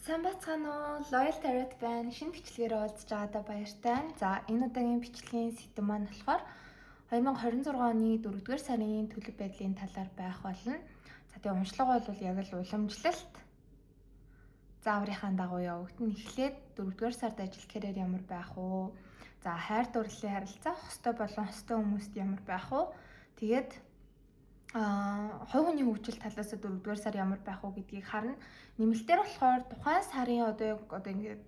Сайн байцгаана уу? Loyal Tarot байна. Шинэ бичлэгээр уулзж байгаадаа баяртай. За, энэ удаагийн бичлэгийн сэдэв маань болохоор 2026 оны 4-р сарын төлөв байдлын талаар байх болно. За, тэгээ уншлага бол яг л уламжлалт зааврынхаа дагуу явагдана. Эхлээд 4-р сард ажил карьер ямар байх вэ? За, хайр дурлалын харилцаа хөстэй болон хөстэй хүмүүст ямар байх вэ? Тэгээд хувь хүний хөгжил талаас 4-р сар ямар байх вэ гэдгийг харна. Нэмэлтээр болохоор тухайн сарын одоо ингээд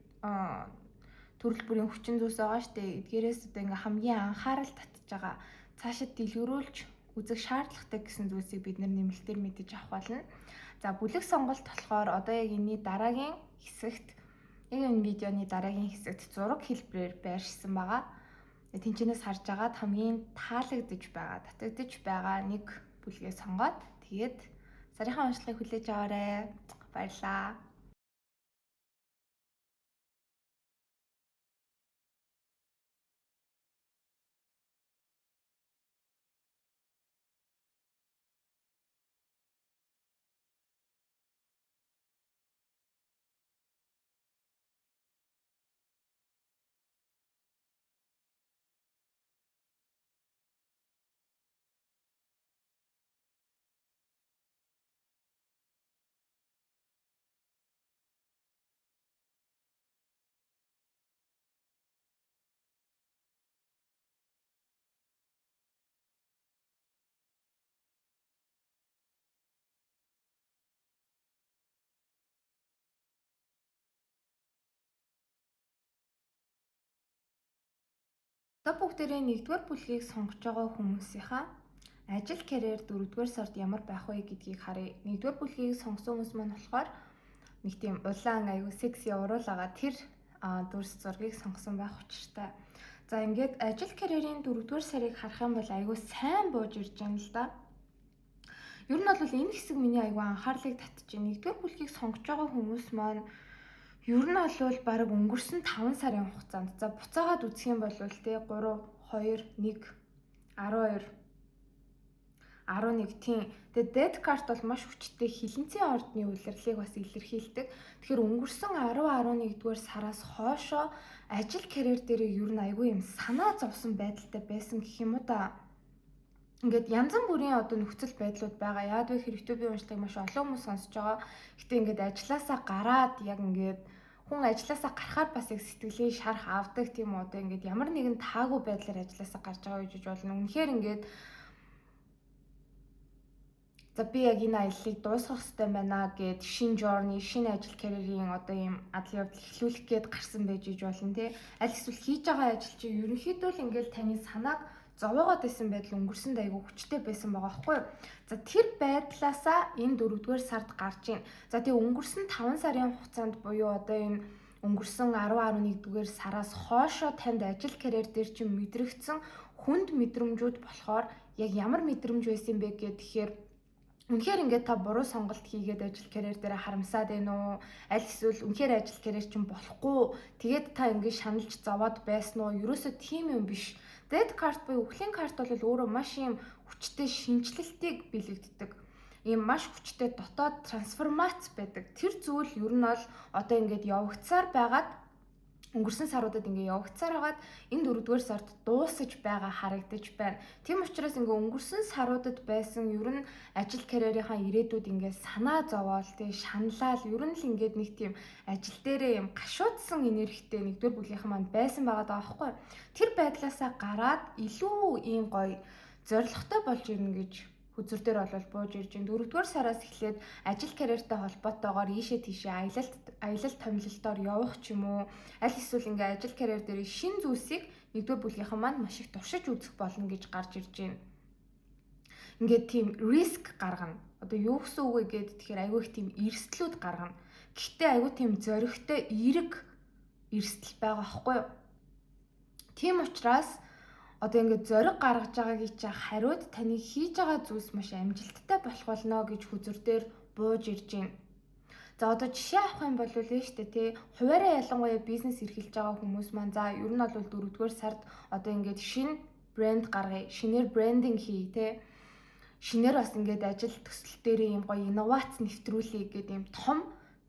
төрөл бүрийн хүчин зүйлс байгаа шүү дээ. Эдгээрээс одоо ингээд хамгийн анхаарал татж байгаа цаашид дэлгэрүүлж үзэх шаардлагатай гэсэн зүйлсийг бид нэмэлтээр мэдэж авах болно. За, бүлэг сонголт болохоор одоо яг энэний дараагийн хэсэгт энэ видеоны дараагийн хэсэгт зураг хэлбэрээр байршсан байгаа. Тэнцэнээс харж агаад хамгийн таалагдж байгаа, татагдж байгаа нэг бүлгээ сонгоод тэгээд сарынхаа уншлагыг хүлээж аваарай. Баярлалаа. Одоо бүгдээрээ 1-р бүлгийг сонгож байгаа хүмүүсийнхаа ажил карьер 4-р сард ямар байх вэ гэдгийг харъя. 1-р бүлгийг сонгосон хүмүүс маань болохоор нэг тийм улаан аюу секси уруулага тэр дүрс зургийг сонгосон байх учиртай. За, ингээд ажил карьерийн 4-р сарыг харах юм бол аюу сайн бууж ирж байна л да. Ер нь бол энэ хэсэг миний аюу анхаарлыг татж байна. 1-р бүлгийг сонгож байгаа хүмүүс маань ер нь бол бараг өнгөрсөн 5 сарын хугацаанд за буцаагаад үзэх юм бол тий 3 2 1 12 11 тийм. Тэгээд dead card бол маш хүчтэй хилэнцгийн ордны улирлыг бас илэрхийлдэг. Тэгэхээр өнгөрсөн 10-11-р сараас хоошоо ажил карьер дээр ер нь айгүй юм санаа зовсон байдалтай байсан гэх юм уу та. Ингээд янз бүрийн одоо нөхцөл байдлууд байгаа. Яагаад вэ гэхээр YouTube-ийн уншлагыг маш олон хүмүүс сонсож байгаа. Гэтэ ингээд ажилласаа гараад яг ингээд хүн ажилласаа гарахаар бас яг сэтгэлээ шарах авдаг тийм үү. Одоо ингээд ямар нэгэн таагүй байдлаар ажилласаа гарч байгаа гэж болно. Үнэхээр ингээд за би яг энэ аяллыг дуусгах хэрэгтэй байна гэд шинэ journey, шинэ ажил карьерийн одоо ийм адал явдал эхлүүлэх гээд гарсан байж болно тий. Аль эсвэл хийж байгаа ажил чинь ерөнхийдөө л ингээд таны санааг зовоогоод байсан байдал өнгөрсөнд айгүй хүчтэй байсан байгаа байхгүй юу. За, тэр байдлаасаа энэ 4-р сард гарч ийн. За, тэгээ өнгөрсөн 5 сарын хугацаанд буюу одоо энэ өнгөрсөн 10-11-р сараас хоошоо танд ажил карьер дээр чинь мэдрэгдсэн хүнд мэдрэмжүүд болохоор яг ямар мэдрэмж байсан бэ гэхээр үнэхээр ингээд та буруу сонголт хийгээд ажил карьер дээр харамсаад байна уу? Аль эсвэл үнэхээр ажил карьер чинь болохгүй. Тэгээд та ингээд шаналж зовоод байсан уу? Ерөөсөө тийм юм биш. Dead card буюу үхлийн карт бол өөрөө маш юм хүчтэй шинжлэлтийг бэлэгддэг. Ийм маш хүчтэй дотоод трансформац байдаг. Тэр зүйл ер нь бол одоо ингээд явагдсаар байгаад өнгөрсөн саруудад ингээ явагдсаар хагаад энэ 4-р сард дуусаж байгаа харагдаж байна. Тийм учраас ингээ өнгөрсөн саруудад байсан ер нь ажил карьерийнхаа ирээдүйд ингээ санаа зовоол тий шаналал ер нь л ингээд нэг тийм ажил дээрээ юм гашуудсан энергитэй 1-р бүлгийнхэн маань байсан байгаа даа байхгүй. Тэр байдлаасаа гараад илүү ийм гоё зоригтой болж ирнэ гэж хүзэр дээр бол бууж ирж байна. 4-р сараас эхлээд ажил карьертай холбоотойгоор ийшээ тийшээ аялал томилолтоор явах ч юм уу аль эсвэл ингээ ажил карьер дээр шин зүйлсийг 1-р бүлгийнхэн маань маш их туршиж үзэх болно гэж гарч ирж байна. Ингээд тийм риск гаргана. Одоо юу гэсэн үг вэ гэд тэгэхээр айгүй их тийм эрсдлүүд гаргана. Гэхдээ айгүй тийм зоригтой эерэг эрсдэл байгаа байхгүй юу? Тийм учраас одоо ингээд зориг гаргаж байгаагийн чинь хариуд таны хийж байгаа зүйлс маш амжилттай болох болно гэж хүзэр дээр бууж ирж байна. За, одоо жишээ авах юм бол л шүү дээ тий. Хуваараа ялангуяа бизнес эрхэлж байгаа хүмүүс маань за ер нь бол 4-р сард одоо ингээд шинэ брэнд гаргая, шинээр брендинг хий тий. Шинээр бас ингээд ажил төсөл дээр юм гоё инновац нэвтрүүлэе гэдэг юм том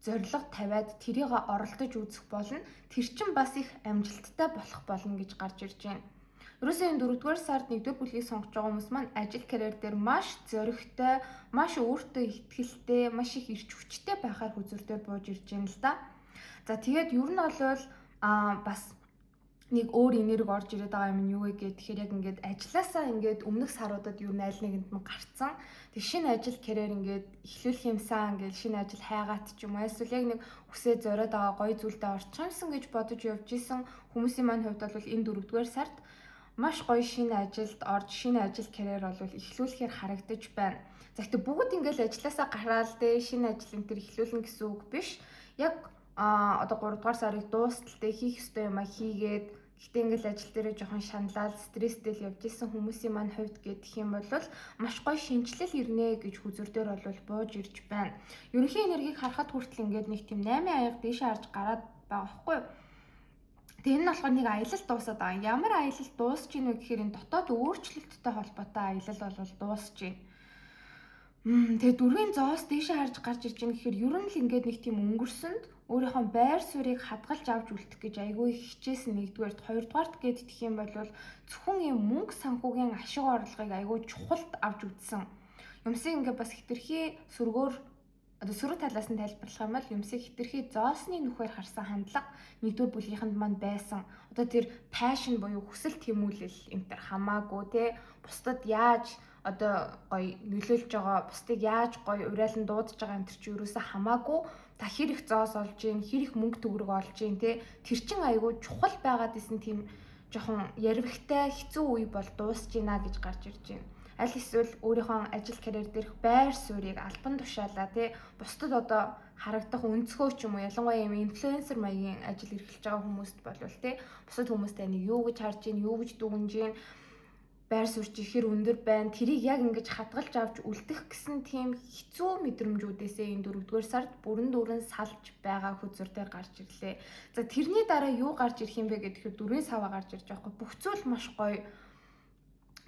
зорилго тавиад тэрийг оролдож үзэх болно. Тэр чинь бас их амжилттай болох болно гэж гарч ирж байна. Ерөөсөө энэ 4-р сард 1-р бүлгийг сонгож байгаа хүмүүс маань ажил карьер дээр маш зоригтой, маш өөртөө ихтгэлтэй, маш их эрч хүчтэй байхаар хүзүүртэй бууж ирж байна л да. За тэгээд ер нь бол бас нэг өөр энерги орж ирээд байгаа юм нь юу вэ гэхээр яг ингээд ажилласаа ингээд өмнөх саруудад ер нь аль нэгэнд нь гарцсан. Тэг шинэ ажил карьер ингээд эхлүүлэх юмсан ингээд шинэ ажил хайгаад ч юм уу эсвэл яг нэг хүсээ зориод байгаа гоё зүйлдээ орчимсан гэж бодож явж исэн хүмүүсийн маань хувьд бол энэ 4-р сард маш гоё шинэ ажилд орж шинэ ажил карьер бол эхлүүлэхээр харагдаж байна. За гэхдээ бүгд ингээд ажилласаа гараад шинэ ажил энэ төр эхлүүлнэ гэсэн үг биш. Яг одоо 3-р сарыг дуусталтай хийх ёстой юм хийгээд гэхдээ ингээл ажил дээрээ жоохон шаналал, стресстэй л явж исэн хүмүүсийн маань хувьд гэх юм бол маш гоё шинжилэл ирнэ гэж хүзүрдээр бол бууж ирж байна. Ерөнхий энергийг харахад хүртэл ингээд нэг тийм 8 аяга дээшээ харж гараад байгаа байхгүй юу? Тэгээ энэ нь болохоор нэг аялал дуусаад байгаа. Ямар аялал дуусч ийн вэ гэхээр энэ дотоод өөрчлөлттэй холбоотой аялал бол дуусч ийн. Тэгээ дөрвийн зоос дээшээ харж гарч ирж байгаа гэхээр ер нь л ингээд нэг тийм өнгөрсөнд өөрийнхөө байр суурийг хадгалж авч үлдэх гэж айгүй хичээсэн нэгдүгээрт, хоёрдугаарт гэх юм бол зөвхөн юм мөнгө санхүүгийн ашиг орлогыг айгүй чухалд авч үзсэн. Юмсыг ингээд бас хэтэрхий сөргөөр одоо сөрөг талаас нь тайлбарлах юм бол юмсыг хэтэрхий зоосны нүхээр харсан хандлага нэгдүгээр бүлгийнхэнд маань байсан. Одоо тэр пашн буюу хүсэл тэмүүлэл энэ төр хамаагүй те бусдад яаж одоо гоё нөлөөлж байгаа, бусдыг яаж гоё урайлан дуудаж байгаа энэ төр чи ерөөсөө хамаагүй та хэр их зоос олж ийн, хэр их мөнгө төгрөг олж ийн те тэр чин айгүй чухал байгаад исэн тийм жоохон ярвигтай хэцүү үе бол дуусж ийна гэж гарч ирж байна. Аль эсвэл өөрийнхөө ажил карьер дээрх байр суурийг албан тушаалаа тий бусдад одоо харагдах өнцгөө ч юм уу ялангуяа юм инфлюенсер маягийн ажил эрхэлж байгаа хүмүүст болвол тий бусад хүмүүс тань юу гэж харж ийн, юу гэж дүгнж ийн, байр суурь чихэр өндөр байна. Тэрийг яг ингэж хадгалж авч үлдэх гэсэн тийм хэцүү мэдрэмжүүдээсээ энэ 4-р сард бүрэн дүүрэн салж байгаа хүзүрээр гарч ирлээ. За тэрний дараа юу гарч ирэх юм бэ гэхээр 4-ийн саваа гарч ирж байгаа хгүй. Бүх зүйл маш гоё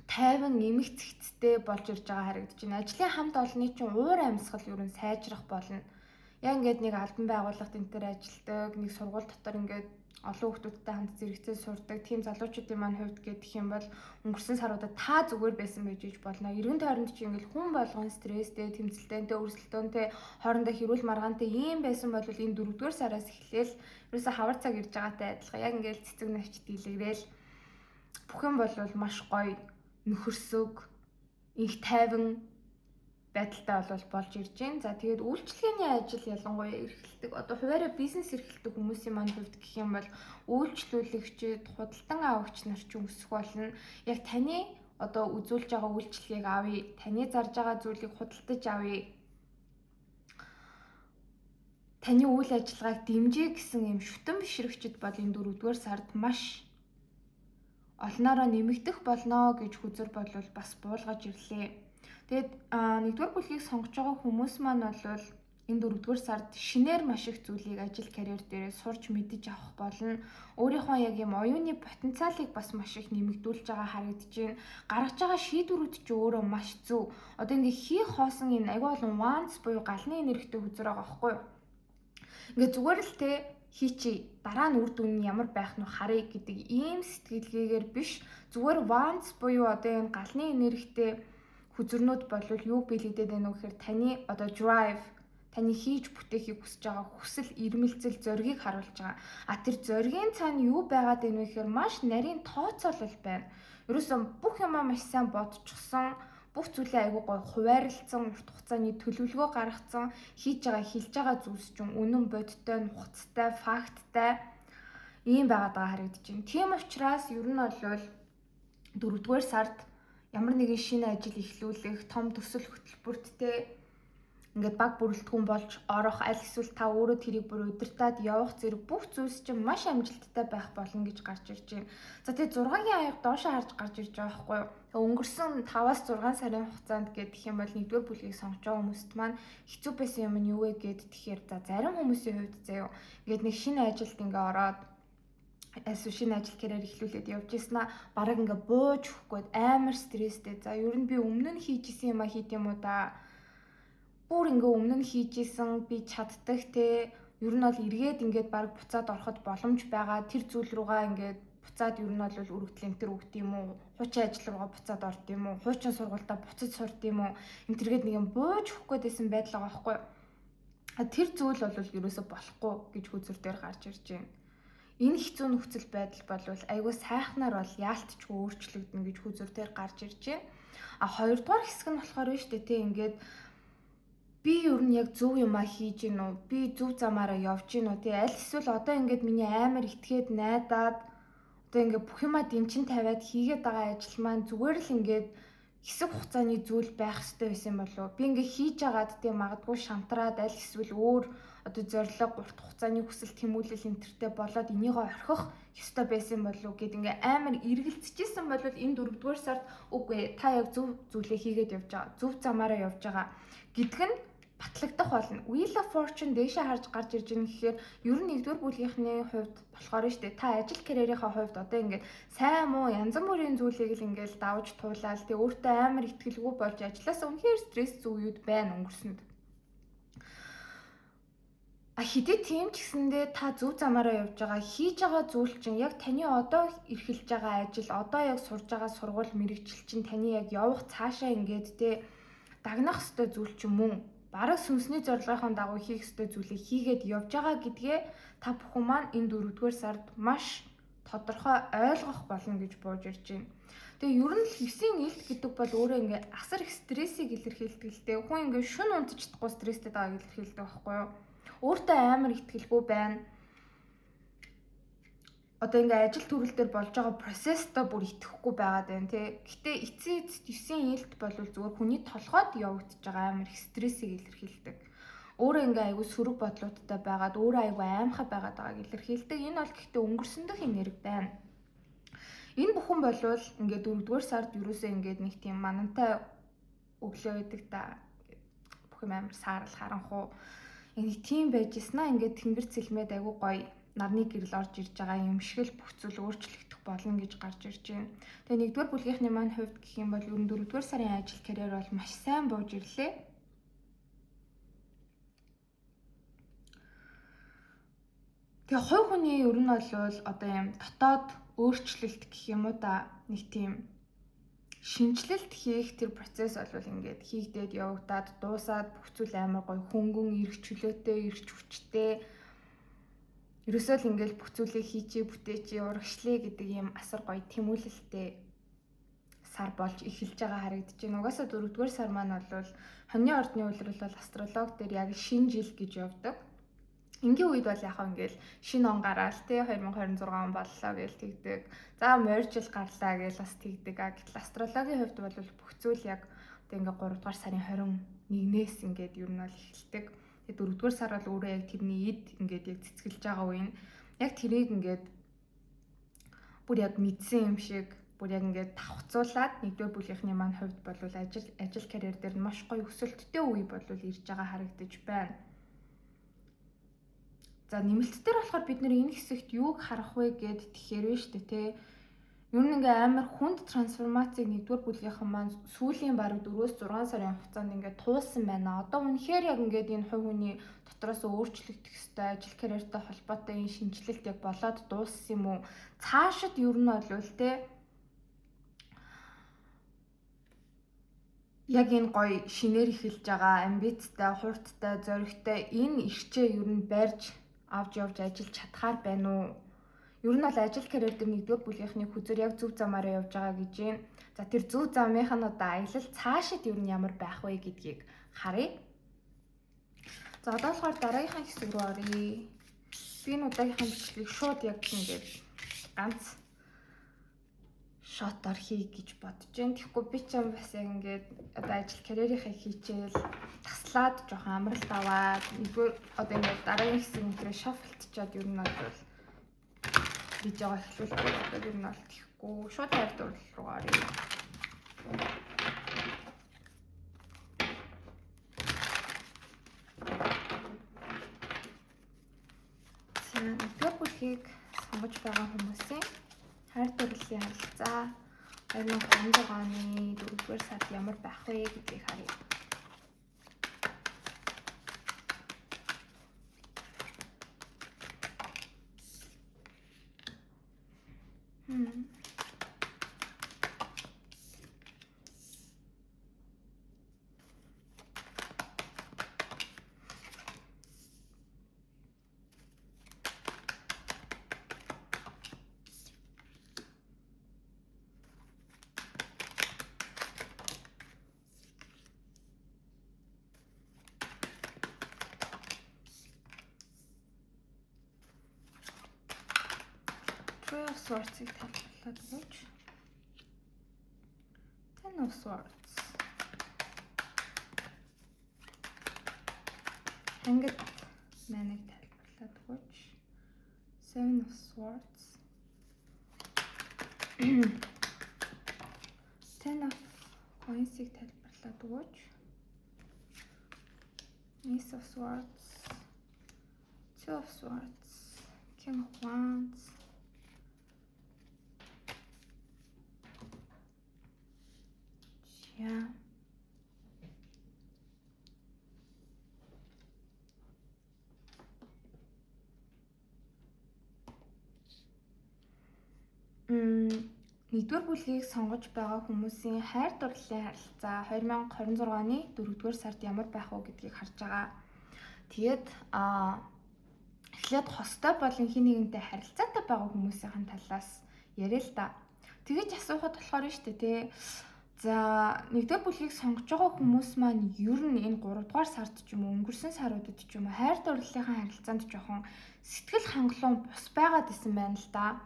тайван эмх цэгцтэй болж ирж байгаа харагдаж байна. Ажлын хамт олонны чинь уур амьсгал ер нь сайжрах болно. Яг ингээд нэг албан байгууллагт энэ төр ажилладаг, нэг сургууль дотор ингээд олон хүүхдүүдтэй хамт зэрэгцээ сурдаг тийм залуучуудын маань хувьд гэх юм бол өнгөрсөн саруудад та зүгээр байсан байж болно. Эргэн тойронд чи ингээл хүн болгон стресстэй, тэмцэлтэнтэй, өрсөлдөөнтэй, хоорондоо хэрүүл маргаантай ийм байсан бол энэ 4-р сараас эхлээл ерөөсө хавар цаг ирж байгаатай адилхан яг ингээл цэцэг навч дийлэгрээл бүх юм бол маш гоё нөхөрсөг, их тайван байдалтай болж ирж байна. За тэгээд үйлчлэгээний ажил ялангуяа эрхэлдэг. Одоо хуваараа бизнес эрхэлдэг хүмүүсийн маань хувьд гэх юм бол үйлчлүүлэгчид, худалдан авагч нар ч өсөх болно. Яг таны одоо үзүүлж байгаа үйлчлэгийг авъя, таны зарж байгаа зүйлийг худалдаж авъя. Таны үйл ажиллагааг дэмжиж гэсэн юм шүтэн бишрэгчд бол энэ 4-р сард маш олноороо нэмэгдэх болно гэж хүзэр бол бас буулгаж ирлээ. Тэгээд 1-р бүлгийг сонгож байгаа хүмүүс маань бол энэ 4-р сард шинээр маш их зүйлийг ажил карьер дээр сурч мэдэж авах болно. Өөрийнхөө яг юм оюуны потенциалыг бас маш их нэмэгдүүлж байгаа харагдаж байна. Гаргаж байгаа шийдвэрүүд ч өөрөө маш зөв. Одоо ингээ хийх хоосон энэ аюул олон wants буюу галны энергитэй хүзэр байгаа байхгүй юу? Ингээ зүгээр л те хийчи дараа нь үр дүн нь ямар байх нь харъя гэдэг ийм сэтгэлгээгээр биш зүгээр wants буюу одоо энэ галны энергитэй хүзэрнүүд бол юу биелэгдээд байна вэ гэхээр таны одоо drive таны хийж бүтээхийг хүсэж байгаа хүсэл ирмэлзэл зоригийг харуулж байгаа. А тэр зоригийн цаана юу байгаад байна вэ гэхээр маш нарийн тооцоолол байна. Ерөөсөн бүх юмаа маш сайн бодчихсон, бүх зүйлээ айгүй гоё хуваарлцсан, урт хугацааны төлөвлөгөө гаргацсан, хийж байгаа хэлж байгаа зүйлс чинь үнэн бодиттой, нухацтай, факттай ийм байгаад байгаа харагдаж байна. Тийм учраас ер нь бол 4-р сард ямар нэгэн шинэ ажил эхлүүлэх, том төсөл хөтөлбөрттэй ингээд баг бүрэлдэхүүн болж орох, аль эсвэл та өөрөө тэрийг бүр удирдаад явах зэрэг бүх зүйлс чинь маш амжилттай байх болно гэж гарч ирж байна. За тэгээ 6-гийн аяг доошоо харж гарч ирж байгаа байхгүй юу? Өнгөрсөн 5-аас 6 сарын хугацаанд гэх юм бол 1-р бүлгийг сонгож байгаа хүмүүст маань хэцүү байсан юм нь юу вэ гэд тэгэхээр за зарим хүмүүсийн хувьд заяа ингээд нэг шинэ ажилд ингээ ороод эсвэл шинэ ажил карьер эхлүүлээд явж ийснаа бараг ингээ бууж өгөхгүй амар стресстэй. За ер нь би өмнө нь хийж исэн юм а хийд юм уу да. бүр ингээ өмнө нь хийжсэн би чаддаг те ер нь бол эргээд ингээд баг буцаад ороход боломж байгаа тэр зүйл рүүгээ ингээд буцаад ер нь бол өргөдөл энтер өгд юм уу хуучин ажил руугаа буцаад орд юм уу хуучин сургуультаа буцаж сурд юм уу энтергээд нэг юм бууж өгөх гэсэн байдал байгаа байхгүй тэр зүйл бол ерөөсө болохгүй гэж хүзүр дээр гарч ирж байна. Энэ хэцүү нөхцөл байдал бол айгүй сайхнаар бол яалтчгүй өөрчлөгдөнө гэж хүзүр дээр гарч ирж байна. А хоёрдугаар хэсэг нь болохоор нь штэ те ингээд би ер нь яг зөв юмаа хийж гин үү? Би зөв замаараа явж гин үү? Тэ аль эсвэл одоо ингээд миний амар итгээд найдаад одоо ингээд бүх юмаа дэнчин тавиад хийгээд байгаа ажил маань зүгээр л ингээд хэсэг хугацааны зүйл байх хэрэгтэй байсан болов уу? Би ингээд хийж агаад тэ магадгүй шантраад аль эсвэл өөр одоо зорилго урт хугацааны хүсэл тэмүүлэл энтертэй болоод энийгөө орхих ёстой байсан болов уу гэд ингээ амар эргэлцчихсэн бол энэ 4-р сард үгүй та яг зөв зүйлээ хийгээд явж байгаа. Зөв замаараа явж байгаа гэдг нь батлагдах болно. Wheel of Fortune дээшээ харж гарч ирж байгаа гэхээр ер нь 1-р бүлгийнхний хувьд болохоор нь штэ та ажил карьерийнхаа хувьд одоо ингээд сайн муу янз бүрийн зүйлийг л ингээд давж туулаад тэг өөртөө амар ихтгэлгүй болж ажилласаа үнэхээр стресс зүй үед байна өнгөрсөнд. Хэдий тийм ч гэсэндээ та зөв замаараа явж байгаа хийж байгаа зүйл чинь яг таны одоо эрхэлж байгаа ажил одоо яг сурж байгаа сургууль мэрэгжил чинь таны яг явах цаашаа ингээд те дагнах ёстой зүйл ч юм уу бараг сүнсний зорилгын дагуу хийх ёстой зүйлийг хийгээд явж байгаа гэдгээ та бүхэн маань энэ 4-р сард маш тодорхой ойлгох болно гэж бууж ирж байна. Тэгээ ер нь л 9 илт гэдэг бол өөрөө ингээд асар их стрессийг илэрхийлдэг л дээ. Хүн ингээд шүн унтаж чадахгүй стресстэй байгааг илэрхийлдэг байхгүй юу? Өөртөө амар ихтгэлгүй байна. Одоо ингээ ажил төрөл дээр болж байгаа процесстаа бүр итгэхгүй байгаад байна тий. Гэтэ эцсийн 9 илт бол зүгээр хүний толгойд явагдаж байгаа амар их стрессийг илэрхийлдэг. Өөрөө ингээ айгүй сөрөг бодлуудтай байгаад өөрөө айгүй аимхай байгаад байгааг илэрхийлдэг. Энэ бол гэхдээ өнгөрсөндөх энерги байна. Энэ бүхэн болвол ингээ 4-р сард юусоо ингээд нэг тийм манантай өглөө гэдэг та бүх юм амар саарал харанхуу нэг тийм байжснаа ингээд тэнгэр цэлмээд айгүй гоё нарны гэрэл орж ирж байгаа юм шиг л бүх зүйл өөрчлөгдөх болно гэж гарч ирж байна. Тэгээ 1-р бүлгийнхний маань хувьд гэх юм бол ер нь 4-р сарын ажил карьер бол маш сайн бууж ирлээ. Тэгээ хувь хүний ер нь бол одоо юм дотоод өөрчлөлт гэх юм уу да нэг тийм шинжилэлт хийх тэр процесс бол ингээд хийгдээд явагдаад дуусаад бүх зүйл амар гоё хөнгөн эрх чөлөөтэй эрч хүчтэй ерөөсөө л ингээд бүх зүйлийг хийчээ бүтээчээ урагшлаа гэдэг юм асар гоё тэмүүлэлтэй сар болж эхэлж байгаа харагдаж байна. Угаасаа 4-р сар маань бол хоньны ордны улирал бол астролог дээр яг шинэ жил гэж явдаг. Ингийн үед бол яхаа ингээл шинэ он гараал те 2026 он боллоо гэж тэгдэг. За морьжил гарлаа гэж бас тэгдэг. Гэтэл астрологийн хувьд бол бүх зүйл яг одоо ингээ 3-р сарын 21-ээс ингээд ер нь бол эхэлдэг. Тэгээ 4-р сар бол өөрөө яг тэрний эд ингээд яг цэцгэлж байгаа үе нь яг тэрийг ингээд бүр яг мэдсэн юм шиг бүр яг ингээд давхцуулаад 1-р бүлгийнхний маань хувьд бол ажил карьер дээр маш гоё өсөлттэй үе бол ирж байгаа харагдаж байна. За нэмэлттээр болохоор бид нэр энэ хэсэгт юуг харах вэ гэд тэгэхээр вэ штэ те. Ер нь ингээ амар хүнд трансформацийг 1-р бүлгийнхэн маань сүүлийн бараг 4-6 сарын хугацаанд ингээ туулсан байна. Одоо үнэхээр яг ингээд энэ хувь хүний дотроос өөрчлөгдөх ёстой ажил карьертай холбоотой энэ шинжилэлт яг болоод дууссан юм уу? Цаашид ер нь бол те яг энэ гоё шинээр эхэлж байгаа амбицтай, хурдтай, зоригтой энэ ирчээ ер нь барьж авч явж ажиллаж чадхаар байна уу? Ер нь бол ажил карьер дээр 1-р бүлгийнхний хүзэр яг зөв замаараа явж байгаа гэж байна. За тэр зөв замынх нь одоо аялал цаашид ер нь ямар байх вэ гэдгийг харъя. За одоо болохоор дараагийнхаа хэсэг рүү оръё. Би энэ удаагийнхаа бичлэгийг шууд яг ингэж ганц шотоор хий гэж бодож байна. Тэгэхгүй би ч юм бас яг ингээд одоо ажил карьерийнхаа хийчихэл таслаад жоохон амралт аваад нэгдүгээр одоо ингээд дараагийн хэсэг өнтрөө шафлтчаад ер нь бол видеого эхлүүлэх гэдэг ер нь бол тэгэхгүй шууд хайр дурлал руу оръё. За нэгдүгээр бүлгийг сонгож байгаа хүмүүсийн хайр дурлалын харилцаа 2026 оны 4-р сард ямар байх вэ гэдгийг харъя. Three of Swords-ыг тайлбарлаад өгөөч. Ten of Swords. Хангад маныг тайлбарлаад өгөөч. Seven of Swords. Ten of Coins-ыг тайлбарлаад өгөөч. Ace of Swords. Two of Swords. King of Wands. Yeah. Нэгдүгээр бүлгийг сонгож байгаа хүмүүсийн хайр дурлалын харилцаа 2026 оны 4-р сард ямар байх вэ гэдгийг харж байгаа. Тэгээд эхлээд хостой болон хин нэгнтэй харилцаатай байгаа хүмүүсийн талаас яриа л да. Тэгэж асуухад болохоор нь шүү дээ тий. За нэгдүгээр бүлгийг сонгож байгаа хүмүүс маань ер нь энэ 3-р сард ч юм уу өнгөрсөн саруудад ч юм уу хайр дурлалынхаа харилцаанд жоохон сэтгэл хангалуун бус байгаад исэн байна л да.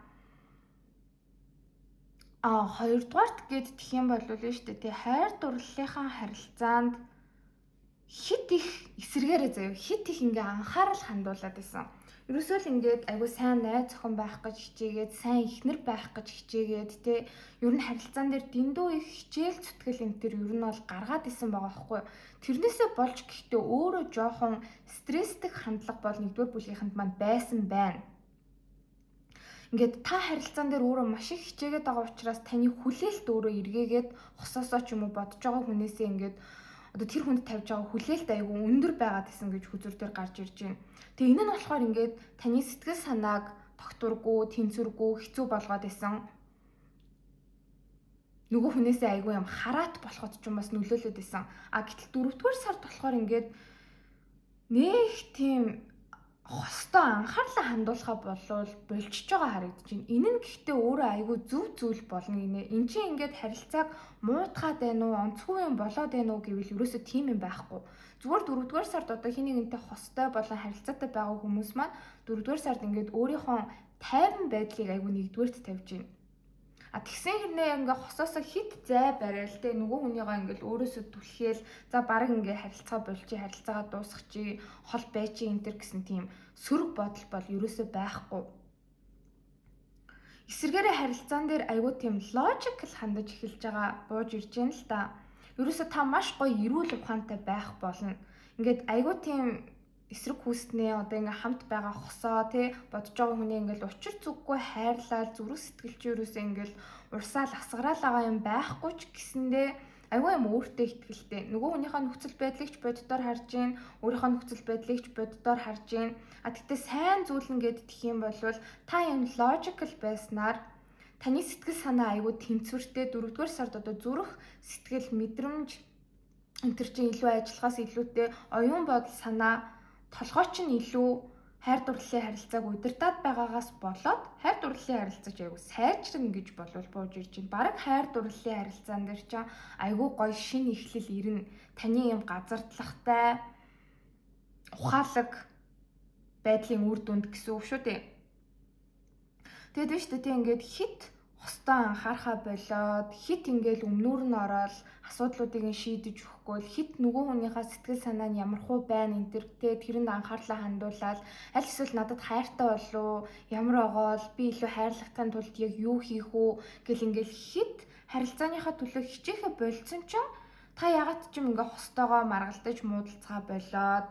Хоёрдугаарт гээд тэх юм бол л шүү дээ тий хайр дурлалынхаа харилцаанд хит их эсэргээрээ заяа хит их ингээ анхаарал хандуулад байсан. Ерөөсөө л ингээд айгу сайн найз зохион байх гэж хичээгээд сайн эхнэр байх гэж хичээгээд тий ер нь харилцаан дээр дэндүү их хичээл зүтгэл энэ төр ер нь бол гаргаад исэн байгаа байхгүй. Тэрнээсээ болж гэхдээ өөрөө жоохон стресстэй хандлага бол нэгдүгээр бүлгийнхэнд маань байсан байна. Ингээд та харилцаан дээр өөрөө маш их хичээгээд байгаа учраас таны хүлээлт өөрөө эргээгээд хосоосоо ч юм уу бодож байгаа хүнээсээ ингээд одоо тэр хүнд тавьж байгаа хүлээлт айгүй өндөр байгаад гэсэн гэж хүзүр дээр гарч ирж байна. Тэгээ энэ нь болохоор ингээд таны сэтгэл санааг тогтворгүй, тэнцвэргүй, хэцүү болгоод исэн. Нөгөө хүнээсээ айгүй юм хараат болоход ч юм бас нөлөөлөд исэн. Гэтэл 4-р сард болохоор ингээд нэг тийм хостой анхаарлаа хандуулахаа болвол болчихж байгаа харагдаж байна. Энэ нь гэхдээ өөрөө айгүй зөв зүйл болно гинэ. Энд чинь ингээд харилцааг муутгаад байна уу, онцгүй юм болоод байна уу гэвэл ерөөсөө тийм юм байхгүй. Зүгээр 4-р сард одоо хин нэгнтэй хостой болон харилцаатай байгаа хүмүүс маань 4-р сард ингээд өөрийнхөө тайван байдлыг айгүй нэгдүгээрт тавьж байна. Тэгсэн хэрнээ ингээ хосоосоо хит зай барайл те нөгөө хүнийгаа ингээл өөрөөсөө түлхээл за баг ингээ харилцаа болчих харилцаагаа дуусгачих хол байчих энэ төр гэсэн тийм сөрөг бодол бол ерөөсөө байхгүй. Эсвэргээрээ харилцаан дээр айгүй тийм логикл хандаж эхэлж байгаа бууж ирж байна л да. Ерөөсөө та маш гоё эрүүл ухаантай байх болно. Ингээд айгүй тийм эсрэг хүүснээ одоо ингээ хамт байгаа хосоо тий бодож байгаа хүний ингээл учир зүггүй хайрлал зүрх сэтгэл чи ерөөсөө ингээл урсаал асгараал байгаа юм байхгүй ч гэсэндээ айгүй юм өөртөө ихтгэлтэй нөгөө хүнийхээ нөхцөл байдлыг ч боддоор харж гин өөрийнхөө нөхцөл байдлыг ч боддоор харж гин тэгтээ сайн зүйлэн гэд тэх юм бол та юм логикл байснаар таны сэтгэл санаа айгүй тэнцвэртэй 4-р сард одоо зүрх сэтгэл мэдрэмж энэ төр чинь илүү ажиллахаас илүүтэй оюун бодол санаа толгой чинь илүү хайр дурлалын харилцааг удирдах байгаагаас болоод хайр дурлалын харилцаач айгүй сайжрна гэж болвол бууж ирж байна. Бараг хайр дурлалын харилцаан дээр ч айгүй гоё шин эхлэл ирнэ. Таны юм газардлагтай ухаалаг байдлын үр дүнд гэсэн үг шүү дээ. Тэгээд биш үү тийм ингээд хит хостой анхаарахаа болоод хит ингээл өмнөр нь ороод асуудлуудыг шийдэж өгөхгүй л хит нөгөө хүнийхээ сэтгэл санаа нь ямар хуу байна энэ төртэй тэрэнд анхаарлаа хандуулаад аль эсвэл надад хайртай болов ямар байгаа л би илүү хайрлагтай тулд яг юу хийх үү гэл ингээл хит харилцааныхаа төлөө хичээхэ болцсон ч та ягаад ч юм ингээ хостойгоо маргалдаж муудалцгаа болоод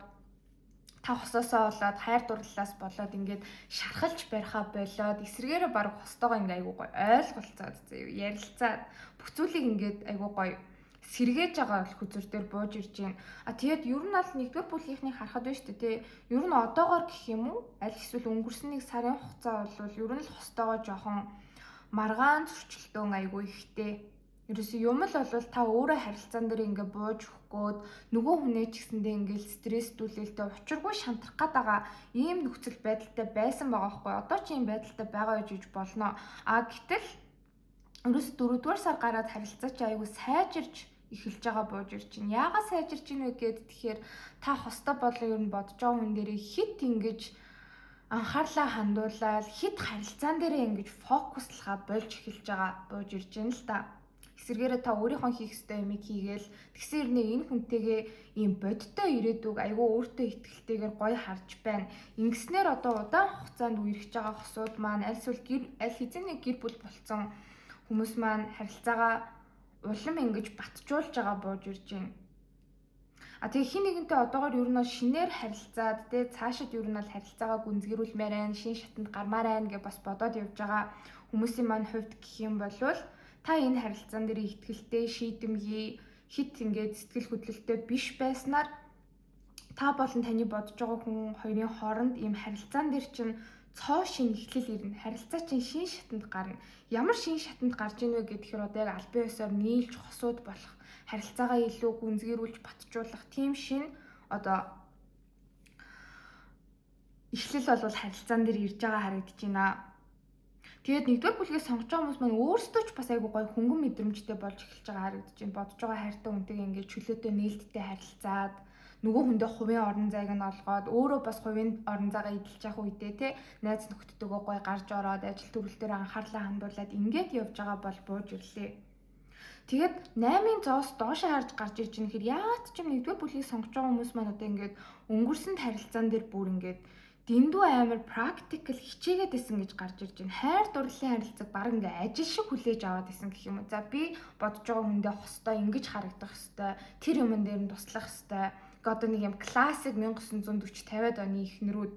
та хосоосоо болоод хайр дурлалаас болоод ингээд шархалж барихаа болоод эсрэгээрээ баг хостойгоо ингээ айгуу гоё ойлголцоод ярилцаад бүх зүйлийг ингээд айгуу гоё сэргээж байгаа бол хүзэр дээр бууж ирж байна. Тэгээд ер нь аль нэгдүгээр бүлгийнхнийг харахад байна шүү дээ тий. Ер нь одоогоор гэх юм уу аль эсвэл өнгөрсөн нэг сарын хугацаа бол ер нь л хостойгоо жоохон маргаан зөрчилдөөн айгүй ихтэй. Ерөөсөө юм л бол та өөрөө харилцаан дээр ингээ бууж өгөхгүйд нөгөө хүнээ ч гэсэндээ ингээл стресстүүлэлтэй учиргүй шантрах гээд байгаа ийм нөхцөл байдалтай байсан байгаа байхгүй. Одоо ч ийм байдалтай байгаа гэж болно. Гэтэл ерөөсөө 4-р сар гараад харилцаа чи айгүй сайжирч эхэлж байгаа бууж ирж байна. Яагаад сайжирч ийнэ вэ гэхэд тэгэхээр та хостой болоо ер нь бодож байгаа хүн дээрээ хит ингэж анхаарлаа хандуулаад хит харилцаан дээрээ ингэж фокуслахаа болж эхэлж байгаа бууж ирж байна л та. Эсвэргээрээ та өөрийнхөө хийх ёстой юмыг хийгээл тэгсэн хэрнээ энэ хүнтэйгээ ийм бодиттой ирээдүг айгүй өөртөө ихтэйгээр гоё харж байна. Ингэснээр одоо удаан хугацаанд үерхэж байгаа хосууд маань аль хэзээ нэг гэр бүл болцсон хүмүүс маань харилцаагаа улам ингэж батжуулж байгаа бууж ирж байна. Тэгээ хин нэгэнтэй одоогоор ер нь шинээр харилцаад цаашид ер нь харилцаагаа гүнзгийрүүлмээр байна, шин шатанд гармаар байна гэж бас бодоод явж байгаа хүмүүсийн маань хувьд гэх юм бол та энэ харилцаан дээр ихтгэлтэй шийдэмгий хит ингээд сэтгэл хөдлөлтөй биш байснаар та болон таны бодож байгаа хүн хоёрын хооронд ийм харилцаан дээр чинь цоо шин эхлэл ирнэ. Харилцаа чинь шин шатанд гарна. Ямар шин шатанд гарч ийнэ вэ гэхээр одоо яг албан ёсоор нийлж хосууд болох, харилцаагаа илүү гүнзгийрүүлж батжуулах тийм шин одоо эхлэл бол харилцаан дээр ирж байгаа харагдаж байна. Тэгээд нэгдүгээр бүлгийг сонгож байгаа хүмүүс маань өөрсдөө ч бас айгүй гоё хөнгөн мэдрэмжтэй болж эхэлж байгаа харагдаж байна. Бодож байгаа хайртай хүнтэйгээ ингээд чөлөөтэй нээлттэй харилцаад нөгөө хүндээ хувийн орон зайг нь олгоод өөрөө бас хувийн орон зайгаа эдэлж явах үедээ найз нөхдөдөө гоё гарч ороод ажил төрөл дээр анхаарлаа хандуулад ингээд явж байгаа бол бууж ирлээ. Тэгээд 8-ын зоос доош харж гарч ирж байгаа хэрэг яагаад ч юм нэгдүгээр бүлгийг сонгож байгаа хүмүүс маань одоо ингээд өнгөрсөн харилцаан дээр бүр ингээд дэндүү амар практикл хичээгээд исэн гэж гарч ирж байна. Хайр дурлалын харилцааг баг ингээ ажил шиг хүлээж аваад исэн гэх юм уу. За би бодож байгаа хүндээ хостой ингэж харагдах хэвээр, тэр юмн дээр нь туслах хэвээр. Одоо нэг юм классик 1940-50-ад оны ихнэрүүд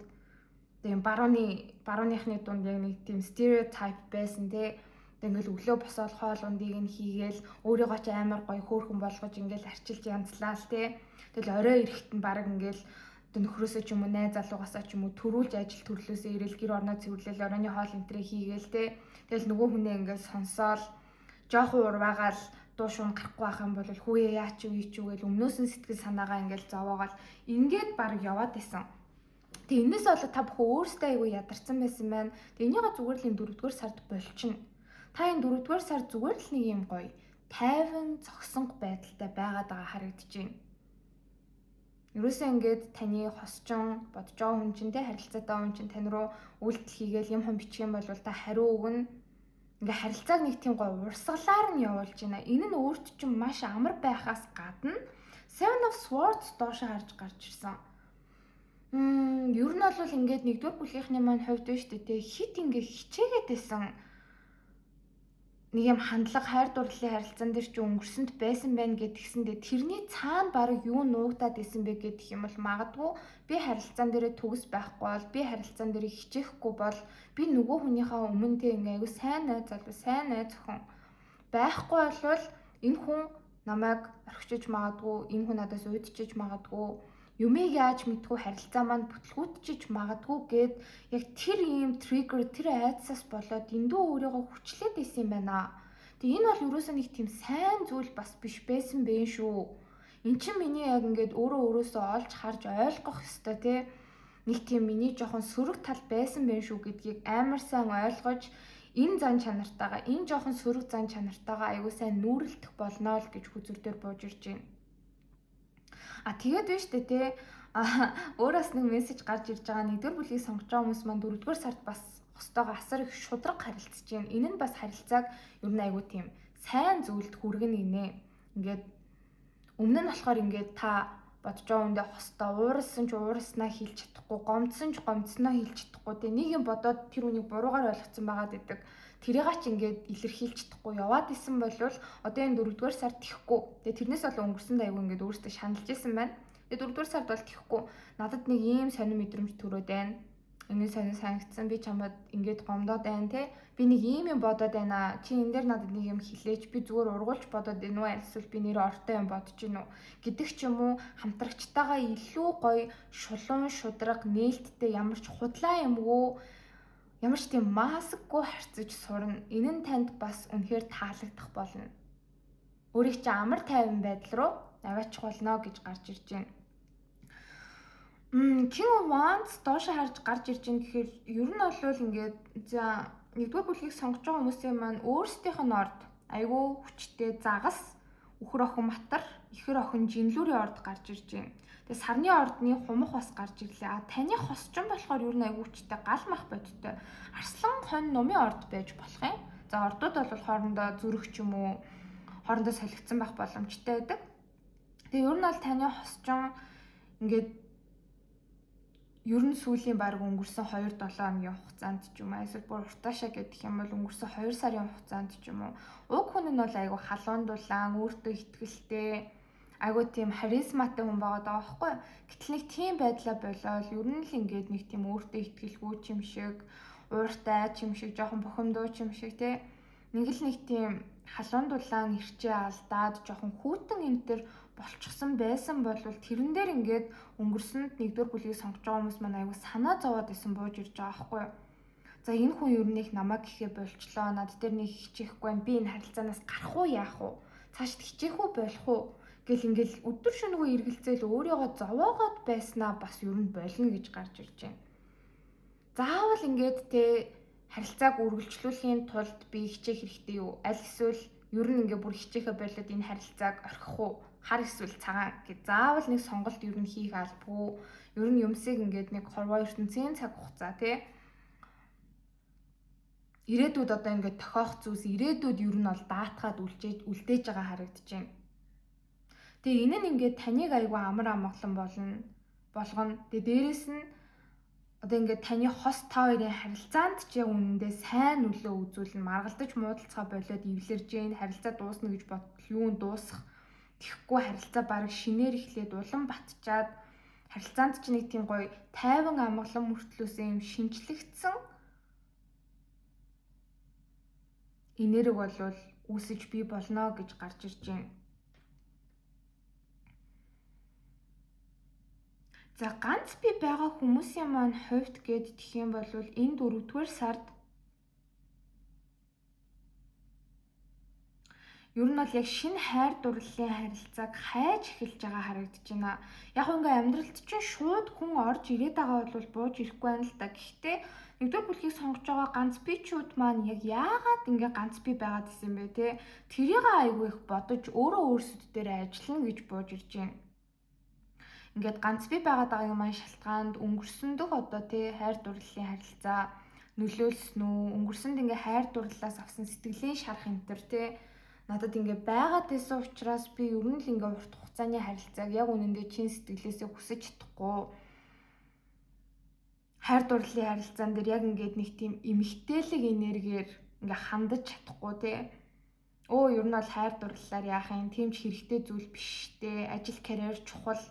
тийм барууныхны дунд яг нэг тийм стереотип байсан те. Ингээл өглөө босоод хоол ундыг нь хийгээл өөрийгөө ч амар гоё хөөрхөн болгож ингээл арчилж янзлаал те. Тэгэл орой ирэхэд нь баг ингээл нөхрөөсөө ч юм уу найз залуугаасаа ч юм уу төрүүлж ажил төрлөөсөө ирээл гэр орноо цэвэрлээл оройны хоол энтрээ хийгээл те. Тэгэл нөгөө хүнээ ингээл сонсоол жоохон урваагаал дуу шуун гарахгүй байх юм бол хүүе яач юу ийч юу гэл өмнөөс нь сэтгэл санаагаа ингээл зовоогоол ингээд баг яваад исэн. Тэгээ энэс болоод та бүхэн өөрсдөө айгүй ядарсан байсан байна. Тэгээ энийгээ зүгээр л энэ 4-р сард болчихно. Та энэ 4-р сар зүгээр л нэг юм гоё тайван зогсонго байдалтай байгаад байгаа харагдаж байна. Ерөөсөө ингээд таны хосчин бодож байгаа хүн чинь харилцаатай хүн чинь тань руу үйлдэл хийгээл юм хүн бичих юм бол та хариу өгнө. Ингээ харилцааг нэг тийм гоё урсгалаар нь явуулж байна. Энэ нь өөрт чинь маш амар байхаас гадна Seven of Swords доош харж гарч ирсэн. Ер нь бол ингээд нэгдүгээр бүлгийнхний маань хувьд биш үү хит ингээ хичээгээд байсан нэг юм хандлага хайр дурлалын харилцаан дээр ч өнгөрсөнд байсан байна гэдгсэндээ тэрний цаана баг юу нуугдаад исэн бэ гэдэг юм бол магадгүй би харилцаан дээрээ төгс байхгүй бол би харилцаан дээр хичээхгүй бол би нөгөө хүнийхээ өмнө тэг ингээ айгу сайн найз залуу сайн найз охин байхгүй болвол энэ хүн намайг орхичиж магадгүй энэ хүн надаас уйдчиж магадгүй юмыг яаж мэдгүй харилцаа маань бүтлгүүтчиж магадгүй гэд яг тэр ийм триггер тэр айдсаас болоод дэндүү өөрийгөө хүчлээд исэн юм байна. Тэгээ энэ бол ерөөсөө нэг тийм сайн зүйл бас биш байсан бэ шүү. Эн чинь миний яг ингээд өөрөөсөө олж харж ойлгох ёстой те. Нэг тийм миний жоохон сөрөг тал байсан байх шүү гэдгийг амар сайн ойлгож энэ зан чанартайгаа энэ жоохон сөрөг зан чанартайгаа аягүй сайн нүүрэлтэх болно л гэж хүзүүрээр бууж ирж байна. Тэгээд биш үү те өөрөөс нэг мессеж гарч ирж байгаа 1-р бүлгийг сонгож байгаа хүмүүс маань 4-р сард бас хостойгоо асар их шудраг харилцаж байна. Энэ нь бас харилцааг ер нь айгүй тийм сайн зүйлд хүргэнэ гинэ. Ингээд өмнө нь болохоор ингээд та бодож байгаа хүндээ хостой уурсан ч уурснаа хэлж чадахгүй, гомдсон ч гомдсноо хэлж чадахгүй те нэг юм бодоод тэр үнийг буруугаар ойлгоцсон байгаад идэг. Тэрийг ч ингээд илэрхийлж чадахгүй яваад исэн болвол одоо энэ 4-р сард тэхгүй. Тэгээ тэрнээс бол өнгөрсөн дайгуу ингээд өөртөө шаналж исэн байна. Тэгээ 4-р сард бол тэхгүй. Надад нэг ийм сонир мэдрэмж төрөөд байна. Энэ сонир санагдсан би чамд ингээд гомдоод байна те. Би нэг ийм юм бодоод байна. Чи энэ дээр надад нэг юм хэлээч. Би зүгээр ургуулж бодоод байна уу? Эсвэл би нэр ортой юм бодож гин үү? Гэдэг ч юм уу хамтрагчтайгаа илүү гоё шулуун шудраг нээлттэй ямар ч худлаа юмгүй ямар ч тийм маасггүй харьцаж сурна. Энэ нь танд бас үнэхээр таалагдах болно. Өөрийг чи амар тайван байдал руу аваачих болно гэж гарч ирж байна. King of Wands доош харж гарч ирж байна гэхээр ер нь бол ингээд за нэгдүгээр бүлгийг сонгож байгаа хүмүүсийн маань өөрсдийнх нь орд айгүй хүчтэй загас, үхэр охин матар, ихэр охин жинлүүрийн орд гарч ирж байна. Тэгээ сарны ордны хумах бас гарч ирлээ. Таны хосчин болохоор ер нь айгүй хүчтэй гал мах бодтой. Арслан хонь нумын орд байж болох юм. За ордууд бол хоорондоо зүрх ч юм уу хоорондоо солигдсон байх боломжтой байдаг. Тэгээ ер нь бол таны хосчин ингээд ер нь сүүлийн баг өнгөрсөн 2-7 хоногийн хугацаанд ч юм уу эсвэл бүр уртаашаа гэдэг юм бол өнгөрсөн 2 сарын хугацаанд ч юм уу уг хүн нь бол айгүй халуун дулаан, өөртөө итгэлтэй, айгүй тийм харизматай хүн байгаа даа байхгүй. Гэтэл нэг тийм байдлаа болоод ер нь л ингээд нэг тийм өөртөө итгэлгүй юм шиг, ууртай юм шиг, жоохон бухимдуу юм шиг те. Нэг л нэг тийм халуун дулаан ирчээ алдаад жоохон хүүтэн энтер болчихсон байсан бол тэрэн дээр ингээд өнгөрсөнд нэгдүгээр бүлгийг сонгож байгаа хүмүүс маань айгүй санаа зовоод исэн бууж ирж байгаа байхгүй. За энэ хүн ер нь их намайг гэхээ болчлоо. Над дээр нэг хичээхгүй би энэ харилцаанаас гарах уу яах уу? Цаашд хичээх үү болох уу? Гэл ингээл өдөр шөнөгүй эргэлзээл өөрийгөө зовоогоод байснаа бас ер нь болно гэж гарч ирж байна. Заавал ингээд те харилцааг үргэлжлүүлэхийн тулд би хичээх хэрэгтэй юу? Аль эсвэл ер нь ингээ бүр хичээхэ болоод энэ харилцааг орхих уу? Хар эсвэл цагаан гэж заавал нэг сонголт ер нь хийх албагүй. Ер нь юмсыг ингээд нэг хорвоо ертөнцийн цаг хугацаа тий. Ирээдүйд одоо ингээд тохиох зүйлс ирээдүйд ер нь бол даатгаад үлдээж байгаа харагдаж байна. Тэгээ энэ нь ингээд таныг айгүй амар амгалан болгоно. Тэгээ дээрэс нь одоо ингээд таны хос та хоёрын харилцаанд ч яг үнэндээ сайн нөлөө үзүүлнэ. Маргалдаж муудалцгаа болоод эвлэрж гин харилцаа дуусна гэж бодвол юун дуусах. Тэгэхгүй харилцаа бараг шинээр эхлээд улам батчаад харилцаанд ч нэг тийм гоё тайван амгалан мөртлөөсөө юм шинжлэгдсэн энерги болвол үүсэж бий болно гэж гарч ирж байна. За ганц би байгаа хүмүүсийн маань хувьд гээд тэх юм бол энэ 4-р сард ер нь бол яг шинэ хайр дурлалын харилцааг хайж эхэлж байгаа харагдаж байна. Яг ингээ амьдралд чинь шууд хүн орж ирээд байгаа бол бууж ирэхгүй байна л да. Гэхдээ нэгдүгээр бүлгийг сонгож байгаа ганц бичүүд маань яг яагаад ингээ ганц би байгаад исэн бэ те? Тэрийг айгүй их бодож өөрөө өөрсөд дээр ажиллана гэж бууж ирж байна. Ингээд ганц би байгаад байгаагийн маань шалтгаанд өнгөрсөндөх одоо те хайр дурлалын харилцаа нөлөөлсөн үү? Өнгөрсөнд ингээ хайр дурлалаас авсан сэтгэлийн шарах энтер те надад ингээ байгаад байсан учраас би ер нь л ингээ урт хугацааны харилцааг яг үнэндээ чин сэтгэлээсээ хүсэж чадахгүй. Хайр дурлалын харилцаан дээр яг ингээд нэг тийм эмгтээлэг энергиэр ингээ хандаж чадахгүй тий. Ер нь бол хайр дурлалаар яах юм, тийм ч хэрэгтэй зүйл биш тий. Ажил карьер чухал.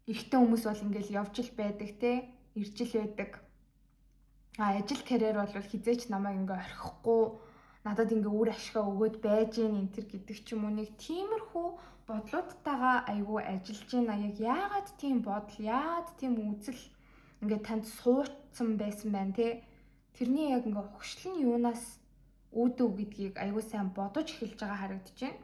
Эрэгтэй хүмүүс бол ингээл явж л байдаг тий. Ирж л байдаг. Ажил карьер бол хизээч намайг ингээ орхихгүй. Надад ингээ үр ашгаа өгөөд байж гин энэ төр гэдэг ч юм уу нэг тиймэрхүү бодлуудтайгаа айгүй ажиллаж байна. Яг яагаад тийм бодол, яагаад тийм үзэл ингээ танд суучсан байсан байна те. Тэрний яг ингээ ухшил нь юунаас үүдв гэдгийг айгүй сайн бодож эхэлж байгаа харагдаж байна.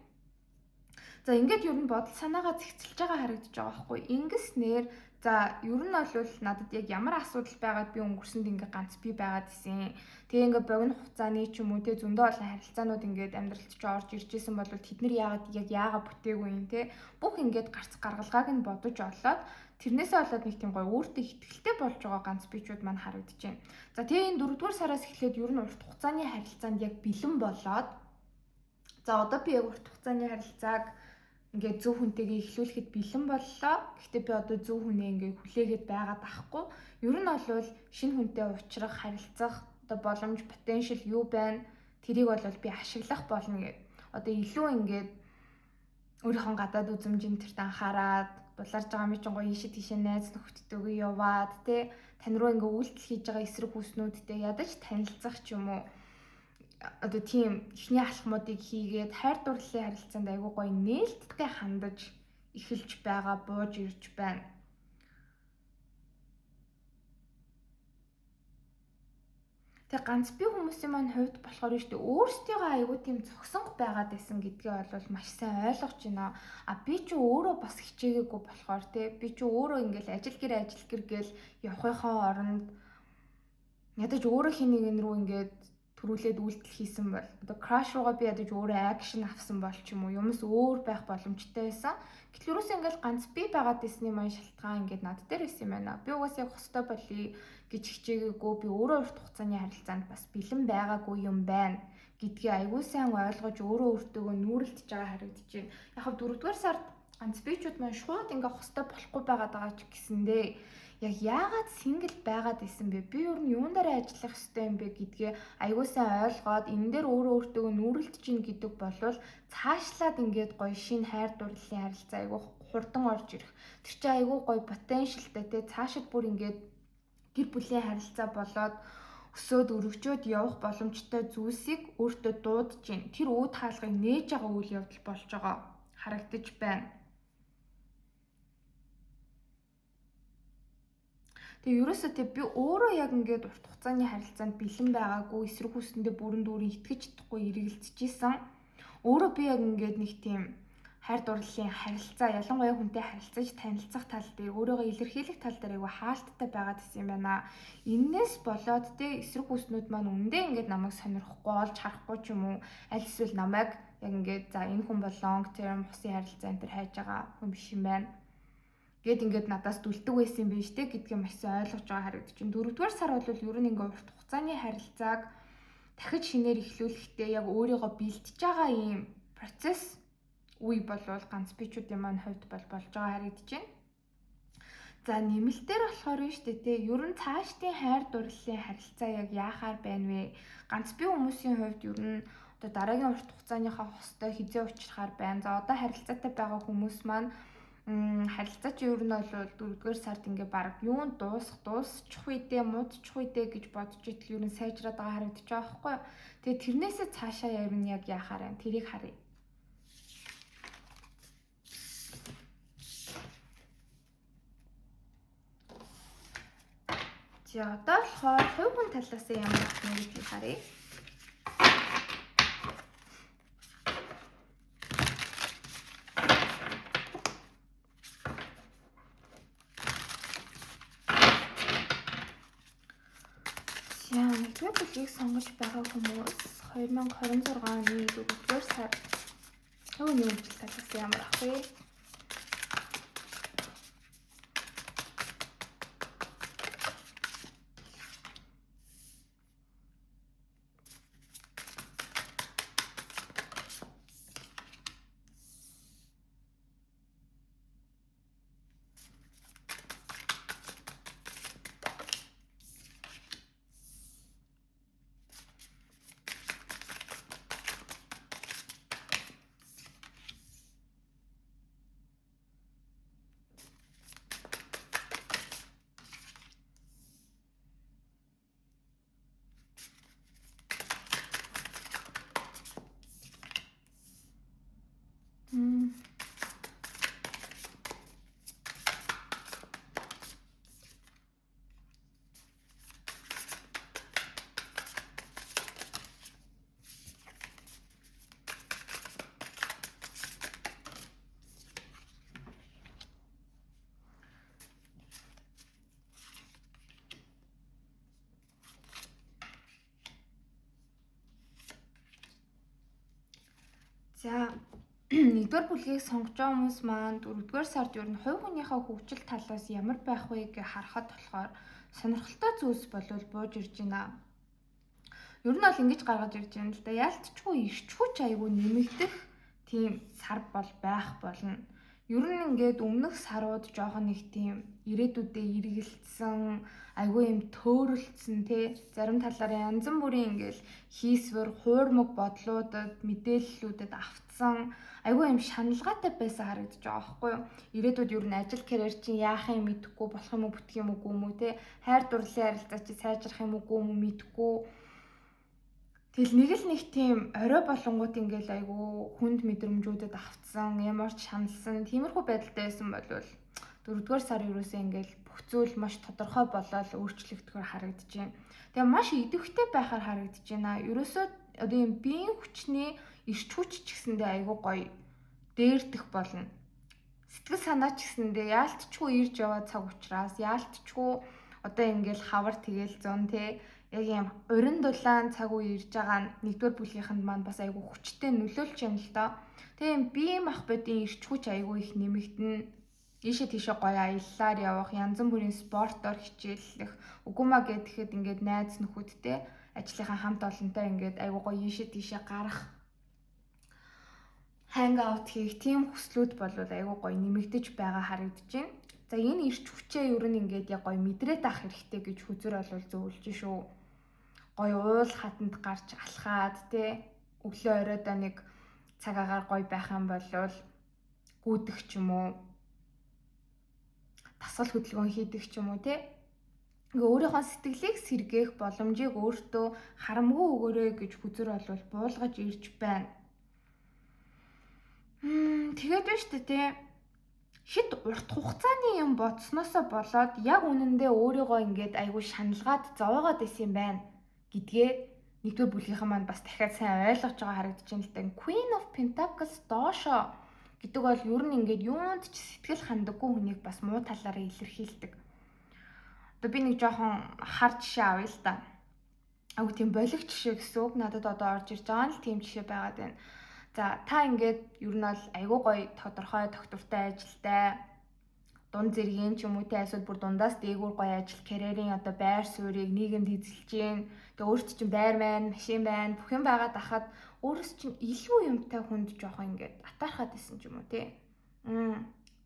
За ингээд ер нь бодол санаагаа зэгцэлж байгаа харагдаж байгаа байхгүй. Ингэснээр за ер нь бол надад яг ямар асуудал байгаад би өнгөрсөнд ингээ ганц би байгаад исэн. Тэгээ ингээ богино хугацааны ч юм уу те зөндөө олон харилцаанууд ингээд амьдралд ч орж ирж исэн бол тэд нар яагаад бүтээгүй юм те. Бүх ингээд гарц гаргалгааг нь бодож олоод тэрнээсээ болоод нэг тийм гоё өөртөө ихтгэлтэй болж байгаа ганц бичүүд маань харагдаж байна. За тэгээ энэ 4-р сараас эхлээд ер нь урт хугацааны харилцаанд яг бэлэн болоод за одоо би яг урт хугацааны харилцааг ингээд зөв хүнтэйгээ эхлүүлэхэд бэлэн боллоо. Гэхдээ би одоо зөв хүнээ ингээд хүлээгээд байгаад ахгүй. Ер нь бол шинэ хүнтэй уулзрах, харилцах одоо боломж, потенциал юу байна? Тэрийг бол би ашиглах болно гэдэг. Одоо илүү ингээд өөрийнхөө гадаад үзмжинд тэрт анхаарад, дулаарж байгаа мэт гоё ийшээ тийшээ найз нөхдөдөө яваад тэ тань руу ингээд үйлдэл хийж байгаа эсрэг хүснүүдтэй ядаж танилцах ч юм уу. Одоо тийм ихний алхмуудыг хийгээд хайр дурлалын харилцаанд айгүй гоё нээлттэй хандаж эхэлж байгаа бууж ирж байна. Тэгээ ганц би хүмүүсийн маань хувьд болохоор шүү дээ өөрсдийгөө айгүй тийм зогсонго байгаад байсан гэдгээ бол маш сайн ойлгож байна. Би ч өөрөө бас хичээгээгүй болохоор би ч өөрөө ингээл ажил гэр гээл явахынхаа оронд ядаж өөрөө хин нэгэн рүү ингээд төрүүлээд үйлдэл хийсэн бол одоо краш руугаа би ядаж өөрөө акшн авсан бол ч юм уу юмс өөр байх боломжтой байсан. Гэтэл юусэн ингээл ганц би байгаад байсны маань шалтгаан ингээд над дээр байсан юм байна. Би угаасаа яг хөстэй болъё гэж хичээгээгүй би өөрөө урт хугацааны харилцаанд бас бэлэн байгаагүй юм байна гэдгийг аягүй сайн ойлгож өөрөө өөртөөгөө нүүрэлдэж байгаа харагдаж байна. Яг хав 4-р сард ганц бичүүд маань шууд ингээд хөстэй болохгүй байгаад байгаа ч гэсэндээ яг яагаад сингл байгаад исэн бэ? Би юу юун дээр ажиллах ёстой юм бэ гэдгээ аягүй сайн ойлгоод энэ дээр өөрөө өөртөөгөө нүүрэлдэж гин гэдэг болвол цаашлаад ингээд гоё шинэ хайр дурлалын харилцаа аягүй хурдан орж ирэх. Тэр чинь аягүй гоё потенциалтай цаашид бүр ингээд гэр бүлийн харилцаа болоод өсөөд өргөжөөд явах боломжтой зүйлсийг өөртөө дуудаж гин. Тэр үүд хаалгыг нээж байгаа үйл явдал болж байгаа харагдаж байна. Тэгээ ерөөсөө би өөрөө яг ингээд урт хугацааны харилцаанд бэлэн байгаагүй эсрэг хүсэндээ бүрэн дүүрэн итгэж чадахгүй эргэлзэжсэн. Өөрөө би яг ингээд нэг тийм хайр дурлалын харилцаа ялангуяа хүнтэй харилцаж танилцах тал дээр өөрийгөө илэрхийлэх тал дээр айгүй хаалттай байгаад исэн юм байна. Иннээс болоод эсрэг хүснүүд маань үндэ ингээд намайг сонирхгүй олж харахгүй ч юм уу аль эсвэл намайг яг ингээд за энэ хүн бол long term хусын харилцаа энэ төр хайж байгаа хүн биш юм байна гэд ингээд надаас дүлдэг байсан юм биш гэдгийг маш сайн ойлгож байгаа харагдаж байна. 4-р сар бол ер нь ингээд урт хугацааны харилцааг дахиж шинээр эхлүүлэхдээ яг өөрийгөө бэлтэж байгаа юм процесс үе болвол ганц бичүүдийн маань хувьд болж байгаа харагдаж байна. За нэмэлтээр болохоор нь шүү дээ ер нь цаашдын хайр дурлалын харилцаа яг яахаар байна вэ? Ганц би хүмүүсийн хувьд ер нь одоо дараагийн урт хугацааныхаа хостой хизээ учрахаар байна. За одоо харилцаатай байгаа хүмүүс маань харилцаа чи ер нь бол 4-р сард ингээ баг юунд дуусчих үедээ муудчих үедээ гэж бодож итэл ер нь сайжраад байгаа харагдаж байгаа байхгүй юу. Тэгээ тэрнээсээ цаашаа ер нь яг яахаар байна? Тэрийг харъя. За одоо болохоор хувь хүн талаас нь ямар байна гэдгийг харъя. Нэгдүгээр бүлгийг сонгож байгаа хүмүүс 2026 оны 4-р сард төвний үйлчлэл талаас ямар ах вэ? За 1-р бүлгийг сонгож байгаа хүмүүс маань 4-р сард ер нь хувь хүнийхээ хөгжил талаас ямар байх вэ гэж харахад болохоор сонирхолтой зүйлс болвол бууж ирж байна. Ер нь бол ингэж гаргаж ирж байна л да. Ялцчгүй ирч хүч айгүй нэмэгдэх тийм сар бол байх болно. Ер нь ингээд өмнөх сарууд жоохон нэг тийм ирээдүйдээ эргэлцсэн айгүй юм төөрөлдсөн зарим талаараа янз бүрийн ингээл хийсвэр хуурмаг бодлуудад мэдээллүүдэд автсан айгүй юм шаналгаатай байсан харагдаж байгаа байхгүй юу. Ирээдүйд ер нь ажил карьер чинь яах юм мэдэхгүй болох юм уу бүтэх юм үгүй юм уу хайр дурлалын харилцаа чи сайжрах юм үгүй юм уу мэдэхгүй. Тэгэл нэг тийм орой болонгууд ингээл айгүй хүнд мэдрэмжүүдэд автсан, ямар ч шаналсан, тиймэрхүү байдалтай байсан болвол 4-р сар ерөөсөө ингээл бүх зүйл маш тодорхой болоод өөрчлөгдөхөөр харагдаж байна. Тэгээ маш идэвхтэй байхаар харагдаж байна. Ерөөсөө одоо юм биеийн хүчний эрч хүч ч гэсэндээ айгүй гоё дээрдэх болно. Сэтгэл санаа ч гэсэндээ яалтчгүй ирж яваа цаг учраас яалтчгүй одоо ингээл хавар тэгэл зун те яг юм урин дулаан цаг үе ирж байгаа нь 1-р бүлгийнхэнд маань бас айгүй хүчтэй нөлөөлж байна л доо. Тэгээ юм бие махбодын эрч хүч айгүй их нэмэгдэнэ. Ийшээ тийшээ гоё аяллаар явах, янз бүрийн спортоор хичээллэх, угумаа гэхэд ингээд найз нөхөдтэй ажлынхаа хамт олонтой ингээд айгүй гоё ийшээ тийшээ гарах, ханг аут хийх тийм хүслүүд бол айгүй гоё нэмэгдэж байгаа харагдаж байна. За энэ эрч хүчээ ер нь ингээд яг гоё мэдрээд авах хэрэгтэй гэж хүзэр олвол зөвлөж шүү. Гоё уул хатанд гарч алхаад те өглөө оройдоо нэг цаг агаар гоё байх юм бол гүйдэх ч юм уу, дасгал хөдөлгөөн хийдэг ч юм уу те. Ингээ өөрийнхөө сэтгэлийг сэргээх боломжийг өөртөө харамгүй өгөөрэй гэж хүзэр олвол буулгаж ирж байна. Тэгээд байна шүү дээ те. Хит урт хугацааны юм бодсноосоо болоод яг үнэндээ өөрийгөө ингээд айгүй шаналгаад зовоогоод исэн юм байна гэдгээ 1-р бүлгийнхэн маань бас дахиад сайн ойлгож байгаа харагдаж байна л да. Queen of Pentacles доошо гэдэг бол ер нь ингээд юунд ч сэтгэл хандаггүй хүнийг бас муу талаараа илэрхийлдэг. Одоо би нэг жоохон хар жишээ авъя л да. Агуу тийм болих жишээ гэсэн үг надад одоо орж ирж байгаа нь л тийм жишээ байгаад байна. За та ингээд ер нь бол айгүй гоё тодорхой тогтвортой ажилтай дунд зэргийн ч юм уу те эсвэл бүр дундаас дээгүүр гоё ажил карьерийн одоо байр суурийг нийгэмд эзэлж гин. Тэгээ өөрт чинь байр маань, машин байна, бүх юм байгаад ахад өөрөөс чинь илүү юмтай хүнд жоохон ингээд атаархаад исэн ч юм уу те.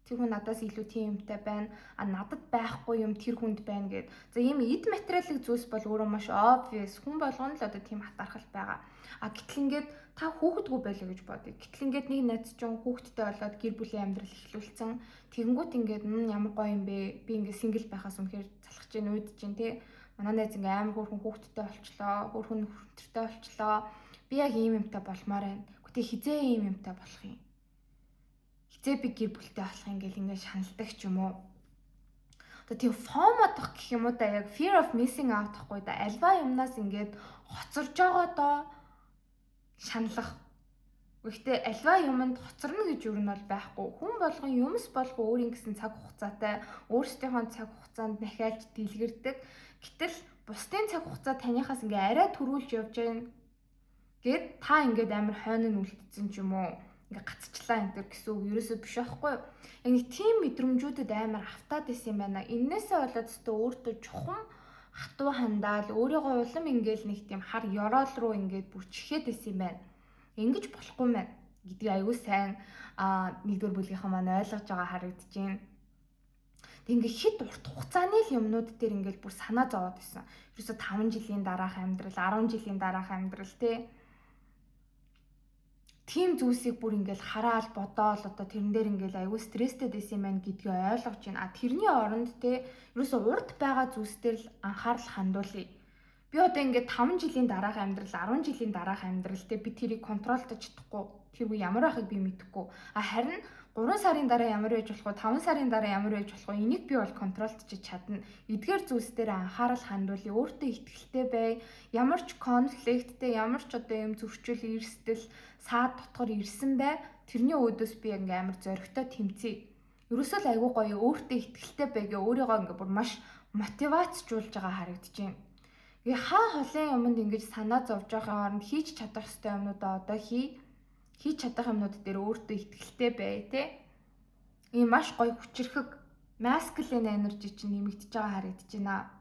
Тэр хүн надаас илүү тийм юмтай байна. Надад байхгүй юм тэр хүнд байна гэд. За ийм эд материалын зүйлс бол өөрөө маш obvious. Хүн болгоно л одоо тийм хатаархал байгаа. Гэтэл ингээд та хүүхэдгүй байлаа гэж бодъё. Гэтэл ингээд нэг найз чинь хүүхэдтэй болоод гэр бүлийн амьдрал эхлүүлсэн. Тэгэнгүүт ингээд ямар гоё юм бэ? Би ингээд сингл байхаас өмнөхөр залхаж гин уудж гин тий. Манай найз ингээд амар хөөрхөн хүүхэдтэй болчлоо. Хөөрхөн хүртэртэй болчлоо. Би яг ийм юмтай болмоор байна. Гэтэ хизээ ийм юмтай болох юм. Хизээ би гэр бүлтэй болох юм гэл ингээд шаналдаг ч юм уу. Одоо тийм FOMO дах гэх юм уу да яг fear of missing out гэхгүй да. Альва юмнаас ингээд хоцорж байгаа доо шаналах. Гэхдээ альва юмд хоцорно гэж юу нь бол байхгүй. Хүн болгон юмс болгоо өөрийн гэсэн цаг хугацаатай өөрсдийнхөө цаг хугацаанд дахиад дэлгэрдэг. Гэтэл бусдын цаг хугацаа танихаас ингээ арай төрүүлж явж байна гэд та ингээд амар хойно нь үлдсэн ч юм уу. Ингээ гацчлаа энэ төр гэсэн үг ерөөсөө биш байхгүй юу? Яг нэг тийм мэдрэмжүүдэд амар автаад исэн юм байна. Иннээсээ болоод өстө өөртөө чухам хатуу хандаал өөрийгөө улам ингээл нэг тийм хар ёроол руу ингээд бүр чихээд исэн юм байна. Ингэж болохгүй мэн гэдгийг аягүй сайн 1-р бүлгийнхэн маань ойлгож байгаа харагдаж байна. Тэг ингээ хит урт хугацааны л юмнууд дээр ингээл бүр санаа зовоод исэн. Ерөөсө 5 жилийн дараах амьдрал, 10 жилийн дараах амьдрал тийм зүйлсийг бүр ингээл хараал бодоол одоо тэрэн дээр ингээл аягүй стресстэй байсан юм байна гэдгийг ойлгож байна. Тэрний оронд ерөөсө урд байгаа зүйлсээр л анхаарал хандуулъя. Би одоо ингээд 5 жилийн дараах амьдрал, 10 жилийн дараах амьдралтэй би тэрийг контролдож чадахгүй. Тэр үе ямар байхыг би мэдэхгүй. Харин 3 сарын дараа ямар байж болох вэ? 5 сарын дараа ямар байж болох вэ? Энийг би бол контролдож чадна. Эдгээр зүйлс дээр анхаарал хандуулъя. Өөртөө итгэлтэй бай. Ямар ч конфликттэй, ямар ч одоо юм зөрчил, эрсдэл, саад дотгор ирсэн бай. Тэрний өөдөөс би ингээ амар зоригтой тэмцэе. Ерөөсөө л айгүй гоё өөртөө итгэлтэй байгээ өөрийгөө ингээ бүр маш мотивацжуулж байгаа харагдаж байна. Хаа холын юмд ингэж санаа зовж байгаа хооронд хийж чадах ёстой юмнуудаа одоо хийж чадах юмнууд дээр өөртөө итгэлтэй бай те. Ийм маш гоё хүчрэхэг masculine energy чинь нэмэгдэж байгаа харагдаж байна.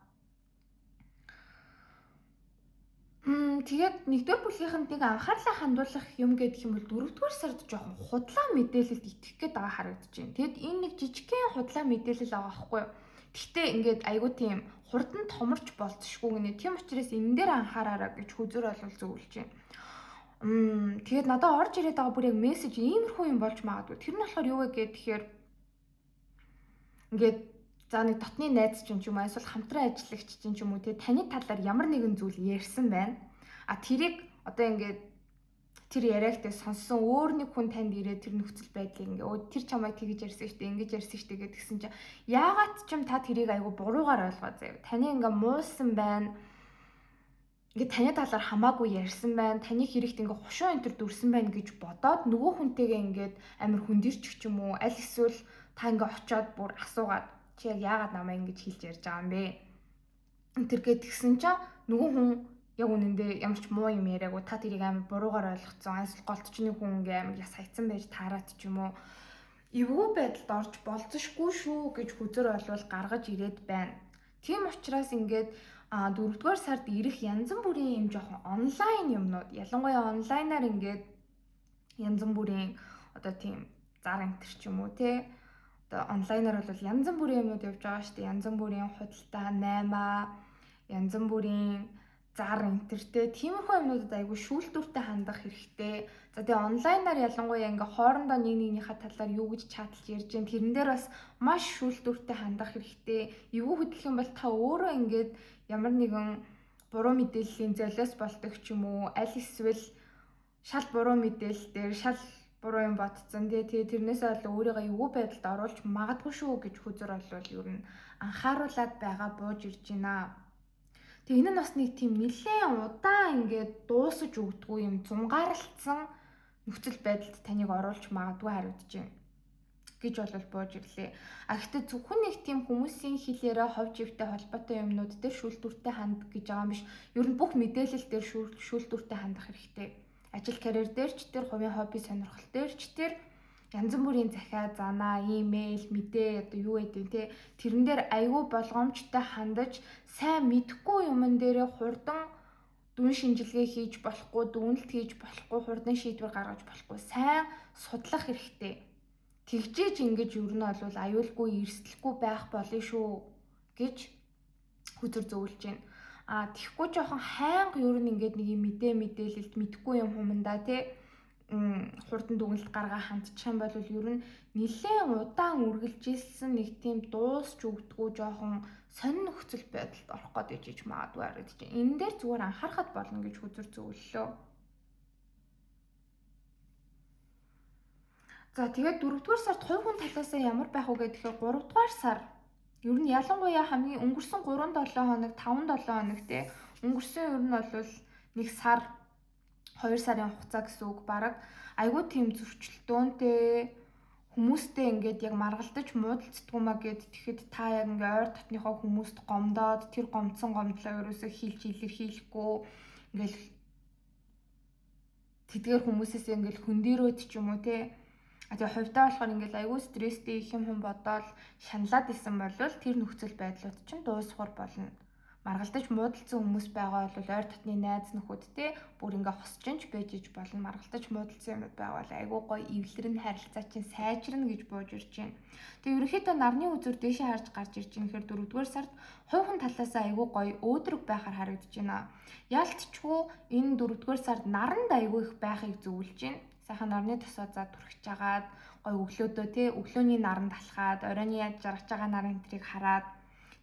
Тэгээд 1-р бүлгийнхэнд нэг анхаарлаа хандуулах юм гэдэг юм бол 4-р сард жоохон худлаа мэдээлэлд итгэх гээд байгаа харагдаж байна. Тэгэд энэ нэг жижигхэн худлаа мэдээлэл байгаа байхгүй юу? Гэхдээ ингээд айгүй тийм хурдан томорч болцшгүй гинэ. Тийм учраас энэ дээр анхаараарай гэж хүзэр олвол зөвлөж байна. Тэгээд надад орж ирээд байгаа бүр яг мессеж иймэрхүү юм болж магадгүй. Тэр нь болохоор юу вэ гэхээр ингээд за нэг дотны найз чинь ч юм уу эсвэл хамтран ажиллагч чинь ч юм уу таны талаар ямар нэгэн зүйл ярьсан байна. Тэрийг одоо ингээд тэр яриагтээ сонссон өөр нэг хүн танд ирээд тэр нөхцөл байдлыг ингээ өө тэр чамайг тэгж ярьсан штэ ингэж ярьсан штэ гэдгсэн чинь яагаад ч юм та тэрийг айгу буруугаар ойлгоо заяа. Таны ингээ муусан байна. Ингээ таны талаар хамаагүй ярьсан байна. Таны хэрэгт ингээ хушуу энэ төр дүрсэн байна гэж бодоод нөгөө хүнтэйгээ ингээд амар хүндэрчих ч юм уу. Аль эсвэл та ингээ очиод бүр асуугаад чи яг яагаад намайг ингэж хэлж ярьж байгаа юм бэ? Тэр гэдгсэн чинь нөгөө хүн яг үнэндээ ямар ч муу юм яриаггүй та тэрийг амар буруугаар ойлгоцсон. Эсвэл голтчны хүн ингээ амар яс хайцсан байж таарат ч юм уу. Эвгүй байдалд орж болцсошгүй шүү гэж хүзөр олвол гаргаж ирээд байна. Тийм учраас ингээд 4-р сард ирэх янз бүрийн юм жоохон онлайн юмнууд ялангуяа онлайнаар ингээд янз бүрийн одоо тийм зар энтер ч юм уу те одоо онлайнаар бол янз бүрийн юмнууд явж байгаа шүү дээ. Янз бүрийн худалдаа, наймаа, янз бүрийн зар энтертэй тиймэрхүү юмнуудад айгүй шүүлтүүртэй хандах хэрэгтэй. За тэгээ онлайнаар ялангуяа ингээ хоорондоо нэг нэгнийхээ талаар юу гэж чатлж ярьж гэн тэрэн дээр бас маш шүүлтүүртэй хандах хэрэгтэй. Эвгүй хөдлөх юм бол та өөрөө ингээд ямар нэгэн буруу мэдээллийн золиос болдог ч юм уу аль эсвэл шал буруу мэдээлэл дээр шал буруу юм ботцсон тэгээ тэрнээсээ бол өөрийгөө эвгүй байдалд оруулж магадгүй шүү гэж хүзэр олвол ер нь анхааруулад байгаа бууж ирж байна. Тэгээ энэ нь бас нэг тийм нэлээд удаан ингээд дуусаж өгдөггүй юм зунгаарлцсан нөхцөл байдалд таныг оруулж магадгүй хариудж байна гэж бол бууж ирлээ. Гэхдээ зөвхөн нэг тийм хүмүүсийн хэлээрээ хов живтэй холбоотой юмнууд дээр шүүлтүүртэй хандах гэж байгаа юм биш. Ер нь бүх мэдээлэл дээр шүүлтүүртэй хандах хэрэгтэй. Ажил карьер дээр ч тэр хувийн хобби сонирхол дээр ч тэр янз бүрийн захиа, занаа, имэйл, мэдээ одоо юу гэдэг те тэрэн дээр айгүй болгоомжтой хандаж сайн мэдхгүй юмн дээрээ хурдан дүн шинжилгээ хийж болохгүй, дүгнэлт хийж болохгүй, хурдан шийдвэр гаргаж болохгүй сайн судлах хэрэгтэй. Тэгжээж ингэж ер нь бол аюулгүй эрсдэлгүй байх болно шүү гэж хүзэр зөвлөж байна. Тэгэхгүй жоохон хайнга ер нь ингээд нэг юм мэдээлэлд мэдхгүй юм humандаа те хурдан дүгнэлт гаргаа хандчих юм бол ер нь нэлээд удаан үргэлжилсэн нэг тийм дуусч өгдөггүй жоохон сонин нөхцөл байдалд орох гээд ижиж магадгүй харагдаж байна. Энэ дээр зүгээр анхаарахад болно гэж хүзэр зөвлөлөө. За тэгээд 4-р сард хувь хүн талаасаа ямар байх вэ гэхээр 3-р сар ер нь ялангуяа хамгийн өнгөрсөн 3-7 хоног 5-7 хоног те өнгөрсөн ер нь бол нэг сар 2 сарын хугацаа гэсэн үг бараг айгүй тийм зөрчилдөөнтэй хүмүүстэй ингээд яг маргалдаж муудалцдгуумаа гэд тэгэхэд та яг ингээ ойр дотныхоо хүмүүст гомдоод тэр гомдсон гомдлоо ерөөсөө хийлж илэрхийлэхгүй ингээл тэдгээр хүмүүсээс ингээл хөндөрөөд ч юм уу те тэгээ хувьдаа болохоор ингээл айгүй стресстэй их юм бодоод шаналаад исэн бол тэр нөхцөл байдлууд чинь дуусахар болно. Маргалдаж муудалцсан хүмүүс байгаа бол ойр дотны найз нөхөдтэй бүр ингээ хосчинч байж иж болно. Маргалдаж муудалцсан юмуд байгаа бол айгүй гоё эвлэрэн харилцаа чинь сайжирна гэж бууж ирж байна. Тэгээ ерөнхийдөө нарны үзүр дээшээ харж гарч ирж байгаа хэрэг 4-р сард хувь хүн талаасаа айгүй гоё өөдрөг байхаар харагдаж байна. Ялтчгүй энэ 4-р сард наранд айгүй их байхыг зөвлөж байна. Сайхан нарны тосоо заа түрхэж агаад гоё өглөөдөө тий өглөөний наранд алхаад оройны жаргаж байгаа нарын энтрийг хараад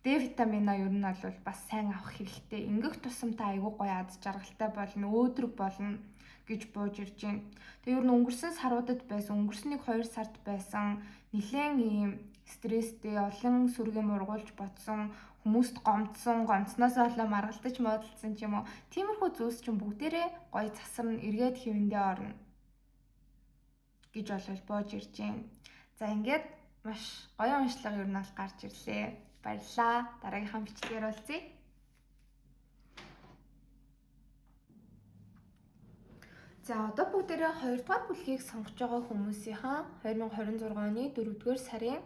Д витамина ер нь бол бас сайн авах хэрэгтэй. Ингэх тусамтай айгүй гоё аз жаргалтай болно, өөдрөг болно гэж бууж ирж байна. Тэгээ ер нь өнгөрсөн саруудад байсан, өнгөрсөн 2 сард байсан нэлээд ийм стресстэй, олон сүргийн мургуулж бодсон, хүмүүст гомцсноос болоо маргалдаж модалцсан ч юм уу. Тиймэрхүү зүйлс чинь бүгдээрээ гоё засарна, эргээд хэвэндээ орно гэж бууж ирж байна. За ингээд маш гоё уншлага ер нь аль гарч ирлээ. Баярлалаа. Дараагийнхаа бичлэгээр уулзъя. За одоо бүгдээрээ 2 дугаар бүлгийг сонгож байгаа хүмүүсийнхаа 2026 оны 4-р сарын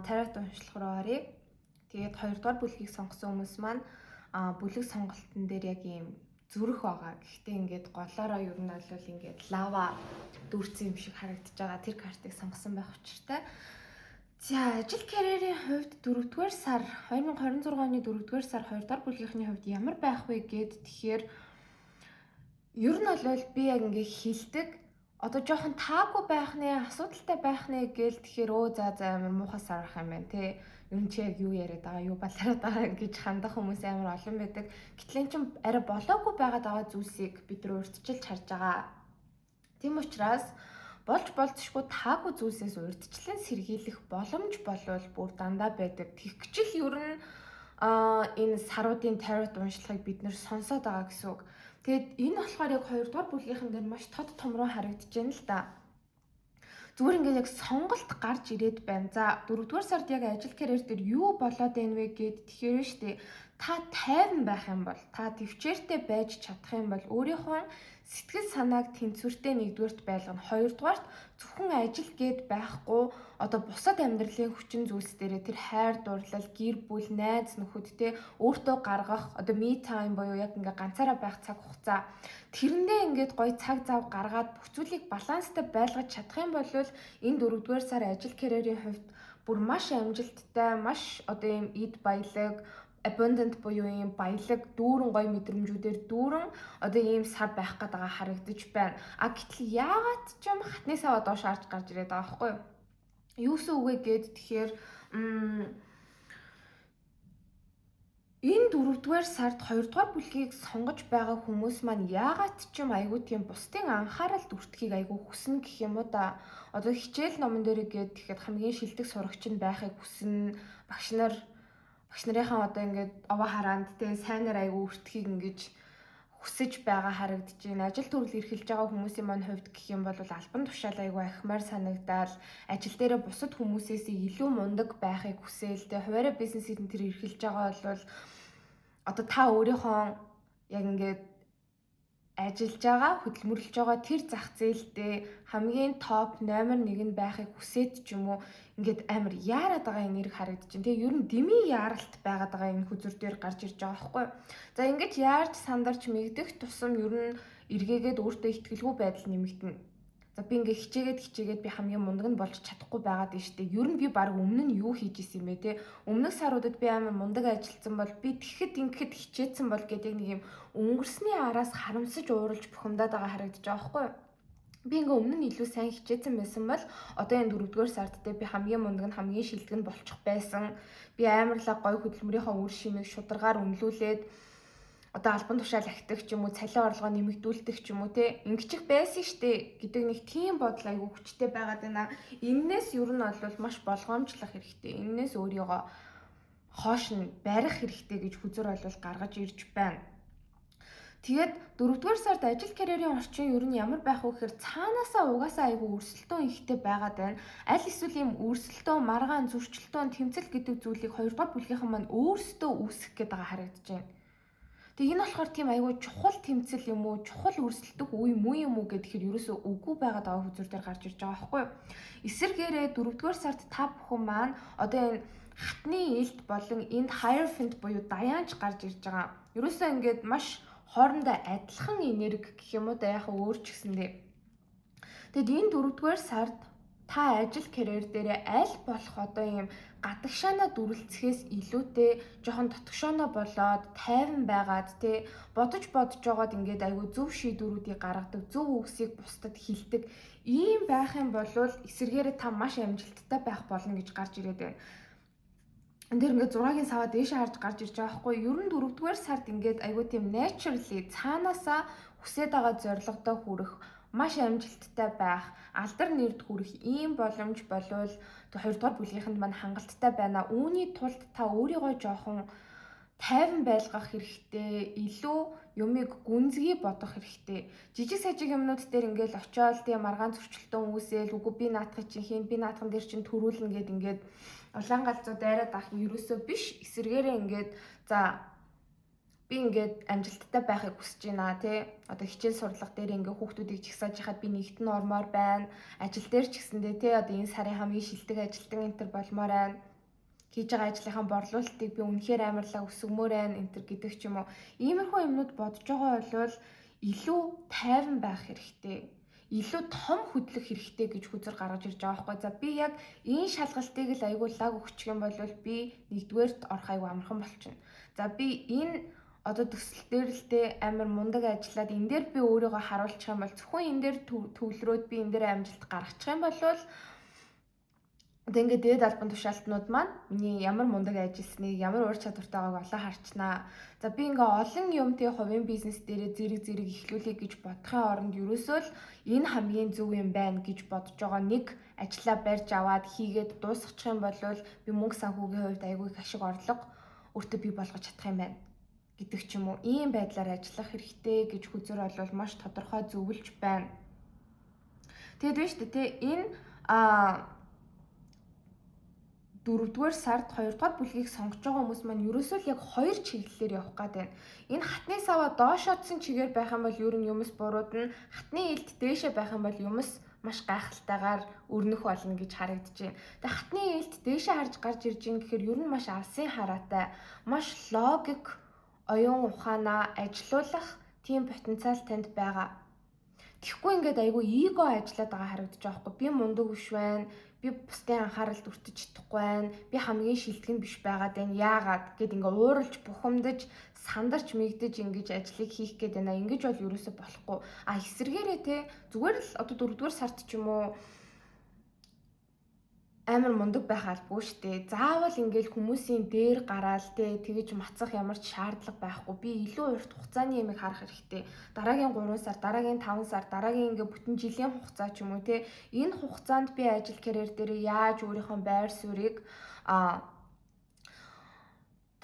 тариат уншлах руу оръё. Тэгээд 2 дугаар бүлгийг сонгосон хүмүүс маань бүлэг сонголтын дээр яг ийм зүрх байгаа. Гэхдээ ингээд голоороо ер нь бол ингээд лава дүүрсэн юм шиг харагдаж байгаа. Тэр картыг сонгосон байх учиртай. За ажил карьерийн хувьд 4-р сар 2026 оны 4-р сар 2 дугаар бүлгийнхний хувьд ямар байх вэ гэд тэгэхээр ер нь бол би яг ингээд хилдэг одоо жоохон таагүй байх нэ асуудалтай байх нэ гээл тэгэхээр за амар муухай сарах юм байна те ер нь чи яг юу яриад байгаа юу балараад байгаа гэж хандах хүмүүс амар олон байдаг. Гэтэл эн чинь арай болоогүй байгаад байгаа зүйлсийг бид нар урьдчилж харж байгаа. Тийм учраас болж болзошгүй таагүй зүйлсээс урьдчилан сэргийлэх боломж болвол бүр дандаа байдаг. Тэгвчл ер нь энэ саруудын tarot уншлагыг бид нэр сонсоод байгаа гэсэн үг. Тэгэд энэ болохоор яг 2 дугаар бүлгийнхэн дээр маш тод том руу харагдаж байна л да. Зүгээр ингээд яг сонголт гарч ирээд байна. За 4 дугаар сард яг ажил карьер дээр юу болоод байна вэ гэд тэгэхээр штэ та тайван байх юм бол, та төвчээртэй байж чадах юм бол өөрийнхөө сэтгэл санааг тэнцвэртэй нэгдүгээрт байлгана. Хоёрдугаарт зөвхөн ажил гээд байхгүй одоо бусад амьдралын хүчин зүйлс дээрээ тэр хайр дурлал, гэр бүл, найз нөхөдтэй өөртөө гаргах одоо me time буюу яг ингээ ганцаараа байх цаг хугацаа тэрэндээ ингээд гоё цаг зав гаргаад бүх зүйлийг баланстай байлгаж чадах юм бол энэ 4-р сар ажил карьерийн хувьд бүр маш амжилттай, маш одоо ийм эд баялаг abundant буюу ийм баялаг дүүрэн гоё мэдрэмжүүдээр дүүрэн одоо ийм сар байх гэдэг харагдаж байна. А гэтэл яагаад ч юм хатны саваа доош харж гарч ирээд байгаа байхгүй юу? Юусэн үгүй гээд тэгэхээр энэ 4-р сард 2-р бүлгийг сонгож байгаа хүмүүс маань яагаад ч юм айгүй тийм бусдын анхааралд өртөхийг айгүй хүснэ гэх юм уу да. Одоо хичээл номон дээр гээд тэгэхэд хамгийн шилдэг сурагч нь байхыг хүснэ. Багш нарынхаа одоо ингээд овоо хараанд те сайнаар айгүй өртөхийг ингэж хүсэж байгаа харагдаж байна. Ажил төрөл эрхэлж байгаа хүмүүсийн маань хувьд гэх юм бол албан тушаал айгүй ахмаар санагдаал ажил дээр бусад хүмүүсээс илүү мундаг байхыг хүсээл те хуваарь бизнесийг тэр эрхэлж байгаа бол одоо та өөрийнхөө яг ингээд ажиллаж байгаа, хөдөлмөрлөж байгаа тэр зах зээлдээ хамгийн топ номер 1 нь байхыг хүсээд ч юм уу ингээд амар яарад байгаа энэ нэр харагдаж байна. Тэгээ ер нь дэмий яаралт байгаад байгаа энэ хүзүр дээр гарч ирж байгаа байхгүй. За ингэж яарч сандарч мэгдэх тусам ер нь эргээгээд өөртөө ихтгэлгүй байдал нэмэгдэнэ. За би ингээ хичээгээд би хамгийн мундаг нь болж чадахгүй байгаад байна шүү дээ. Ер нь би баг өмнө нь юу хийж исэн юм бэ те? Өмнөх саруудад би амар мундаг ажилласан бол би тэгэхэд ингээд хичээсэн бол гэдэг нэг юм өнгөрсний араас харамсаж ууралж бухимдаад байгаа харагдаж байгаа байхгүй юу? Би ингээ өмнө нь илүү сайн хичээсэн байсан бол одоо энэ 4-р сард те би хамгийн мундаг нь хамгийн шилдэг нь болчих байсан. Би амарлаа гоё хөдөлмөрийнхөө үр шимийг шударгаар үнэлүүлээд одоо албан тушаал ахидаг ч юм уу, цалин орлогоо нэмэгдүүлдэг ч юм уу те ингэчих байсан штэ гэдэг нэг тийм бодол айгүй хүчтэй байгаад байна. Эннээс ер нь бол маш болгоомжлох хэрэгтэй. Эннээс өөрийгөө хоош нь барих хэрэгтэй гэж хүзэр бол гаргаж ирж байна. Тэгээд 4-р сард ажил карьерийн орчин ер нь ямар байх вэ гэхээр цаанаасаа угаасаа айгүй өрсөлдөөн ихтэй байгаад байна. Аль эсвэл ийм өрсөлдөөн, маргаан, зөрчилдөөн, тэмцэл гэдэг зүйлийг 2-р бүлгийнхэн маань өөрсдөө үүсгэх гээд байгаа харагдаж байна. Тэг энэ болохоор тийм айгүй чухал тэмцэл юм уу, чухал өрсөлдөх үе юм уу гэхээр ерөөсөө үгүй байгаад байгаа хүзүр дээр гарч ирж байгаа байхгүй юу? Эсвэргээрээ 4-р сард та бүхэн маань одоо энэ хатны элд болон энд hierophant буюу даяанч гарч ирж байгаа. Ерөөсөө ингээд маш хоорондоо адилхан энерги гэх юм уу да яхаа өөр ч гэсэндээ. Тэгэд энэ 4-р сард та ажил карьер дээр аль болох одоо ийм гадагшаанаа дүрлцэхээс илүүтэй жоохон дотгошооноо болоод тайван байгаад те бодож жоод ингээд айгүй зөв шийдвэрүүдийг гаргадаг, зөв үгсийг бусдад хэлдэг ийм байх юм бол эсэргээрээ та маш амжилттай байх болно гэж гарч ирээд байна. Энд дэр ингээд зураагийн саваа дээшээ харж гарч ирж байгаа байхгүй юу? Ер нь 4-р сард ингээд айгүй тийм naturally цаанаасаа хүсэж байгаа зорилгодоо хүрэх маш амжилттай байх, алдар нэрд хүрэх ийм боломж болвол 2-р бүлгийнхэнд маань хангалттай байна. Үүний тулд та өөрийгөө жоохон тайван байлгах хэрэгтэй, илүү юмыг гүнзгий бодох хэрэгтэй. Жижиг сажиг юмнууд дээр ингээл очиод тийм маргаан зөрчилтөө үүсээл үгүй би наатах чинь би наатхан дээр чинь төрүүлнэ гэд ингээд улаан галзуу дайраад авах нь ерөөсөө биш. Эсэргээрээ ингээд за би ингээд амжилттай байхыг хүсэж байна тий. Одоо хичээл сурлага дээр ингээд хүүхдүүдийг жигсааж хахад би нэгтэн ормоор байна. Ажил дээр ч гэсэндээ тий одоо энэ сарын хамгийн шилдэг ажилтан энтер болмоор байна. Хийж байгаа ажлынхаа борлуулалтыг би үнэхээр амарлаа өсгмөр байна энтер гэдэг ч юм уу. Иймэрхүү юмнууд бодож байгаа бол илүү тайван байх хэрэгтэй. Илүү том хөдлөх хэрэгтэй гэж хүзэр гаргаж ирж байгаа байхгүй. За би яг энэ шалгалтыг л айгүй лаг өгчих юм бол би нэгдүгээрт орох айгүй амархан болчихно. За би энэ одоо төсөл дээр л те амар мундаг ажиллаад энэ дээр би өөрийгөө харуулчих юм бол зөвхөн энэ дээр төвлөрөөд би энэ дээр амжилт гаргачих юм бол Одоо ингээд дээд албан тушаалтнууд маань миний ямар мундаг ажилласныг, ямар ур чадвартайгааг олоо харчнаа. За би ингээ олон юмтэй хувийн бизнес дээрээ зэрэг эхлүүлэе гэж бодохын оронд ерөөсөө л энэ хамгийн зөв юм байна гэж бодож байгаа нэг ажлаа барьж аваад хийгээд дуусгачих юм бол би мөнгө санхүүгийн хувьд айгүй их ашиг орлого өөртөө бий болгож чадах юм байна гэдэг ч юм уу. Ийм байдлаар ажиллах хэрэгтэй гэж хүзэр бол маш тодорхой зөвлөж байна. Тэгэд биш үү те энэ 4-р сард 2-р бүлгийг сонгож байгаа хүмүүс маань ерөөсөө л яг хоёр чиглэлээр явах гээд байна. Энэ хатны саваа доошоодсон чигээр байх юм бол ер нь юмс буруудна. Хатны илт дээшээ байх юм бол юмс маш гайхалтайгаар өрнөх болно гэж харагдаж байна. Тэгээ хатны илт дээшээ харж гарч ирж ийн гэхээр ер нь маш алсын хараатай, маш логик, оюун ухаанаа ажилуулах тийм потенциал танд байгаа. Тэгэхгүй ингээд айгүй эго ажиллаад байгаа харагдаж байгаа хгүй. Би мундаг биш байна. Би бусдын анхааралд өртөж чадахгүй байна. Би хамгийн шилдэг нь биш байгаад байна. Яагаад гэд ингээ ууралж бухимдаж сандарч мэгдэж ингэж ажлыг хийх гээд байна. Ингэж бол ерөөсө болохгүй. Эсэргээрээ те зүгээр л одоо 4-р сард ч юм уу амар мундаг байх албагүй штэ. Заавал ингээл хүмүүсийн дээр гараал те тэгэж мацах ямар ч шаардлага байхгүй. Би илүү урт хугацааны ямиг харах хэрэгтэй. Дараагийн 3 сар, дараагийн 5 сар, дараагийн ингээ бүтэн жилийн хугацаа ч юм уу те. Энэ хугацаанд би ажил карьер дээр яаж өөрийнхөө байр суурийг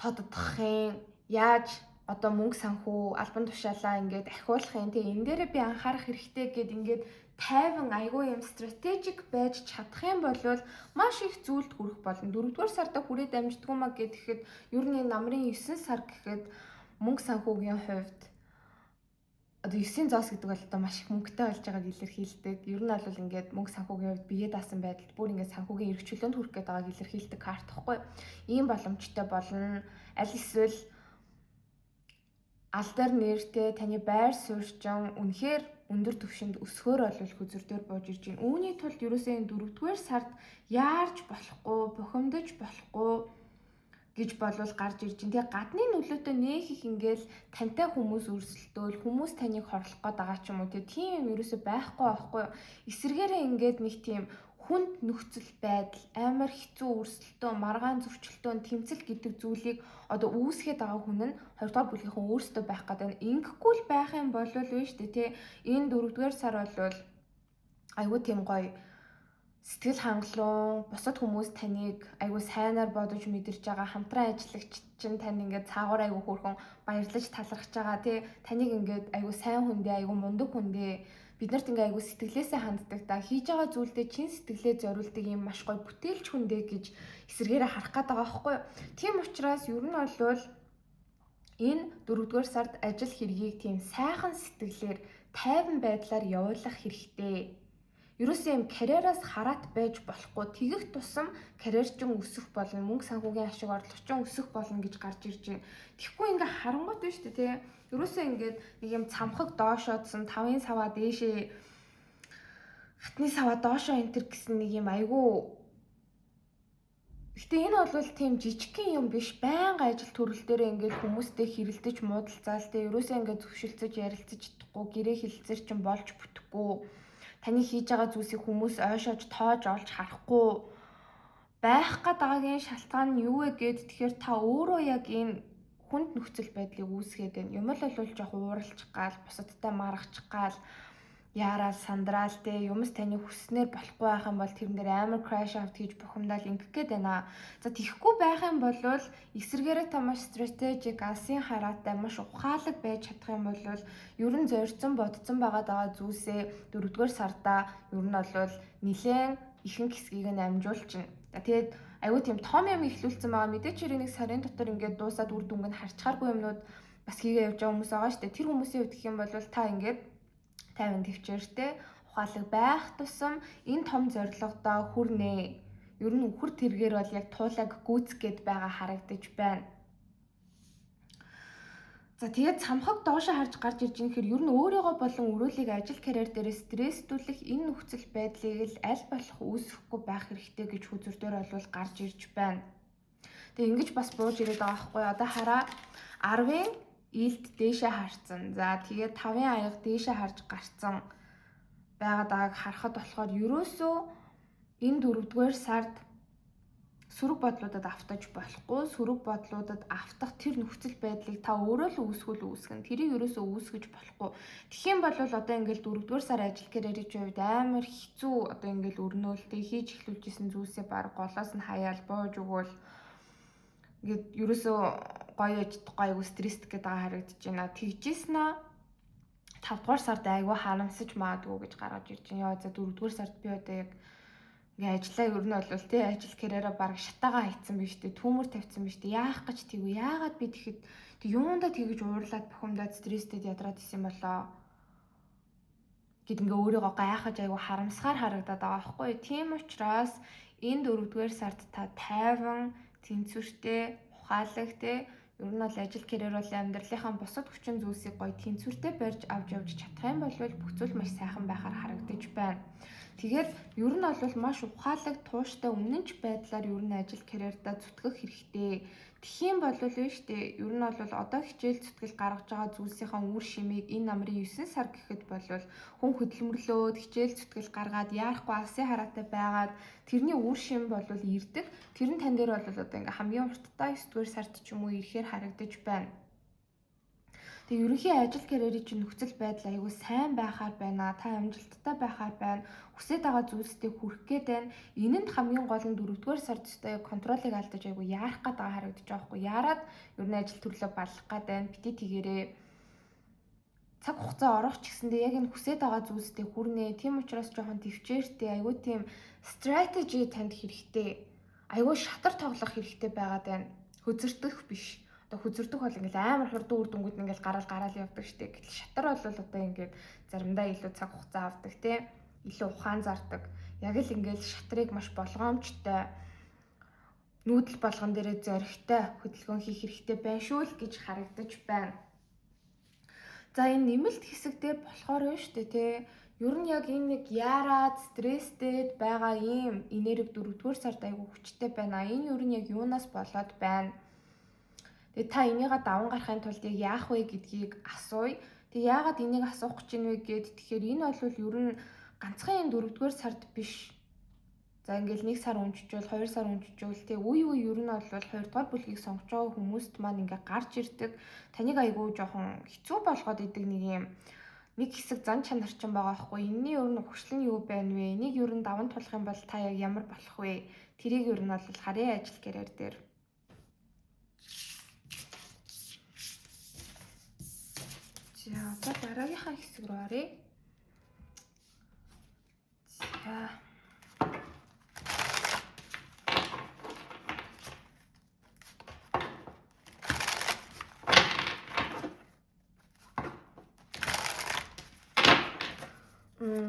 тоддохын, яаж одоо мөнгө санхүү, албан тушаалаа ингээд ахиулахын те энэ дээрээ би анхаарах хэрэгтэй гэд ингээд тайван айгүй юм стратегик байж чадах юм бол маш их зүйлд хүрэх болно. 4-р сарда хүрээд амждаггүй маа гэхэд ер нь намрын 9 сар гэхэд мөнгө санхүүгийн хувьд одоо 9-ийн зоос гэдэг бол одоо маш их мөнгөтэй болж байгааг илэрхийлдэг. Ер нь бол ингээд мөнгө санхүүгийн хувьд бие даасан байдалд бүр ингээд санхүүгийн эрхчлөлөнд хүрэх гээд байгааг илэрхийлдэг карт гэхгүй. Ийм боломжтой болно. Аль эсвэл алдар нэртэй таны байр суурьчин үнэхээр өндөр түвшинд өсгөөр олвол хүзүртээр бууж ирж байна. Үүний тулд ерөөсөө энэ 4-р сард яарч болохгүй, бухимдаж болохгүй гэж болвол гарч ирж байна. Тэгээ гадны нөлөөтэй нээх их ингээл тантай хүмүүс өрсөлдөөл, хүмүүс таныг хорлох гээд байгаа ч юм уу. Тийм юм ерөөсөө байхгүй байхгүй. Эсвэргээрээ ингээд нэг тийм хүнд нөхцөл байдал, амар хэцүү өрсөлдөөн, маргаан зөрчилдөөн, тэмцэл гэдэг зүйлийг одоо үүсгээд байгаа хүн нь 2-р бүлгийнхэн өөрсдөө байх гэдэг. Ингэхгүй л байх юм бол вэ штэ тий. Энэ 4-р сар бол айгүй тийм гоё сэтгэл хангалуун, бусад хүмүүс таныг айгүй сайнаар бодож мэдэрч байгаа, хамтран ажиллагч чинь тань ингээд цаагуур айгүй хөөрхөн баярлаж талархаж байгаа тий. Таныг ингээд айгүй сайн хүндээ, айгүй мундаг хүндээ биднэрт ингээ айгүй сэтгэлээсээ ханддаг да хийж байгаа зүйлдээ чин сэтгэлээ зориулдаг юм маш гоё бүтээлч хүндээ гэж эсэргээрээ харах гээд байгаа байхгүй юу. Тийм учраас ер нь бол энэ 4-р сард ажил хэргийг тийм сайхан сэтгэлээр тайван байдлаар явуулах хэрэгтэй. Ерөөсөө юм карьераас хараат байж болохгүй. Тэгэх тусам карьерчин өсөх болно, мөнгө санхүүгийн ашиг орлогочин өсөх болно гэж гарч ирж байна. Тэгэхгүй ингээ харангуут байна шүү дээ тий. Ерөөсөө ингээд нэг юм цамхаг доошоодсон 5-ын саваа дээшээ хатны саваа доошоо энтер гэсэн нэг юм айгүй. Гэтэ энэ бол тийм жижигхэн юм биш. Байнга ажил төрөл дээр ингээд хүмүүстэй хэрэлдэж муудалцаал тий. Ерөөсөө ингээд зөвшөлдсөж ярилцаж чадахгүй, гэрээ хэлэлцэр чинь болж бүтэхгүй. Таны хийж байгаа зүйлсийг хүмүүс ойшоож тоож олж харахгүй байх гээд байгаагийн шалтгаан нь юу вэ гэд тэгэхээр та өөрөө яг энэ хүнд нөхцөл байдлыг үүсгээд байна. Юм л бол жоох ууралчих гал, бусадтай маргачих гал, яарал сандраал те юмс таны хүснээр болохгүй байх юм бол тэрэн дээр амар crash out хийж бухимдал ингэх гээд байна. За тийхгүй байх юм бол эсэргээрээ та маш стратегик, алсын хараатай, маш ухаалаг байж чадах юм бол ер нь зорьцсон бодцсон байгаа зүйлсээ 4-р сарда ер нь бол нэлээд ихэнх хэсгийг нь амжуулчихна. Тэгээд айгүй тийм том юм ихлүүлсэн байгаа. Мэдээч хэрэг нэг сарын дотор ингээд дуусаад үр дүнг нь харчхааргүй юмнууд бас хийгээ явж байгаа хүмүүс байгаа шүү дээ. Тэр хүмүүсийн хувьд гэх юм бол та ингээд тайван төвчээртэй ухаалаг байх тусам энэ том зорилгодоо хүрнэ. Ер нь үхэр тэргээр бол яг туулаг гүйцгээд байгаа харагдаж байна. За тэгээд цамхаг доошоо харж гарч ирж байгаа хэрэг ер нь өөрийгөө болон өрөөлийг ажил карьер дээр стресстүүлэх энэ нөхцөл байдлыг л аль болох үүсэхгүй байх хэрэгтэй гэж хүзүртээр бол гарч ирж байна. Тэгээд ингэж бас бууж ирээд байгаа байхгүй. Одоо хараа 10-ын илт дээшээ харцсан. За тэгээд 5-ын аяга дээшээ харж гарцсан байгааг харахад болохоор ерөөсөө энэ 4-р сард сөрөг бодлуудад автаж болохгүй. Сөрөг бодлуудад автах тэр нөхцөл байдлыг та өөрөө л үүсгэн. Тэрийг ерөөсөө үүсгэж болохгүй. Тэгэх юм бол одоо ингээл 4-р сар ажил карьерийн хувьд амар хэцүү одоо ингээл өрнөөлтөй хийж эхлүүлжсэн зүйлсээ баг голоос нь хаяал бууж өгөөл ингээд ерөөсөө гоё яждахгүй айгу стресстэй гэдэг харагдаж байна. Тэгжсэн аа 5-р сард айгу харамсаж маадгүй гэж гаргаж ирж байна. Яа за 4-р сард би одоо яг ингээ ажиллаа ер нь бол тий ажил карьераа баг шатаага хийцэн биш тий түүмэр тавьсан биш тий яах гэж тийгүү яагаад би тэгэхэд тэг юундаа тэгэж уурлаад бухимдаад стресстэд ядраад исэн болоо гэд ингээ өөрийгөө гайхаж айгу харамсгаар харагдаад байгаа байхгүй. Тийм учраас энэ 4-р сард та тайван тэнцвэртэй ухаалагтэй ер нь бол ажил карьер бол амьдралынхаа бусад хүчин зүйлсийг гоё тэнцвэртэй барьж авч явж чадах юм бол бүх зүйл маш сайхан байхаар харагдаж байна. Тэгээд ер нь бол маш ухаалаг тууштай үнэнч байдлаар ер нь ажил карьердаа зүтгэх хэрэгтэй. Тэгэх юм бол биш үү? Ер нь бол одоо хичээл зүтгэл гаргаж байгаа зүйлсийнхаа үр шимийг энэ намрын 9 сар гэхэд бол хүн хөдөлмөрлөөд хичээл зүтгэл гаргаад яарахгүй алсын хараатай байгаад тэрний үр шим бол ирдэг. Тэр нь тань дээр бол одоо ингээм хамгийн урттай 9-р сард ч юм уу ирэхээр харагдаж байна. Тэгээ ерөнхий ажил карьерийн чинь нөхцөл байдал аягүй сайн байхаар байна. Та амжилттай байхаар байна. Хүсэж байгаа зүйлстэй хүрэх гээд байна. Энэнд хамгийн гол нь 4-р сард өстой контролыг алдаж аягүй яарах гэдэг харагдаж байгаа хгүй. Яарад ер нь ажил төрлөө балах гээд байна. Бити тэгээрээ цаг хугацаа орох ч гэсэндээ яг энэ хүсэж байгаа зүйлстэй хүрнэ. Тийм учраас жоохон төвчээртэй аягүй тийм стратеги танд хэрэгтэй. Аягүй шатар тоглох хэрэгтэй байгаад байна. Хөзөрдөх биш. Хөзөрдөх бол ингээл амар хурдан үр дүнгууд ингээл гараал явдаг штеп. Гэтэл шатар бол одоо ингээд заримдаа илүү цаг хугацаа авдаг тийм илүү ухаан зардаг. Яг л ингээл шатрыг маш болгоомжтой нүүдэл болгон дээрээ зоригтой хөдөлгөөн хийх хэрэгтэй байна шүү л гэж харагдаж байна. За энэ нэмэлт хэсэг дээр болохоор штеп тий. Ер нь яг энэ нэг яарад стресстэй байгаа ийм энерги 4-р сард айгүй хүчтэй байна. Энэ ер нь яг юунаас болоод байна? Тэгээ та энийгээ даван гарахын тулд яг яах вэ гэдгийг асууя. Тэгээ яагаад энийг асуух гэж байна вэ гэд тэгэхээр энэ бол ер нь ганцхан энэ 4-р сард биш. За ингээл 1 сар өмчжүүл 2 сар өмчжүүл тэгээ үе ер нь бол 2-р бүлгийг сонгож байгаа хүмүүст маань ингээ гарч ирдэг. Таныг айгүй жоохон хэцүү болгоод идэг нэг хэсэг зан чанар ч байгаа байхгүй. Энэний ер нь өгшил нь юу байна вэ? Энийг ер нь даван тулах юм бол та яг ямар болох вэ? Тэрийг ер нь бол харьяа ажил карьер дээр за одоо дараагийнхаа хэсэг рүү оръё. За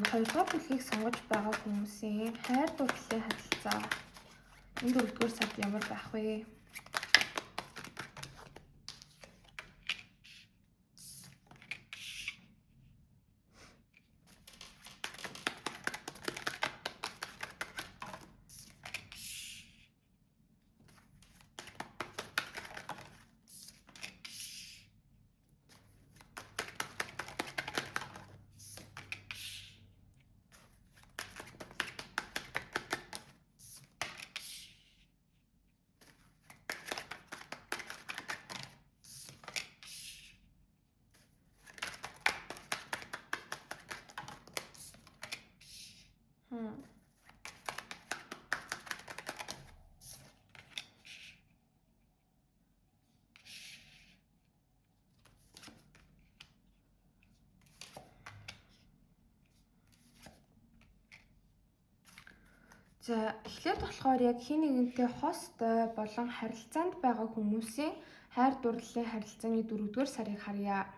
хоёрдугаар бүлгийг сонгож байгаа хүмүүсийн хайр дурлалын харилцаа энэ 4-р сард ямар байх вэ? За эхлээд болохоор яг хин нэгэнтэй хостой болон харилцаанд байгаа хүмүүсийн хайр дурлалын харилцааны 4-р сарыг харъя.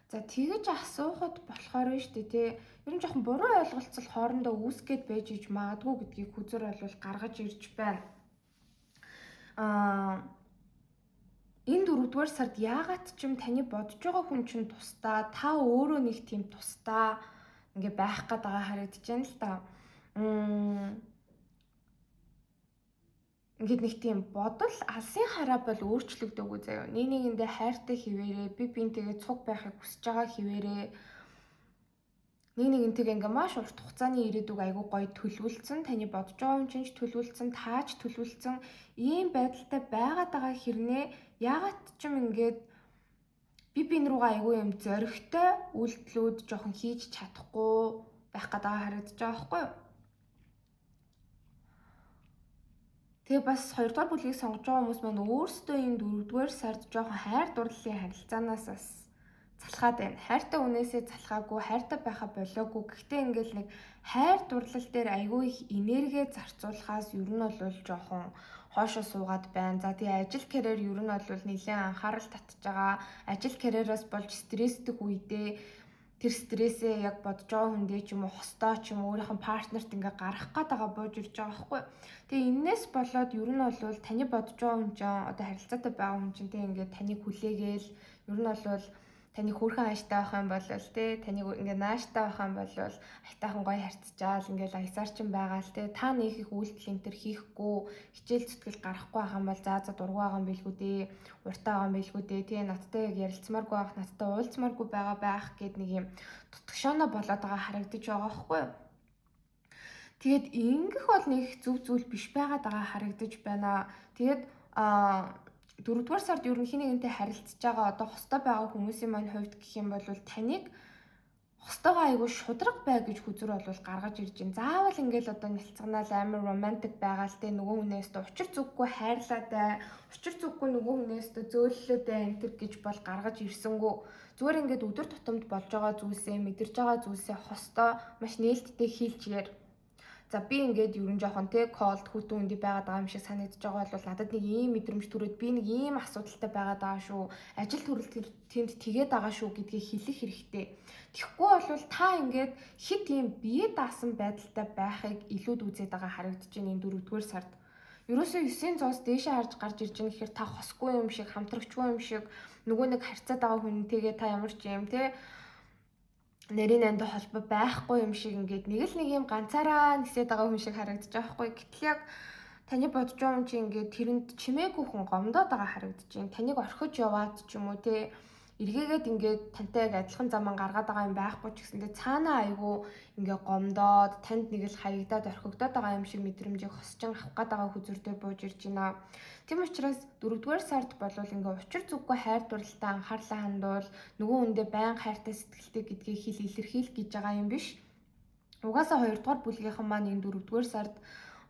За тэгэж асуухад болохоор нь штэ тий. Ер нь жоохон буруу ойлголцол хоорондоо үүсгээд байж иж магадгүй гэдгийг хүзэр бол гаргаж ирж байна. Энэ 4-р сард яагаад ч юм таны бодож байгаа хүн чинь тусдаа та өөрөө нэг тийм тусдаа ингээ байх гээд байгаа харагдаж байна л та. Ингээд нэг тийм бодол алсын хараа бол өөрчлөгдөөгүй заяа. Нэгэндээ хайртай хിവэрээ би бинтэйгээ цуг байхыг хүсэж байгаа хിവэрээ нэгнтэйгээ ингээ маш урт хугацааны ирээдүг айгүй гоё төлөвлөсөн, таны бодож байгаа юм чинь төлөвлөсөн, тааж төлөвлөсөн ийм байдалтай байгаад байгаа хэрнээ яагаад ч юм ингээд би руугаа айгүй юм зоригтой үйлдэлүүд жоохон хийж чадахгүй байх гэдэг харагдаж байгаа байхгүй юу? Тэгээ бас 2 дугаар бүлгийг сонгож байгаа хүмүүс маань өөрсдөө энэ 4 дугаар сард жоохон хайр дурлалын харилцаанаас бас залхаад байна. Хайртай үнээсээ залхаагүй, хайртай байхаа болоогүй. Гэхдээ ингээл нэг хайр дурлал дээр айгүй их энерги зарцуулахаас ер нь бол жоохон хоошоо суугаад байна. За тэгээ ажил карьер ер нь бол нэлээд анхаарал татж байгаа. Ажил карьераас болж стрессдэг үедээ тэр стрессээ яг бодож байгаа хүндээ ч юм уу хостоо ч юм уу өөрийнх нь партнерт ингээ гарах гээд байгаа бууж ирж байгаа байхгүй. Тэгээ энээс болоод ер нь бол таны бодож байгаа хүн чинь одоо харилцаатай байгаа хүн чинь тэг ингээ таныг хүлээгээл ер нь бол таны хөөрхөн ааштай байх юм бол те таныг ингээ нааштай байх юм бол айтайхан гоё харьцажаал ингээл аясаар чин байгаа л те та нэг их үйлдэл энэ төр хийхгүй хичээл зүтгэл гарахгүй байх юм бол за дургу байгаа юм билгүү дээ уртаа байгаа юм билгүү дээ те надтай яг ярилцмааргүй байх надтай уулзмааргүй байх гэд нэг юм тутагшаана болоод байгаа харагдаж байгаа байхгүй юу. Тэгээд ингэх бол нэг зөв зүйл биш байгаад байгаа харагдаж байна. Тэгээд 4 дугаар сард ер нь хин нэгэнтэй харилцаж байгаа одоо хостой байгаа хүмүүсийн маань хувьд гэх юм бол таныг хостойгоо айгүй шудраг бай гэж хүзэр бол гаргаж ирж байна. Заавал ингээл одоо нэлцганаал амар романтик байгаа л те нөгөө хүнээс учир зүггүй хайрлаатай, учир зүггүй нөгөө хүнээс зөөллөөтэй энэ төр гэж бол гаргаж ирсэнгүү. Зүгээр ингээд өдөр тутамд болж байгаа зүйлсээ мэдэрч байгаа зүйлсээ хостой маш нээлттэй хийлчээр. За би ингээд ерөн жоохон те колд хүтэн үндий байгаад байгаа юм шиг санагдаж байгаа бол надад нэг ийм мэдрэмж төрөөд би нэг ийм асуудалтай байгаад байгаа шүү. Ажил төрөл тэнд тэгээд байгаа шүү гэдгийг хэлэх хэрэгтэй. Тэгэхгүй бол та ингээд хит ийм бие даасан байдалтай байхыг илүүд үзээд байгаа харагдаж байна энэ 4 дугаар сард. Ерөөсөө 9-ийн цоос дээшээ харж гарч ирж байгаа гэхээр та хосгүй юм шиг, хамтрагчгүй юм шиг нөгөө нэг харьцаад байгаа хүнтэйгээ та ямар ч юм те нэрийн анд холбоо байхгүй юм шиг ингээд нэг л нэг юм ганцаараа нисээд байгаа хүн шиг харагдаж байгаа хгүй. Гэтэл яг таны бодож байгаа юм чи ингээд тэрэнд чимээгүй хүн гомдоод байгаа харагдаж байна. Таныг орхиж яваад ч юм уу те эргээгээд ингээд тантай яг адилхан заман гаргаад байгаа юм байхгүй ч гэсэндээ цаанаа айгүй ингээд гомдоод танд нэг л хаягдаад орхигдоод байгаа юм шиг мэдрэмжийг хосчин авах гээд байгаа хүзүртэй бууж ирж байна. Тийм учраас 4 дугаар сард болвол ингээ учир зүггүй хайр дурлалтай анхаарлаа хандуул нөгөө хүндээ байн хайртай сэтгэлтэй гэдгийг илэрхийлэх гэж байгаа юм биш. Угаасаа 2 дугаар бүлгийнхэн маань энэ 4 дугаар сард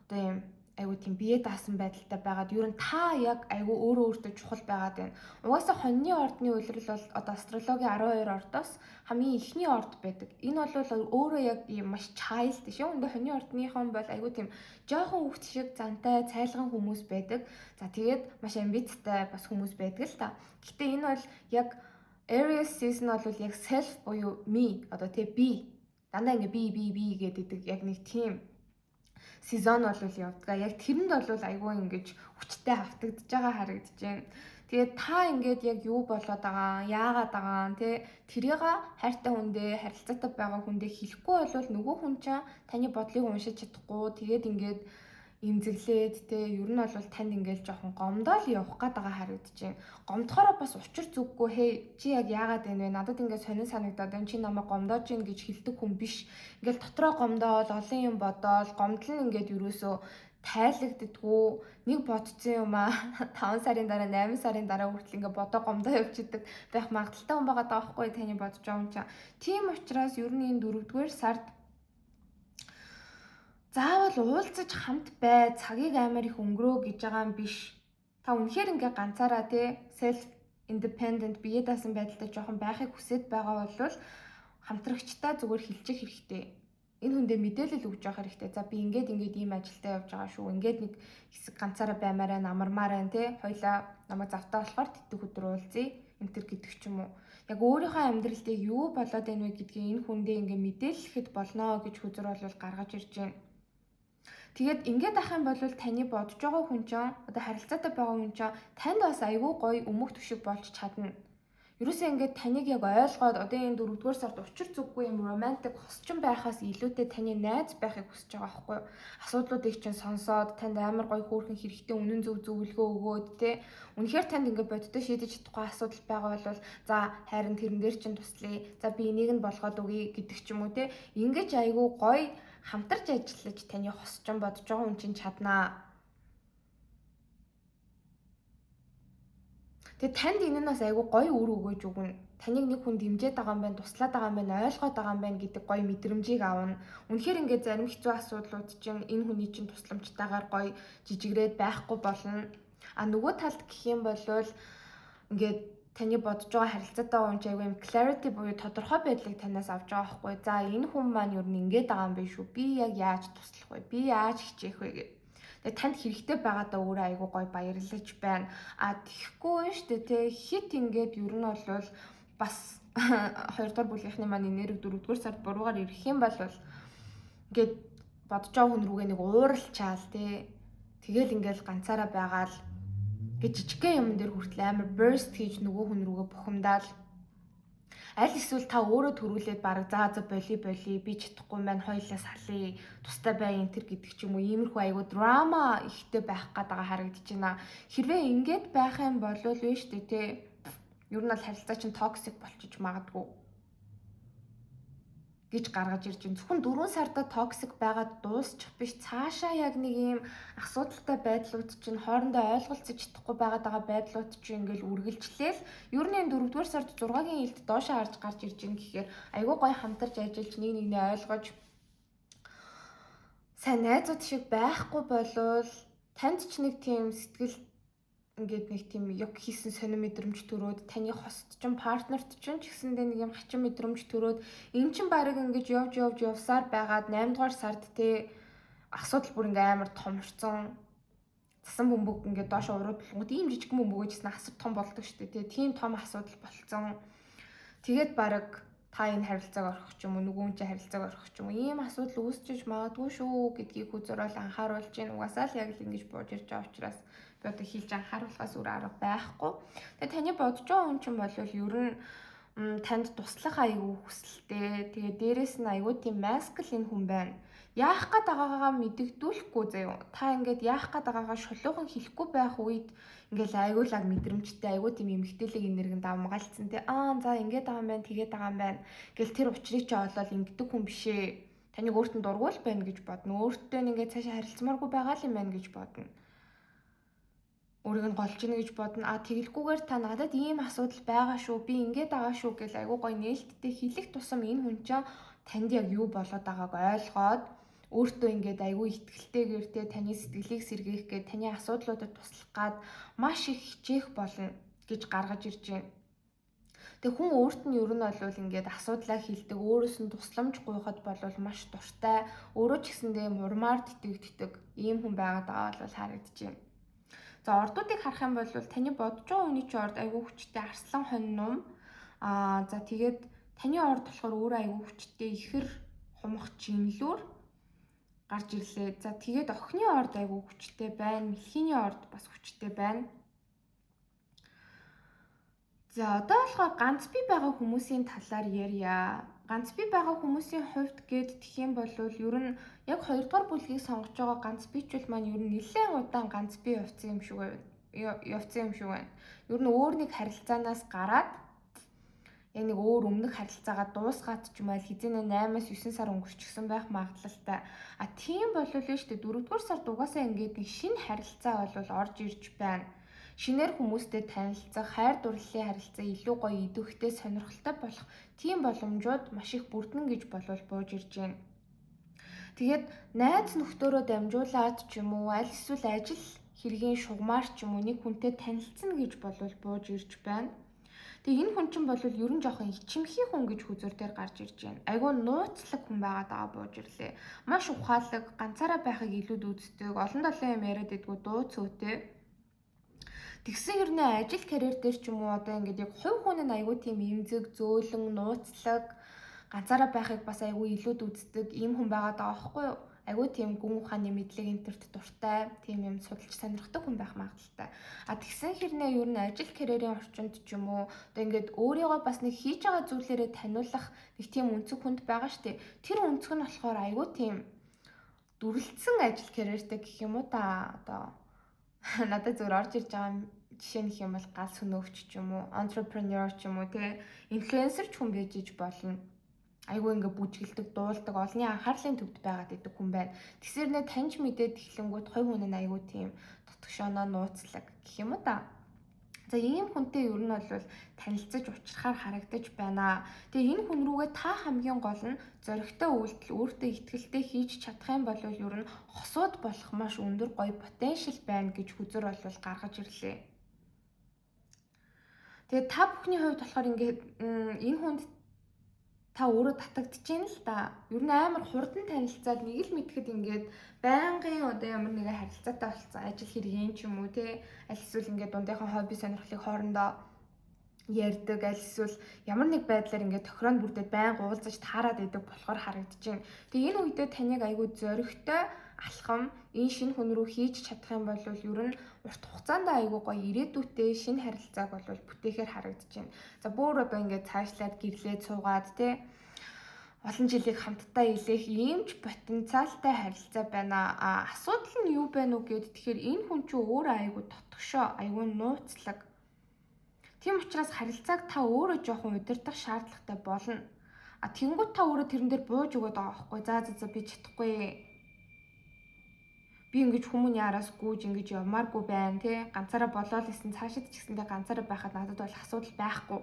одоо юм айгуу тийм бие даасан байдалтай байгаад ер нь та яг айгуу өөрөө өөртөө чухал байгаад байна. Угаасаа хоньны ордны үйлрэл бол одоо астрологийн 12 ордоос хамгийн ихний орд байдаг. Энэ бол өөрөө яг ийм маш child шүү. Өндөө хоньны ордныхон бол айгуу тийм жоохон хүүхд шиг зантай цайлган хүмүүс байдаг. За тэгээд маш амбицтай бас хүмүүс байдаг л та. Гэтэ энэ бол яг Aries season бол яг self буюу me одоо тэг би дандаа ингээ би гэдэг яг нэг тийм сезон бол явдгаа. Яг тэрэнд бол айгүй ингэж хүчтэй автагдж байгаа харагдаж байна. Тэгээд та ингээд яг юу болоод байгаа, яагаад байгаа те тэрийг хайртай хүндээ, харилцаатай байгаа хүндээ хэлэхгүй бол нөгөө хүн чинь таны бодлыг уншиж чадахгүй. Тэгээд ингээд имзэглээд те ер нь бол танд ингээд жоохон гомдоол явах гээд байгаа харагдаж байна. Гомдохороо бас учир зүггүй хээ чи яг яагаад байна вэ? Надад ингээд сонин санагдаад байна. Чи намайг гомдоож гин гэж хэлдэг хүн биш. Ингээд дотроо гомдоол олон юм бодоол гомдол нь ингээд ерөөсөө тайлагддаггүй нэг бодсон юм аа 5 сарын дараа 8 сарын дараа хүртэл ингээд бодоо гомдоо явчихдаг байх магадaltaй хүн байгаа даахгүй таны бодож байгаа юм чинь. Тийм учраас ер нь энэ 4 дугаар сард заавал уулзаж хамт бай, цагийг амар их өнгөрөө гэж байгаа юм биш. Та үнэхээр ингээ ганцаараа те self independent бие даасан байдалтай жоохон байхыг хүсэж байгаа бол хамтрагчтай зүгээр хэлчих хэрэгтэй. Энэ хүндээ мэдээлэл өгж явах хэрэгтэй. За би ингээд ийм ажилдаа явж байгаа шүү. Ингээд нэг хэсэг ганцаараа баймаараа намармаараа те хоёлаа намайг завтаа болохоор тэтг өдөр уулзъя. Энэ төр гэдэг ч юм уу. Яг өөрийнхөө амьдрал дээр юу болоод байна вэ гэдгийг энэ хүндээ ингээ мэдээлэхэд болно гэж хүзэр бол гаргаж ирж байна. Тэгээд ингээд ах юм бол таны бодож байгаа хүн чинь одоо харилцаатай байгаа хүн чинь танд бас айгүй гоё өмөх төшиг болж чадна. Ерөөсөө ингээд таныг яг ойлгоод одоо энэ 4-р сард учир зүггүй юм романтик хосчин байхаас илүүтэй таны найз байхыг хүсэж байгаа байхгүй юу? Асуудлуудыг чинь сонсоод танд амар гоё хөөрхөн хэрэгтэй үнэн зөв зөвлөгөө өгөөд те. Үнэхээр танд ингээд бодтой шийдэж чадахгүй асуудал байгаа бол за харин тэрэн дээр чинь туслая. За би энийг нь болгоод өгье гэдэг ч юм уу те. Ингэж айгүй гоё хамтарч ажиллаж таны хосчин бодож байгаа хүн чинь чаднаа. Тэгээ танд энэ нь бас айгүй гоё үр өгөөж өгнө. Таныг нэг хүн дэмжиж байгаа юм байна, туслаад байгаа юм байна, ойлгоод байгаа юм байна гэдэг гоё мэдрэмжийг авна. Үнэхээр ингээд зарим хэцүү асуудлууд чинь энэ хүний чинь тусламжтайгаар гоё жижигрээд байхгүй болно. А нөгөө талд гэх юм бол ингээд таны бодож байгаа харилцаатай хүн чинь айгүй юм clarity буюу тодорхой байдлыг танаас авч байгаа байхгүй. За энэ хүн маань юу нэг ингээд байгаа юм биш үү? Би яг яаж туслах вэ? Би яаж хичээх вэ гэх. Тэгээ танд хэрэгтэй байгаадаа өөрөө айгүй гоё баярлаж байна. А тэгэхгүй шүү дээ те хит ингээд ер нь бол бас 2-р бүлгийнхний маань энерги 4-р сард буруугаар ирэх юм бол ингээд бодож байгаа хүн рүүгээ нэг ууралчаал те тэгэл ингээд ганцаараа байгаал гэж жижигхэн юм дээр хүртэл амар burst хийж нөгөө хүн рүүгээ бухимдаал аль эсвэл та өөрөө төрүүлээд баг за боли би чадахгүй маань хоёлаа салъя тустай бай энэ төр гэдэг ч юм уу иймэрхүү айгуу драма ихтэй байх гээд байгаа харагдаж байна. Хэрвээ ингэж байх юм бол вэ штэ те ер нь бол харилцаа чинь токсик болчих магадгүй гэж гаргаж ирж байна. Зөвхөн 4 сарда токсик байгаад дуусчих биш цаашаа яг нэг юм асуудалтай байдлууд чинь хоорондоо ойлголцож чадахгүй байгаа байдлууд чинь ингээл үргэлжлээл ер нь энэ 4-р сард 6-гийн илд доошоо харж гарч ирж байна гэхээр айгүй гоё хамтарч ажиллаж нэг нэгнээ ойлгож сайн найзууд шиг байхгүй болвол танд ч нэг тийм сэтгэл ингээд нэг тийм яг хийсэн сонир мэдрэмж төрөөд таны хост чинь партнерт чинь ч гэсэндээ нэг юм хачин мэдрэмж төрөөд эн чинь баг ингэж явсаар байгаад 8-р сард те асуудал бүр ингээ амар томорцсон цасан бөмбөг ингээ доош урууд болгоод ийм жижиг бөмбөгөөжсэн асар том болдог шүү дээ те тийм том асуудал болцсон тэгээд баг та энэ харилцааг орхих ч юм уу нөгөө хүн чинь харилцааг орхих ч юм уу ийм асуудал үүсчиж магадгүй шүү гэдгийг хүзөрөөл анхааруулж гин угаасаа л яг л ингэж бууж ирж байгаа учраас би одоо хийж анхааруулахаас өөр арга байхгүй. Тэгээ таны бодож байгаа хүн чинь бол ер нь танд туслах аягүй хүсэлтэй. Тэгээ дээрэс нь аягүй тийм маскулин хүн байна. Яах гээд байгаагаа мэдэгдүүлэхгүй заяа. Та ингээд яах гээд байгаагаа шулуухан хэлэхгүй байх үед ингээл аягүй л мэдрэмжтэй аягүй тийм эмгтээлэг энергийн давмгаалцсан те. За ингээд байгаа юм байна, тэгээд байгаа юм байна. Гэл тэр учрыг чи олоод ингэдэг хүн бишээ. Таныг өөртөө дургуул байна гэж бодно. Өөртөө ингээд цаашаа харилцмааргүй байгаа юм байна гэж бодно. Өөрийг нь голж ийнэ гэж бодно. Тэгэлгүйгээр та надад ийм асуудал байгаа шүү. Би ингээд байгаа шүү гэл айгүй гоё нээлттэй хэлэх тусам энэ хүн чинь танд яг юу болоод байгааг ойлгоод өөртөө ингээд айгүй ихтгэлтэйгээр те таны сэтгэлийг сэргээх гээд таны асуудлуудад туслах гад маш их хичээх болно гэж гаргаж ирж байна. Тэг хүн өөрт нь ер нь бол ингээд асуудлаа хэлдэг, өөрөөс нь тусламж гуйхад бол маш дуртай, өөрөө ч гэсэндээ мурмаар тэтгэдэг ийм хүн байгаад бол харагдаж байна. За ордуудыг харах юм бол таны бодож байгаа хүний чинь орд айгүй хүчтэй арслан хонь нум. За тэгээд таны орд болохоор өөрөө айгүй хүчтэй ихэр хумх жимлүүр гарч ирлээ. За тэгээд охины орд айгүй хүчтэй байна. Мэлхийний орд бас хүчтэй байна. За одоо болохоор ганц бий байгаа хүмүүсийн талаар ярья. Ганц бий байгаа хүмүүсийн хувьд гээд тэх юм бол ер нь яг 2-р бүлгийг сонгож байгаа ганц биечүүл маань ер нь нэлээд удаан ганц бий явцсан юм шиг байна. Ер нь өөр нэг харилцаанаас гараад яг нэг өөр өмнөх харилцаагаа дуусгаад ч юм аа хизэнэ 8-9 сар өнгөрчихсөн байх магадлалтай. Тийм болов л шүү дээ 4-р сард угаасаа ингээд нэг шинэ харилцаа бол орж ирж байна. Шинээр хүмүүстэй танилцах, хайр дурлалын харилцаа илүү гоё идэвхтэй сонирхолтой болох тийм боломжууд маш их бүрдэн гэж болов бууж ирж байна. Тэгээд найз нөхдөөрөө дамжуулаад ч юм уу аль эсвэл ажил хэргийн шугамар ч юм уу нэг хүнтэй танилцсан гэж болов бууж ирж байна. Тэгээ энэ хүн чинь бол ер нь жоохон ичимхий хүн гэж хүзөр дээр гарч ирж байна. Айгүй нууцлаг хүн байгаа бууж ирлээ. Маш ухаалаг, ганцаараа байхыг илүүд үздэг, олон толон юм яриад идэггүй дуу цөөтэй. Тэгсэн хэрнээ ажил карьер дээр ч юм уу одоо ингээд яг хувь хүн нь айгүй тийм эмзэг, зөөлөн, нууцлаг, ганцаараа байхыг бас айгүй илүүд үздэг ийм хүн байгаа даа байхгүй юу? айгүй тийм гүн ухааны мэдлэг энтерт дуртай, тийм юм судалж сонирхдаг хүн байх магадaltaй. Тэгсэн хэрнээ ер нь ажил карьерийн орчинд ч юм уу одоо ингээд өөрийгөө бас нэг хийж байгаа зүйлээрээ таниулах нэг тийм өнцөг хүнд байгаа штеп. Тэр өнцөг нь болохоор айгүй тийм дүрлэлсэн ажил карьертэй гэх юм уу та одоо надад зөвөр орж ирж байгаа жишээ нөх юм бол гал сүнөөгч ч юм уу, entrepreneur ч юм уу, тэгээ инфлюенсер ч хүн байж иж болно. Айгүй ингээ бүжгэлдэг, дуулдаг, олонний анхаарлын төвд байгаад идэг хүн байна. Тэгсэр нэ таньж мэдээд эхлэнгүүт хой хүн нь айгүй тийм дотгошооноо нууцлаг гэх юм уу та. За ийм хүнтэй ер нь бол танилцаж уулзахаар харагдаж байна. Тэгээ энэ хүн рүүгээ та хамгийн гол нь зоригтой үйлдэл өөртөө ихтгэлтэй хийж чадах юм бол ер нь хосууд болох маш өндөр гоё потенциал байна гэж хүзэр бол гаргаж ирлээ. Тэгээ та бүхний хувьд болохоор ингээд энэ хүнд та өөрөө татагдж байна л да. Ер нь амар хурдан танилцаад нэг л мэдхэд ингээд байнгын одоо ямар нэгэн харилцаатай болсон ажил хэргийн ч юм уу те аль эсвэл ингээд дундынхаа хобби сонирхлыг хоорондоо ярьдаг, аль эсвэл ямар нэг байдлаар ингээд тохироонд бүрдээд байнга уулзаж таарад идэг болохоор харагдаж байна. Тэгээ энэ үедээ таныг айгүй зоригтой алхам энэ шинэ хүн рүү хийж чадах юм бол ер нь урт хугацаанд айгүй гоё ирээдүйтэй шинэ харилцааг бол бүтээхээр харагдаж байна. За бүр одоо ингээд цаашлаад гэрлээд суугаад те олон жилийг хамтдаа илээх иймч потенциалтай харилцаа байна. Асуудал нь юу байна уу гэд тэгэхээр энэ хүн чинь өөрөө айгүй тотгошоо, айгүй нууцлаг. Тийм учраас харилцааг та өөрөө жоохон удирдах шаардлагатай болно. Тэнгуут та өөрөө тэрэн дээр бууж өгöd байгаа байхгүй. За би чадахгүй. Би ингэж хүмүүний араас гүйж ингэж явмааргүй байна те. Ганцаараа болоод исэн цаашид ч гэсэндээ ганцаараа байхад надад бол асуудал байхгүй.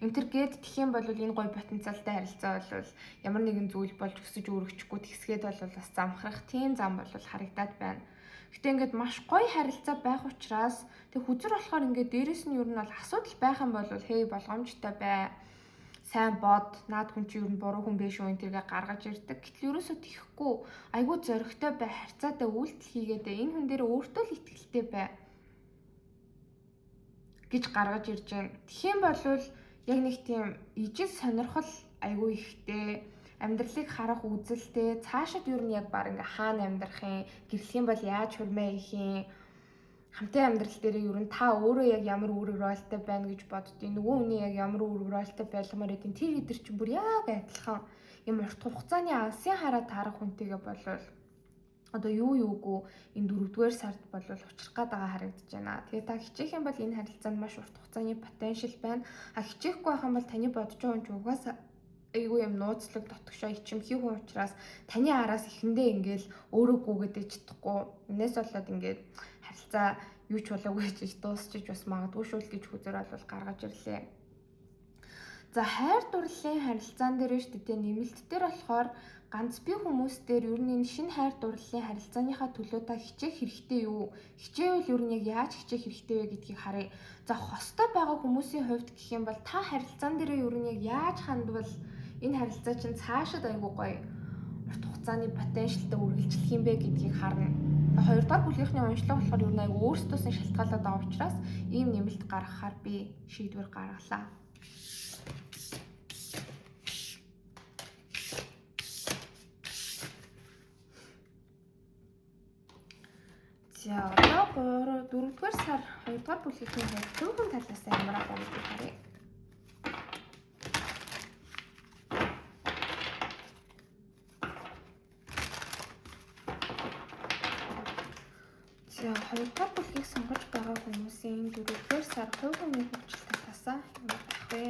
Энтэр гээд тэх юм бол энэ гоё потенциалтай харилцаа бол ямар нэгэн зүйл болж өсөж өөрөгчгүй тэгсгээд бол бас замхрах тийм зам бол харагдаад байна. Гэтэ ингээд маш гоё харилцаа байх учраас тэг хүзэр болохоор ингээд дээрэс нь ер нь бол асуудал байх юм бол хей болгоомжтой бай. Сайн бод, наад хүн чи ер нь буруу хүн биш үү энтэйгээ гаргаж ирдэг. Гэтэл ерөөсөө тийхгүй айгүй зоригтой бай, харьцаатай үйлдэл хийгээд энэ хүн дээр өөртөө л итгэлтэй бай гэж гаргаж ирж байна. Тэгэх юм бол яг нэг тийм ижил сонирхол айгүй ихтэй амьдралыг харах үзэлтэй цаашид юу нь яг баг ингээ хаана амьдрах юм гэрлэх юм бол яаж хурмаа хийх юм хамтын амьдрал дээр юу нь та өөрөө яг ямар үүрэг ролтой байна гэж боддیں۔ Нөгөө хүний яг ямар үүрэг ролтой байлгамаар гэдэг тэр хэдэр чинь бүр яг адилхан юм урт хугацааны алсын хараа таарах хүнтэйгээ болвол одоо юугүй энэ 4-р сард бол учрах гээд байгаа харагдаж байна. Тэгээ та хичээх юм бол энэ харилцаанд маш урт хугацааны потенциал байна. Хичээхгүй байх юм бол таны бодож байгаа юм чи угаасаа айгүй юм нууцлаг дотгошоо ичимхий хүн учраас таны араас ихэндээ ингээл өөрөө гүгээд чадахгүй. Энэс болоод ингээд харилцаа юу ч болоогүй гэж дуусчих бас магадгүй шүү л гэж хүзэр бол гаргаж ирлээ. За хайр дурлалын харилцаан дээр нь шүү дээ нэмэлт дээр болохоор ганц бие хүмүүс дээр ер нь энэ шинэ хайр дурлалын харилцааныхаа төлөө та хичээх хэрэгтэй юу? Хичээвэл ер нь яг яаж хичээх хэрэгтэй вэ гэдгийг харъя. За хостой байгаа хүмүүсийн хувьд гэх юм бол та харилцаан дээр ер нь яг яаж хандвал энэ харилцаа чинь цаашид айгүй гоё урт хугацааны потенциалтай үргэлжлэх юм бэ гэдгийг харна. Хоёрдугаар бүлгийнхний уншлага болохоор ер нь айгүй өөрсдөөс нь шалтгаалаад байгаа учраас ийм нэмэлт гаргахаар би шийдвэр гаргалаа. За одоо 4-р сар 2-р бүлгийн хувийн талаас ямар аа гэдгийг харъя. За 2-р бүлгийг сонгож байгаа хүмүүсийн 4-р сар хувийн хөгжил талаас ямар байх вэ?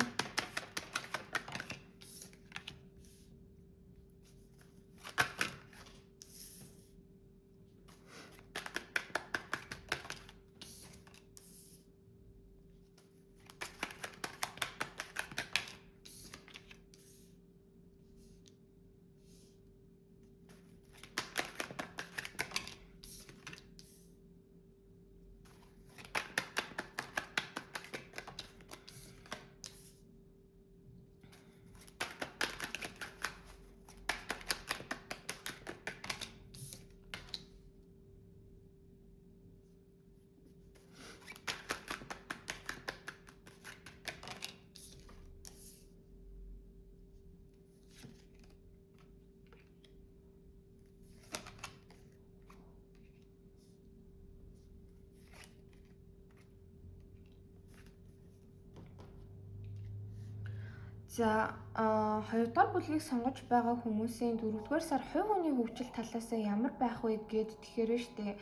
За хоёрдугаар бүлгийг сонгож байгаа хүмүүсийн 4-р сар хувь хүний хөгжил талаас ямар байх вэ гэд тэгэхээр штэ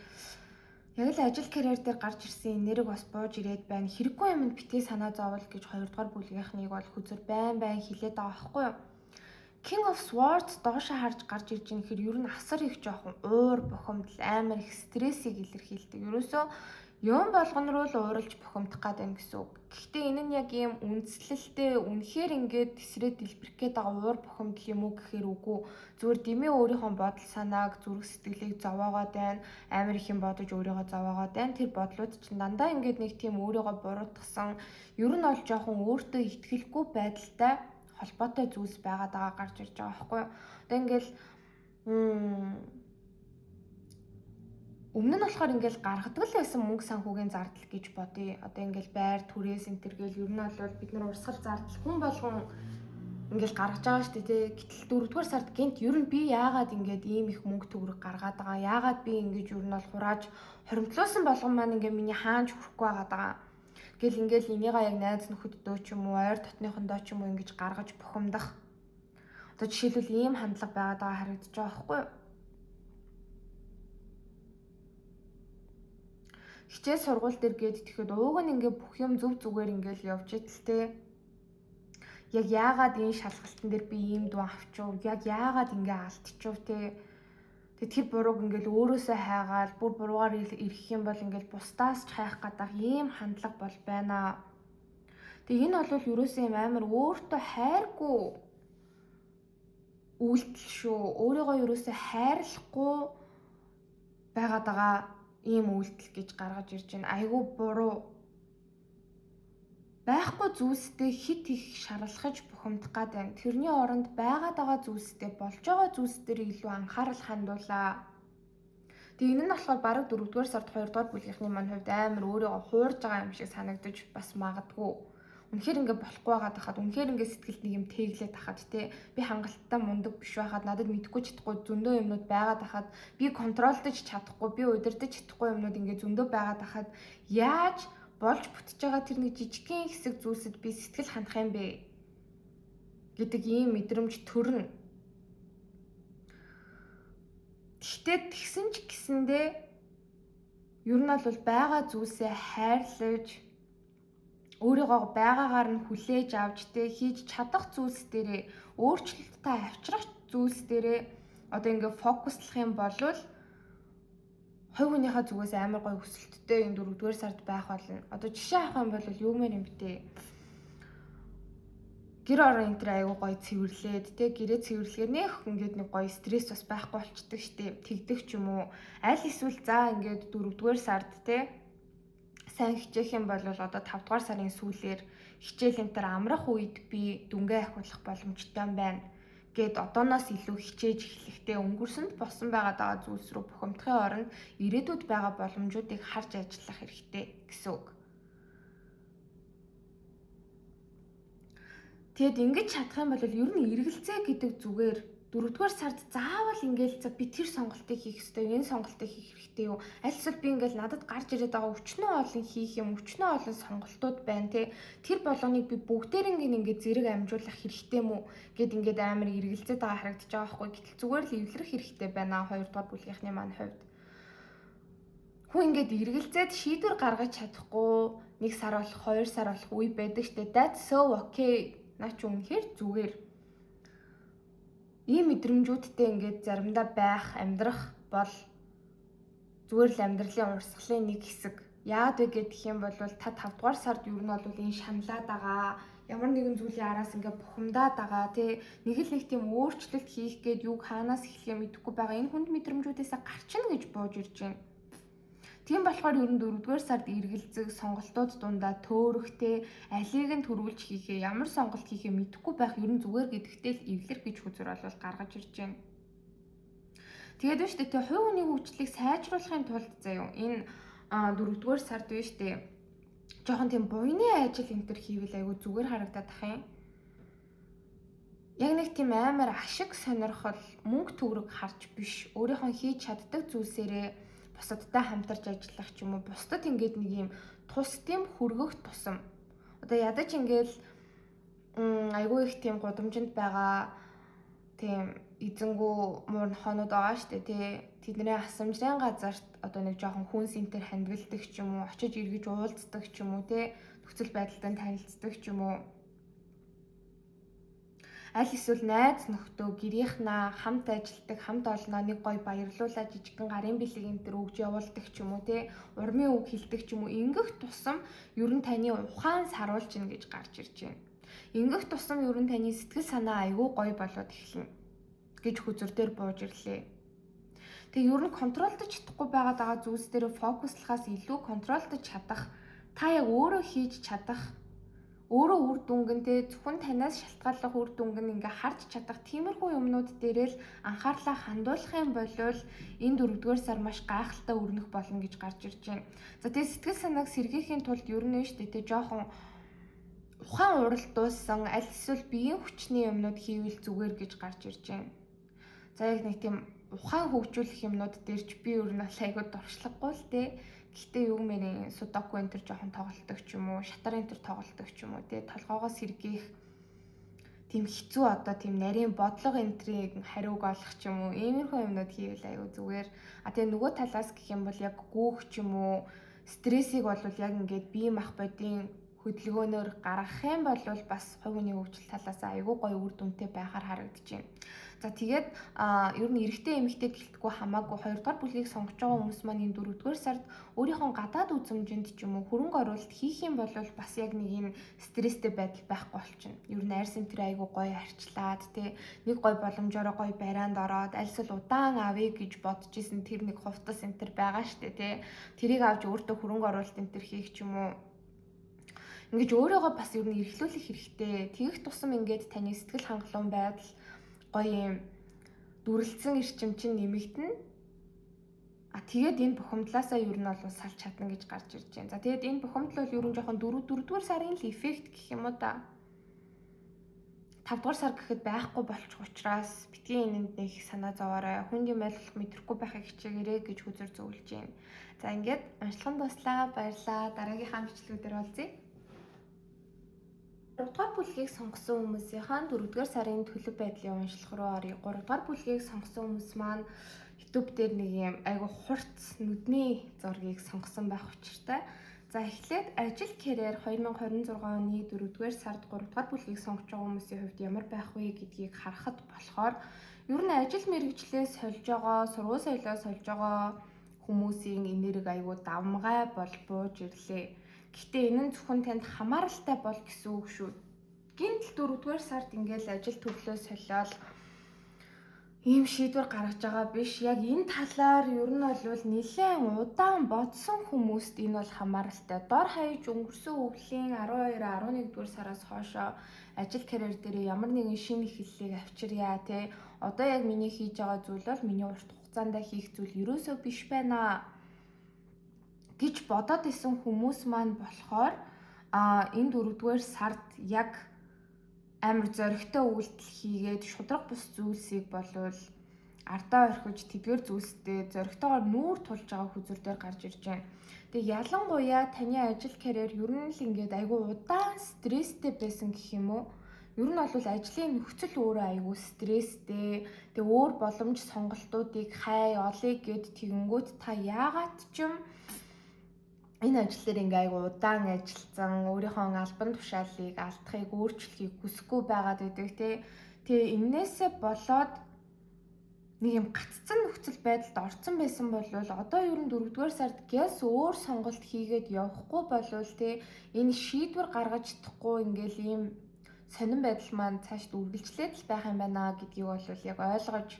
яг л ажил карьер дээр гарч ирсэн нэрэг бас бууж ирээд байна. Хэрэггүй юмд битгий санаа зовол гэж 2-р бүлгийнхнийг бол хүзэр байн хилээд байгаа байхгүй юу? King of Swords доошо харж гарч ирж байгаа хэрэг ер нь асар их жоохон уур бухимдал амар их стрессийг илэрхийлдэг. Ерөөсөө юм болгоно руу л ууралж бухимдах гээд байна гэсэн үг. Гэхдээ энэ нь яг ийм үндслэлтэй үнэхээр ингээд тесрээ дэлбэрэх гээд байгаа уур бухимдал юм уу гэхээр үгүй. Зүгээр дэмий өөрийнхөө бодол санааг зүрх сэтгэлийг зовоогоод байна. Амар их юм бодож өөрийгөө зовоогоод байна. Тэр бодлууд чинь дандаа ингээд нэг тийм өөрийгөө буруутгасан ер нь бол жоохон өөртөө итгэлгүй байдалтай холбоотой зүйлс байгаад байгаа гарч ирж байгаа байхгүй юу. Одоо ингээл өмнө нь болохоор ингээл гаргадаг л байсан мөнгө санхүүгийн зардал гэж бодъё. Одоо ингээл байр түрээс энтергээл ер нь бол бид нар урсгал зардал хүн болгон ингээл гаргаж байгаа шүү дээ тий. Гэтэл 4-р сард гинт ер нь би яагаад ингээд ийм их мөнгө төгрөг гаргаад байгаа. Яагаад би ингэж ер нь бол хурааж хоримтлуулсан болгон маань ингээ миний хаанч хүрэхгүй байгаад байгаа. Гэл ингээл энийгээ яг найз нөхөддөө ч юм уу ойр дотныхондоо ч юм уу ингэж гаргаж бухимдах. Одоо жишээлбэл ийм хандлага байгаад байгаа харагдаж байгаа байхгүй юу? Хичээл сургууль дээр гээд итгэхэд ууг нь ингээ бүх юм зөв зүгээр ингээл явж идэл те. Яг яагаад энэ шалгалтын дээр би ийм дуу авчив? Яг яагаад ингээ алдчихв те? Тэгээ тэр бурууг ингээл өөрөөсөө хайгаал бүр буруугаар ирэх юм бол ингээл бусдаас ч хайх гадаг ийм хандлага бол байна. Тэгээ энэ бол ерөөсөө юм амар өөртөө хайргүй үйлдэл шүү. Өөрийгөө ерөөсөө хайрлахгүй байгаад байгаа ийм үйлдэл гэж гаргаж ирж байна. Айгүй буруу. Байхгүй зүйлстэй хит их шаралхаж бухимдах гээд байна. Тэрний оронд байгаад байгаа зүйлстэй болж байгаа зүйлс дээр илүү анхаарал хандуулаа. Тэгээ энэ нь болохоор бараг 4-р сард 2-р бүлгийнхний маань хувьд амар өөрийгөө хуурж байгаа юм шиг санагдаж бас магадгүй. Үнэхээр ингээ болохгүй байгаад хахад үнэхээр ингээ сэтгэлд нэг юм тэглээд хахад те би хангалттай мундаг биш байхад надад мэдгүй чадахгүй зөндөө юмнууд байгаад хахад би контролдож чадахгүй би удирдах чадахгүй юмнууд ингээ зөндөө байгаад хахад яаж болж бүтэж байгаа тэр нэг жижигхэн хэсэг зүйлсэд би сэтгэл хандах юм бэ гэдэг ийм мэдрэмж төрнө. Гэхдээ тэгсэн ч гэсэндээ ер нь бол байгаа зүйлсээ хайрлаж өөрийгөө байгаагаар нь хүлээж авч те хийж чадах зүйлс дээрээ өөрчлөлттэй авчрах зүйлс дээрээ одоо ингээ фокуслах юм бол хувь хүнийхээ зүгээс амар гоё хүсэлттэй энэ 4-р сард байх болно. Одоо жишээ авах юм бол юу мээр юм бтэ. Гэр орон энэ төр аягүй гоё цэвэрлээд те гэрээ цэвэрлэхээр нэх ингээд нэг гоё стресс бас байхгүй болчдөг штеп. Тэгдэг ч юм уу. Аль эсвэл за ингээд 4-р сард те сайн хичээх юм бол одоо 5-р сарын сүүлээр хичээл энэ төр амрах үед би дүнгээ ахиулах боломжтой байна гэд одооноос илүү хичээж эхлэхдээ өнгөрсөнд болсон байгаа зүйлс рүү бухимдахын оронд ирээдүйд байгаа боломжуудыг харж ажиллах хэрэгтэй гэсэн үг. Тэгэд ингэж чадах юм бол ер нь эргэлзээ гэдэг зүгээр 4-р сард заавал ингээл за би тэр сонголтыг хийх ёстой, энэ сонголтыг хийх хэрэгтэй юу? Аль эсвэл би ингээл надад гарч ирээд байгаа өчнөө олон хийх юм, өчнөө олон сонголтууд байна те. Тэр болгоныг би бүгдээрийг ингээд зэрэг амжуулах хэрэгтэй мүү гэд ингээд амар эргэлзээд байгаа харагдаж байгаа байхгүй. Гэтэл зүгээр л эвлэрэх хэрэгтэй байна 2-р бүлгийнхний маань хувьд. Хүн ингээд эргэлзээд шийдвэр гаргаж чадахгүй 1 сар болох 2 сар болох үе байдаг штэ. That's so okay. Наа чи үнэхээр зүгээр. Ийм мэдрэмжүүдтэй ингээд заримдаа байх, амьдрах бол зүгээр л амьдралын урсгалын нэг хэсэг. Яагаад вэ гэх юм бол та 5-р сард ер нь бол энэ шаналаад байгаа, ямар нэгэн зүйлийн араас ингээд бухимдаад байгаа тий нэг л нэг тийм өөрчлөлт хийх гээд юг хаанаас эхлэхээ мэдэхгүй байгаа. Энэ хүнд мэдрэмжүүдээс гарчна гэж бууж ирж байна. Тийм болохоор ер нь 4-р сард эргэлзэх сонголтууд дундаа төөрөхтэй алийг нь төрүүлж хийхээ ямар сонголт хийхээ мэдэхгүй байх ер нь зүгээр гэдэгтэй л эвлэр гэж хүзэр бол гаргаж ирж байна. Тэгээд биш үү хувь хүний хөгжлийг сайжруулахын тулд заяа энэ 4-р сард биш үү жоохон тийм буйны ажил энэ төр хийвэл айгүй зүгээр харагдаад ах юм. Яг нэг тийм амар ашиг сонирхол мөнгө төгрөг харж биш өөрийнхөө хийж чаддаг зүйлсээрээ бусадтай хамтарч ажиллах ч юм уу бусдад ингээд нэг юм тус тийм хүргэх тусам одоо ядаж ингээл айгүй их тийм гудамжинд байгаа тийм эзэнгүү муурнахонууд байгаа штэ тий. Тэдний асамжрын газарт одоо нэг жоохон хүн синтер хандгалдаг ч юм уу, очиж эргэж уулздаг ч юм уу тий. Нөхцөл байдалтай танилцдаг ч юм уу. Аль эсвэл найз нөхдөө гэрийнхнаа хамт ажилтдаг, хамт олноо нэг гоё баярлуулаад жижигхэн гарын бэлэг энэ төр өгж явуулдаг ч юм уу тий. Урмын үг хэлдэг ч юм уу. Ингэх тусам ер нь таны ухаан саруулж ийн гэж гарч ирж байна. Ингэх тусам ер нь таны сэтгэл санаа айгүй гоё болоод эхэлнэ гэж хүзүр дээр бууж ирлээ. Тэгээ ер нь контролдож чадахгүй байгаа зүйлс дээр фокуслахаас илүү контролдож чадах, та яг өөрөө хийж чадах, өөрөө үр дүнгэнтэй зөвхөн танаас шалтгааллах үр дүнг ингээ харж чадах тиймэрхүү юмнууд дээр л анхаарлаа хандуулах юм болвол энэ 4-р сар маш гайхалтай өрнөх болно гэж гарч ирж байна. За тэгээ сэтгэл санааг сэргийхийн тулд ер нь шүү дээ жоохон ухаан урал дууссан аль эсвэл биеийн хүчний юмнууд хийвэл зүгээр гэж гарч ирж байна. За яг нэг тийм ухаан хөгжүүлэх юмнууд дээр ч би ер нь айгүй дуршлаггүй л дээ. Гэхдээ юу мэрийн судоку энэ төр жоохон тоглолдог ч юм уу, шатар энэ төр тоглолдог ч юм уу тий толгоогоос сэргийх тийм хэцүү одоо тийм нарийн бодлого энтрийг хариуг олох ч юм уу иймэрхүү юмнууд хийвэл айгүй зүгээр. А тэгээ нөгөө талаас гэх юм бол яг гүүх ч юм уу стрессийг бол яг ингээд бие мах бодийн хөдөлгөөнөөр гаргах юм бол бас хувь хүний хөгжил талаас айгүй гоё үр дүнтэй байхаар харагдаж байна. За тэгээд ер нь эрэгтэй эмэгтэй гэлтгүй хамаагүй 2-р бүлгийг сонгож байгаа хүмүүс маань энэ 4-р сард өөрийнхөө гадаад үзмжинд ч юм уу хөрөнгө оруулалт хийх юм бол бас яг нэг юм стресстэй байдал байхгүй болчихно. Ер нь арьс энэ айгүй гоё арчлаад тий нэг гоё боломжоор гоё барианд ороод альсэл удаан авъя гэж бодож исэн тэр нэг хувцас энэ байгаа штэ тий тэрийг авч өөртөө хөрөнгө оруулалт энэ хийх ч юм уу ингэж өөрийгөө бас ер нь эрхлүүлэх хэрэгтэй. Тэгэх тусам ингээд таны сэтгэл хангалуун байдал гоё юм дүрлцэн эрчим чинь нэмэгдэнэ. А тэгээд энэ бухимдлаасаа ер нь бол салж чадна гэж гарч ирж байна. За тэгээд энэ бухимдал бол ер нь жоохон 4-р сарын л эффект гэх юм уу да. 5-р сар гэхэд байхгүй болчих учраас битгий энэнд нэг санаа зовоорой. Хүндийн байлуулах мэдрэхгүй байхыг хичээгээрэй гэж хүзэр зөвлөж байна. За ингээд уншлах нь дуслаа. Баярлалаа. Дараагийнхаа бичлэгүүдээр уулзъя. 3-р бүлгийг сонгосон хүмүүсийн 4-р сарын төлөв байдлын уншлах руу оръё. 3-р бүлгийг сонгосон хүмүүс маань YouTube дээр нэг юм айгу хурц нүдний зургийг сонгосон байх учиртай. За эхлээд ажил карьер 2026 оны 4-р сард 3-р бүлгийг сонгож байгаа хүмүүсийн хувьд ямар байх вэ гэдгийг харахад болохоор ер нь ажил мэргэжлээ сольж байгаа, сургууль соёлоо сольж байгаа хүмүүсийн энерги айгу давмгай бол бууж ирлээ. Гэхдээ энэ нь зөвхөн танд хамааралтай бол гэсэн үг шүү. Гинтл 4-р сард ингээл ажил төрлөө солиод ийм шийдвэр гаргаж байгаа биш. Яг энэ талаар ер нь бол нэлээд удаан бодсон хүмүүст энэ бол хамааралтай. Дор хаяж өнгөрсөн өвлийн 12-11-р сараас хойшоо ажил карьер дээр ямар нэгэн шинэ эхлэлийг авчирья те. Одоо яг миний хийж байгаа зүйл бол миний урт хугацаанд хийх зүйл ерөөсөө биш байна гэж бодоод исэн хүмүүс маань болохоор энэ 4-р сард яг амар зоригтой үйлдэл хийгээд шудраг бус зүйлсийг болвол ардаа орхиж тэдгээр зүйлстэй зоригтойгоор нүүр тулж байгаа хүзүүр дээр гарч ирж байна. Тэгээ ялангуяа таны ажил карьер ер нь л ингээд айгүй удаан стресстэй байсан гэх юм уу? Ер нь бол ажлын нөхцөл өөрөө айгүй стресстэй. Тэгээ өөр боломж сонголтуудыг хай олъё гэд тэгэнгүүт та яагаад ч юм энэ ажил дээр ингээ айгу удаан ажилласан, өөрийнхөө албан тушаалыг алдахыг, өөрчлөхийг хүсэхгүй байгаад байдаг тий. Тэгээ энээсээ болоод нэг юм гаццсан нөхцөл байдалд орсон байсан бол одоо ер нь 4-р сард гэс өөр сонголт хийгээд явахгүй болвол тий энэ шийдвэр гаргаж чадахгүй ингээл ийм сонирн байдал маань цаашд үргэлжлээд л байх юм байна гэдгийг бол яг ойлгож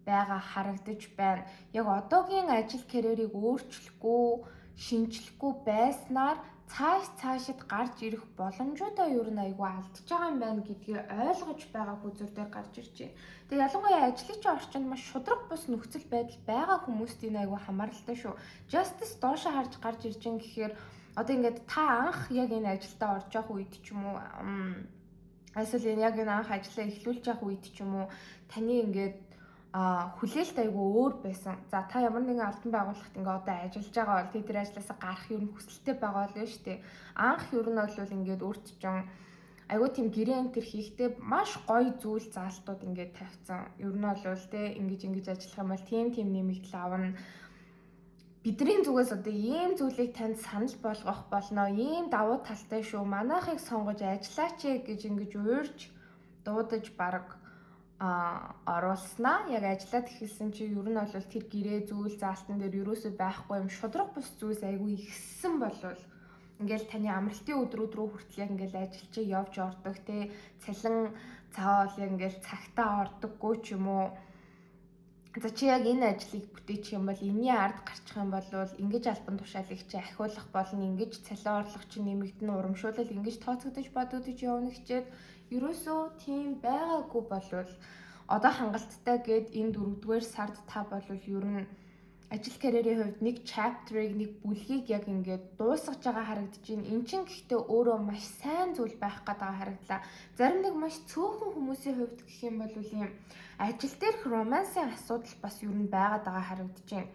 байгаа харагдаж байна. Яг одоогийн ажил карьерийг өөрчлөхгүй шинжлэхгүй байснаар цаашид гарч ирэх боломжуудаа ер нь айгүй алдчихж байгаа юм байна гэдгийг ойлгож байгаа хүзүүр дээр гарч ирж байна. Тэгээ ялангуяа ажлын орчинд маш шудраг бус нөхцөл байдал байгаа хүмүүст энэ айгүй хамааралтай шүү. Justice доошоо харж гарч ирж байгаа гэхээр одоо ингээд та анх яг энэ ажилдаа орж явах үед ч юм уу эсвэл яг энэ анх ажиллаа эхлүүлж явах үед ч юм уу таны ингээд хүлээлт айгүй өөр байсан. За та ямар нэгэн албан байгууллагт ингээ одоо ажиллаж байгаа бол тэр ажлаасаа гарах ер нь хүсэлтэй байгаа л шүү дээ. Анх ер нь бол ингээд өөрт чинь айгуу тийм гэрээ энэ төр хийхдээ маш гоё зүйл заалтууд ингээд тавьсан. Ер нь бол те ингэж ажиллах юм бол тийм нэмэгдэл авна. Бидний зүгээс одоо ийм зүйлийг танд санал болгох болно. Ийм давуу талтай шүү. Манайхыг сонгож ажиллаач гэж ингэж уурж дуудаж бараг оруулснаа. Яг ажиллаад эхэлсэн чи ер нь бол тэр гэрээ зүйл заалтан дээр ерөөсөө байхгүй юм. Шудраг бус зүйлс айгүй ихссэн болвол ингээл таны амралтын өдрүүд рүү хүртэл яг ингээл ажил чи явж ордог те цалин цаавал яг ингээл цагтаа ордоггүй ч юм уу. За чи яг энэ ажлыг бүтээчих юм бол энэний ард гарчих юм бол ингэж албан тушаалыг чи ахиулах болно, ингэж цалин орлого чи нэмэгдэн урамшуулал ингэж тооцогдож бодогдож явна гэчээд ерөөсөө тийм байгаагүй болвол одоо хангалттай гээд энэ 4-р сард та болвол ер нь ажил карьерийн хувьд нэг chapter-ыг нэг бүлгийг яг ингээд дуусгаж байгаа харагдаж байна. Эн чинь гэхдээ өөрөө маш сайн зүйл байх гэдэг харагдлаа. Зарим нэг маш цөөхөн хүмүүсийн хувьд гэх юм бол ийм ажил дээрх романсын асуудал бас ер нь байгаад байгаа харагдаж байна.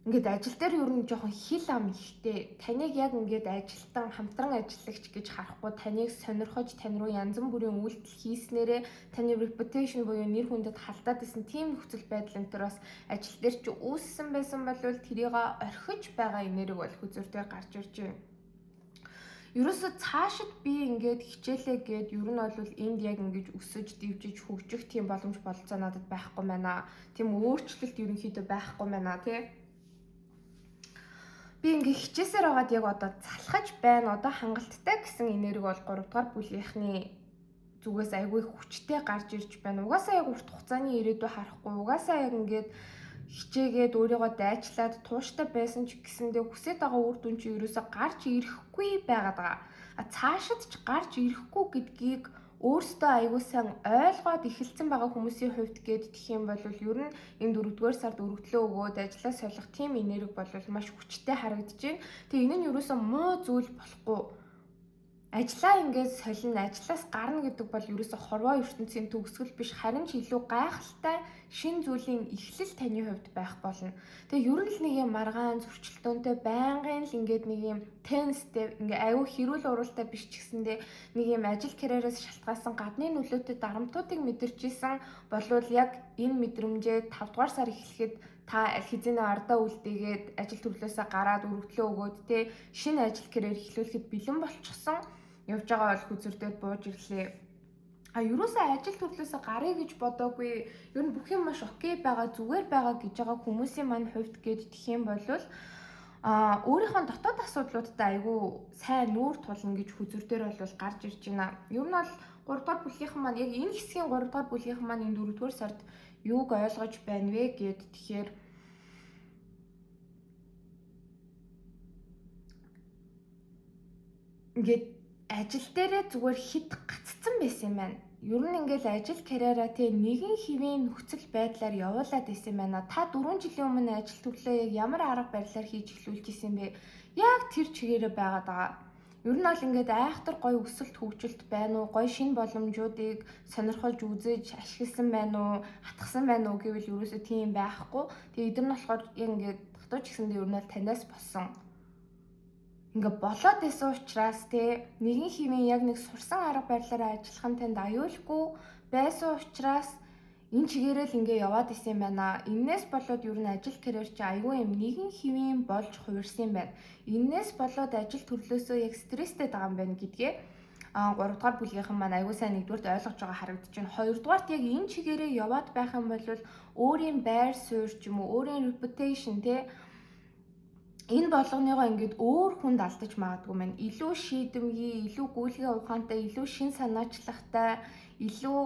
Ингээд ажил дээр ер нь жоохон хил ам ихтэй. Таныг яг ингээд ажилтан хамтран ажиллагч гэж харахгүй, таныг сонирхож тань руу янз бүрийн үйлдэл хийснээрээ таны reputation буюу нэр хүндэд халдаад исэн тийм нөхцөл байдал энэ төр бас ажил дээр чи үүссэн байсан бол тэрийг орхиж байгаа энерги бол хүзүүртэй гарч ирж байна. Ерөөсө цаашид би ингээд хичээлээ гээд ер нь бол энд яг ингэж өсөж, дэвжиж, хөгжих тийм боломж болцоо надад байхгүй байна. Тийм өөрчлөлт ерөнхийдөө байхгүй байна тий. Би ингээ хичээсээр байгаад яг одоо залхаж байна. Одоо хангалттай гэсэн энерги бол 3-р бүлгийнхний зүгээс айгүй хүчтэй гарч ирж байна. Угаасаа яг урт хугацааны ирээдүй харахгүй. Угаасаа яг ингээд хичээгээд өөрийгөө дайчлаад тууштай байсан ч гэсэндээ хүсэж байгаа үр дүн чи ерөөсө гарч ирэхгүй байгаад байгаа. Цаашид ч гарч ирэхгүй гэдгийг өөртөө аягүй сайн ойлгоод эхэлсэн байгаа хүмүүсийн хувьд гээд гэх юм бол ер нь энэ 4-р сард өргөдлөө өгөөд ажиллаа солих тийм энерги бол маш хүчтэй харагдаж байна. Тэгээ энэ нь ерөөсөө муу зүйл болохгүй. Ажлаа ингээд солино, ажлаас гарна гэдэг бол ерөөсөө хорвоо ертөнцийн төгсгөл биш, харин ч илүү гайхалтай шин зүйлийн эхлэл таны хувьд байх болно. Тэгээ ер нь л нэг юм маргаан зөрчилдөөнтэй байнгын л ингээд нэг юм тенстэй ингээд аюу хэрүүл уралтай биш ч гэсэндээ нэг юм ажил карьераас шалтгаалсан гадны нөлөөтэй дарамтуудыг мэдэрчээсэн болвол яг энэ мэдрэмжээ 5-р сар эхлэхэд та аль хэзээ ардаа үлдээгээд ажил төрлөөсөө гараад өргөдлөө өгөөд те шинэ ажил карьер эхлүүлэхэд бэлэн болчихсон явж байгаа бол хүзэр дээр бууж ирлээ. Ерөөсөө ажил төрлөөсөө гарыг гэж бодоогүй. Ер нь бүх юм маш окей байгаа, зүгээр байгаа гэж байгаа хүмүүсийн маань хувьд гээд тэх юм бол өөрийнхөө дотоод асуудлуудтай айгүй сайн нүүр тулна гэж хүзэр дээр бол гарч ирж байна. Ер нь бол 3-р бүлгийнхэн маань яг энэ хэсгийн 3-р бүлгийнхэн маань энэ 4-р сард юуг ойлгож байна вэ гэд тэгэхээр ингээд ажил дээрээ зүгээр хит гаццсан байсан юм байна. Ер нь ингээл ажил карьераа те нэгэн хэвийн нөхцөл байдлаар явуулаад исэн юм байна. Та 4 жилийн өмнө ажил төрлөө яг ямар арга барилаар хийж эхлүүлж исэн бэ? Яг тэр чигээрээ байгаад байгаа. Ер нь бол ингээд айхтар гоё өсөлт хөгжилт байна уу? Гоё шинэ боломжуудыг сонирхож үзэж ашигласан байна уу? Хатгсан байна уу гэвэл ерөөсөө тийм байхгүй. Тэгээ эдгээр нь болохоор яг ингээд дотоод ч гэсэндээ ер нь бол танаас болсон ингээ болоод байсан учраас те нэгэн хэвийн яг нэг сурсан арга барилаараа ажиллах нь танд аюулгүй байсан учраас энэ чигээрээ л ингээ яваад исэн юм байна. Иннээс болоод ер нь ажил карьер чи аюу юм нэгэн хэвийн болж хувирсан юм байна. Иннээс болоод ажил төрлөөсөө яг стресстэй байгаа юм байна гэдгээ 3-р бүлгийнхэн маань аюу сайн нэгдүгээрт ойлгож байгаа харагдаж байна. 2-дугаарт яг энэ чигээрээ яваад байх юм бол өөрийн байр суурь ч юм уу өөрийн reputation те энэ болгоныгоо ингээд өөр хүнд алдаж магадгүй маань илүү шийдэмгий, илүү гүйлгээ ухаантай, илүү шин санаачлагтай, илүү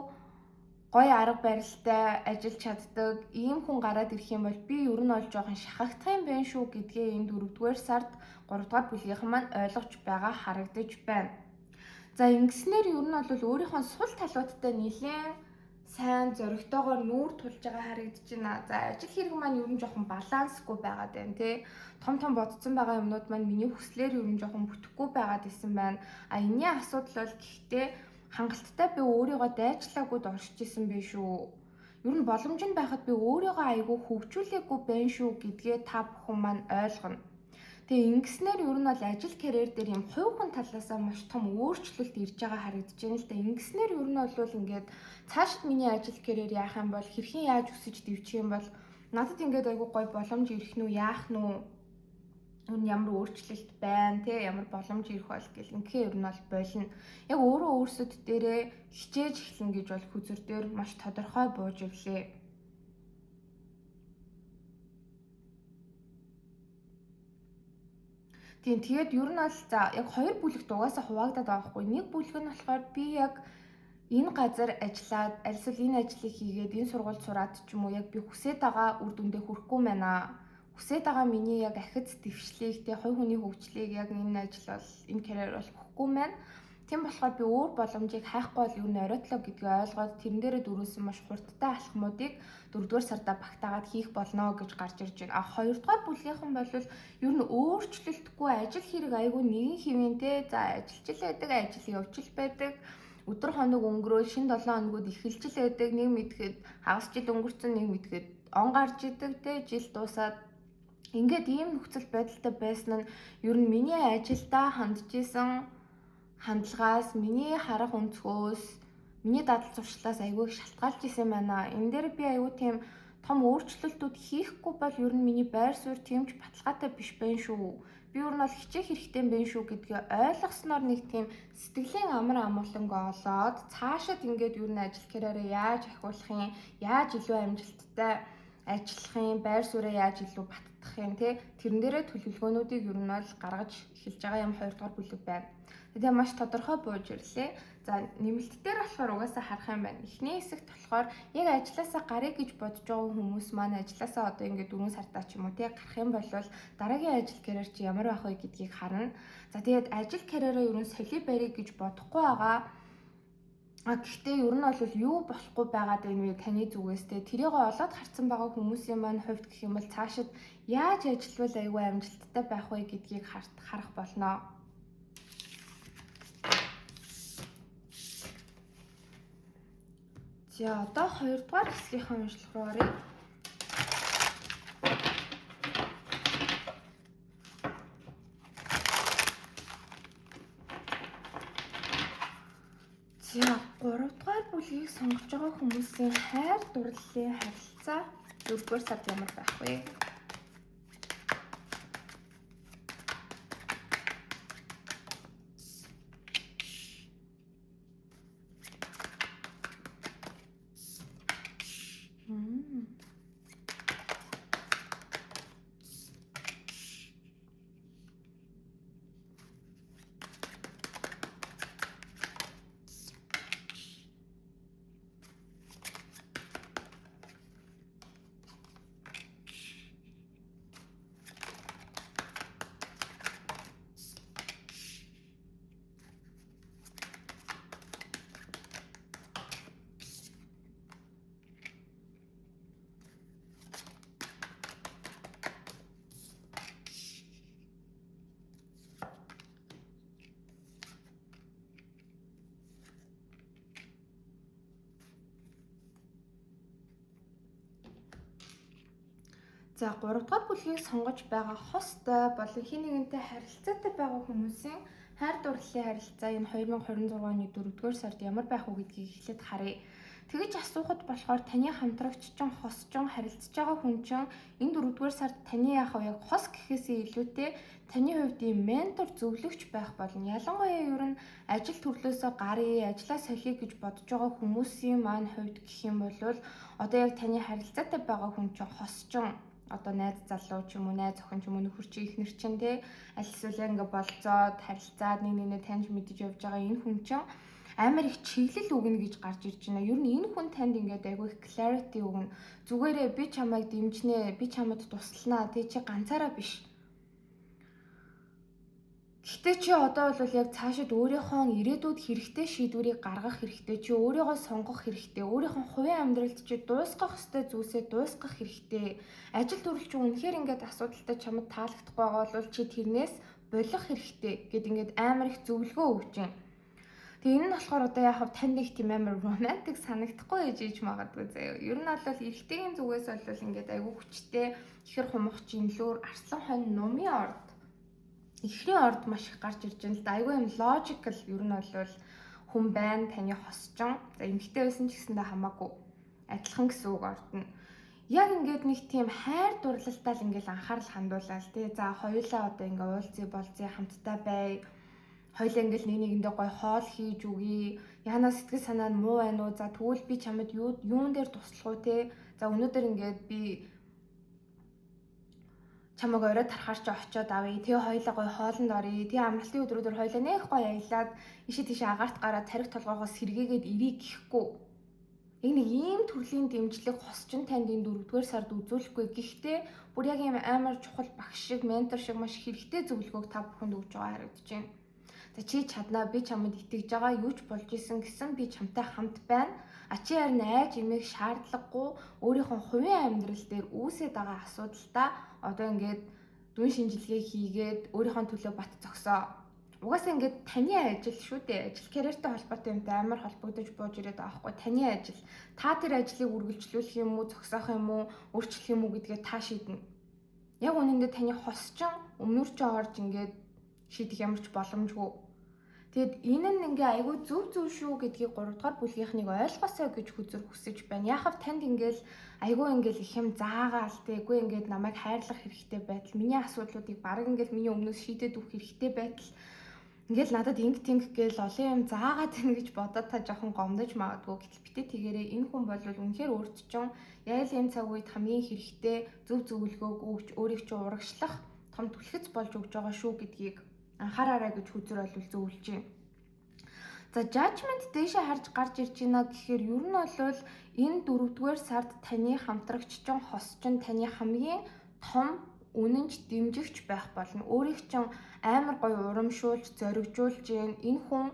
гоё арга барилтай ажиллаж чаддаг ийм хүн гараад ирэх юм бол би ер нь бол жоохон шахагдах юм байна шүү гэдгээ энэ 4-р сард 3-р бүлгийнхэн маань ойлгож байгаа харагдаж байна. За ингэснээр ер нь бол өөрийнхөө сул талуудтай нэлээд сайн зоригтойгоор нүүр тулж байгаа харагдаж байна. За ажил хэрэг маань ер нь жоохон балансгүй байгаад байна тий. Том бодсон байгаа юмнууд маань миний хүслээр ер нь жоохон бүтэхгүй байгаад исэн байна. Энэний асуудал бол гэхдээ хангалттай би өөрийгөө дайчлаагүйд оршиж исэн бэ шүү. Ер нь боломж нь байхад би өөрийгөө айгүй хөгжүүлээгүй байна шүү гэдгээ та бүхэн маань ойлгоно. Тэгээ ингэснээр ер нь бол ажил карьер дээр юм хувь хүн талаасаа маш том өөрчлөлт ирж байгаа харагдаж байна л да. Ингэснээр ер нь бол ингээд цаашид миний ажил карьер яах юм бол хэрхэн яаж өсөж дэвчих юм бол надад ингээд айгүй гоё боломж ирэх нь үү яах нь үү энэ ямар өөрчлөлт байна те ямар боломж ирэх бол гэл ингээ ер нь бол болно. Яг өөрөө өөрсөд дээрээ хичээж эхлэн гэж бол хүзэр дээр маш тодорхой бууж ирлээ. Тэгээд ер нь бол за яг хоёр бүлэгт угаасаа хуваагдаад байгаа хгүй. Нэг бүлэг нь болохоор би яг энэ газар ажиллаад альсвал энэ ажлыг хийгээд энэ сургуульд сураад ч юм уу яг би хүсэж байгаа үр дүндээ хүрэхгүй байна. Хүсэж байгаа миний яг ахиц дэвшлийг те хувь хүний хөгжлийг яг энэ ажил бол энэ карьер бол өгөхгүй байна. Тийм болохоор би өөр боломжийг хайхгүй бол ер нь оройтлоо гэдгийг ойлгоод тэрэн дээрээ дөрүүлсэн маш хурдтай алхмуудыг 4-р сарда багтаагаад хийх болно гэж гарч ирж байна. А 2-р бүлгийнхэн бол ер нь өөрчлөлтгүй ажил хэрэг айгүй нэгэн хэвэн те за ажиллаж байдаг, ажил явж байдаг. Өдөр хоног өнгөрөө шинэ 7 хоногуд эхэлж л байдаг. Нэг мэдхэд хагас жил өнгөрцөн, нэг мэдхэд он гарч идэг те жил дуусаад ингээд ийм нөхцөл байдалтай байсан нь ер нь миний ажилдаа хандж исэн хандлагаас, миний харах өнцгөөс, миний дадал зуршлаас айгүй их шалтгаалж исэн байна. Энэ дээр би айгүй тийм том өөрчлөлтүүд хийхгүй бол ер нь миний байр суурь тэмч баталгаатай биш байх шүү. Би ер нь бол хичээх хэрэгтэй байх шүү гэдгийг ойлгосноор нэг тийм сэтгэлийн амар амгалангаа олоод цаашид ингээд ер нь ажил карьераа яаж ахиулах юм, яаж илүү амжилттай ажиллах юм, байр сууриа яаж илүү баттгах юм те тэрэн дээрээ төлөвлөгөөнүүдийг ер нь бол гаргаж эхэлж байгаа юм 2-р бүлэг байна. Тэгээ маш тодорхой бууж ирлээ. За нэмэлт дээр болохоор угаасаа харах юм байна. Эхний хэсэгт болохоор яг ажилласаа гарыг гэж бодож байгаа хүмүүс маань ажилласаа одоо ингээд 4 сартаа ч юм уу тий гарах юм бол дараагийн ажил карьер чи ямар байх вэ гэдгийг харна. За тэгээд ажил карьераа ерөн соли барих гэж бодохгүй байгаа. Гэхдээ ер нь бол юу болохгүй байгаад байна вэ таны зүгээс те тэрийг олоод харсан байгаа хүмүүсийн маань хувьд гэх юм бол цаашид яаж ажиллавал аюул амжилттай байх вэ гэдгийг харах болно. За одоо 2-р хэсгийнхаа уншлах руу оръё. За 3-р бүлгийг сонгож байгаа хүмүүсийн хайр дурлалын харилцаа 4-р сард ямар байх вэ? За 3-р бүлгийг сонгож байгаа хостой болон хин нэгэнтэй харилцаатай байгаа хүмүүсийн хайр дурлалын харилцаа энэ 2026 оны 4-р сард ямар байх вэ гэдгийг эхлээд харъя. Тэгэж асуухад болохоор таны хамтрагч ч хос ч харилцаж байгаа хүн чинь энэ 4-р сард таны яг хос гэхээсээ илүүтэй таны хувьд ийм ментор зөвлөгч байх болно. Ялангуяа ер нь ажил төрлөөсөө гарыг, ажлаа солиё гэж бодож байгаа хүмүүсийн маань хувьд гэх юм бол одоо яг таны харилцаатай байгаа хүн чинь хос ч одоо найз залуу ч юм уу, найз охин ч юм уу, нөхөр чи ихнэр чинь те аль эсвэл ингээ болцоод харилцаад нэг нэгэ таньж мэдэж явж байгаа энэ хүн чинь амар их чиглэл өгнө гэж гарч ирж байна. Ер нь энэ хүн танд ингээд айгүй их clarity өгнө. Зүгээрээ би чамайг дэмжнэ, би чамд туслана, те чи ганцаараа биш. Гэтэ чи одоо бол яг цаашид өөрийнхөө ирээдүйд хэрэгтэй шийдвэрийг гаргах хэрэгтэй. Чи өөрийгөө сонгох хэрэгтэй. Өөрийнхөө хувийн амьдралд чи дуусгах ёстой зүйлсээ дуусгах хэрэгтэй. Ажил төрөл чи үнэхээр ингээд асуудалтай чамд таалагдахгүй байгаа бол чи тэрнээс болох хэрэгтэй гэд ингээд амар их зөвлөгөө өгч юм. Тэгээ энэ нь болохоор одоо яг танд нэг тийм амар романтик санагдахгүй ээж магадгүй заяа. Ер нь бол эрэгтэйгийн зүгээс бол ингээд айгүй хүчтэй ихэр хумх жимлүүр арслан хонь нумын орд эхний орд маш их гарч ирж байна л да. Айгүй юм logical ер нь бол хүн байна, таны хосчин. За эмэгтэй байсан ч гэсэндээ хамаагүй адилхан гэсэн үг орд нь. Яг ингээд нэг тийм хайр дурлалтай л ингээд анхаарал хандуулаад тий. За хоёулаа одоо ингээд уулзъя болзъя хамтдаа бай. Хоёулаа ингээд нэг нэгэндээ гой хоол хийж өгье. Яанаа сэтгэл санаа нь муу байна уу? За тэгвэл би чамд юун дээр туслах уу тий. За өнөөдөр ингээд би чамайг орой тарахаар ч очиод авъя. Тэгээ хоёулаа гой хоолнд оръё. Тэгээ амралтын өдрөөр хоёулаа нэх гой аялаад ишээ тийшээ агаарт гараад тарих толгоогоос сэргээгээд ирэх гэхгүй. Яг нэг ийм төрлийн дэмжлэг хосчин танд энэ 4-р сард үзүүлэхгүй. Гэхдээ бүр яг ийм амар чухал багш шиг, ментор шиг маш хэрэгтэй зөвлөгөөг та бүхэнд өгж байгаа харагдаж байна. За чи чаднаа, би чамд итгэж байгаа, юу ч болж исэн гэсэн би чамтай хамт байна. А чи харин айж имийг шаардлагагүй өөрийнхөө хувийн амьдрал дээр үүсээд байгаа асуудалтай одоо ингээд дүн шинжилгээ хийгээд өөрийнхөө төлөө бат зогсоо. Угаасаа ингээд таны ажил шүү дээ. Ажил карьертэй холбоотой юмтай амар холбогдож бууж ирээд байгаа хгүй. Таны ажил. Та тэр ажлыг үргэлжлүүлэх юм уу, зогсоох юм уу, өөрчлөх юм уу гэдгээ та шийднэ. Яг үнэндээ таны хосчин өмнөрчөө орж ингээд шийдэх ямар ч боломжгүй. Тэгэд энэ нь ингээ айгүй зөв шүү гэдгийг 3 дугаар бүлгийнхнийг ойлгосоо гэж хүсэж байна. Яхав танд ингээл айгүй ингээл их юм заагаал тэгэгүй ингээд намайг хайрлах хэрэгтэй байтал миний асуудлуудыг баг ингээл миний өмнөөс шийдээд өгөх хэрэгтэй байтал ингээл надад инг гээл олон юм заагаад байна гэж бодоод та жоохон гомдож магадгүй. Гэтэл битээ тэгээрээ энэ хүн бол үнэхээр өөрт чинь яг л энэ цаг үед хамгийн хэрэгтэй зөв зөвлөгөөг өгч өөрийг чинь урагшлах том түлхэц болж өгж байгаа шүү гэдгийг анхаараарай гэж хүзэр олвол зөвлөж байна. За judgment дэшээ харж гарч ирж байна гэхээр ер нь бол энэ 4-р сард таны хамтрагч чинь хосчин таны хамгийн том үнэнч дэмжигч байх болно. Өөрийг чинь амар гоё урамшуулж, зоригжуулж энэ хүн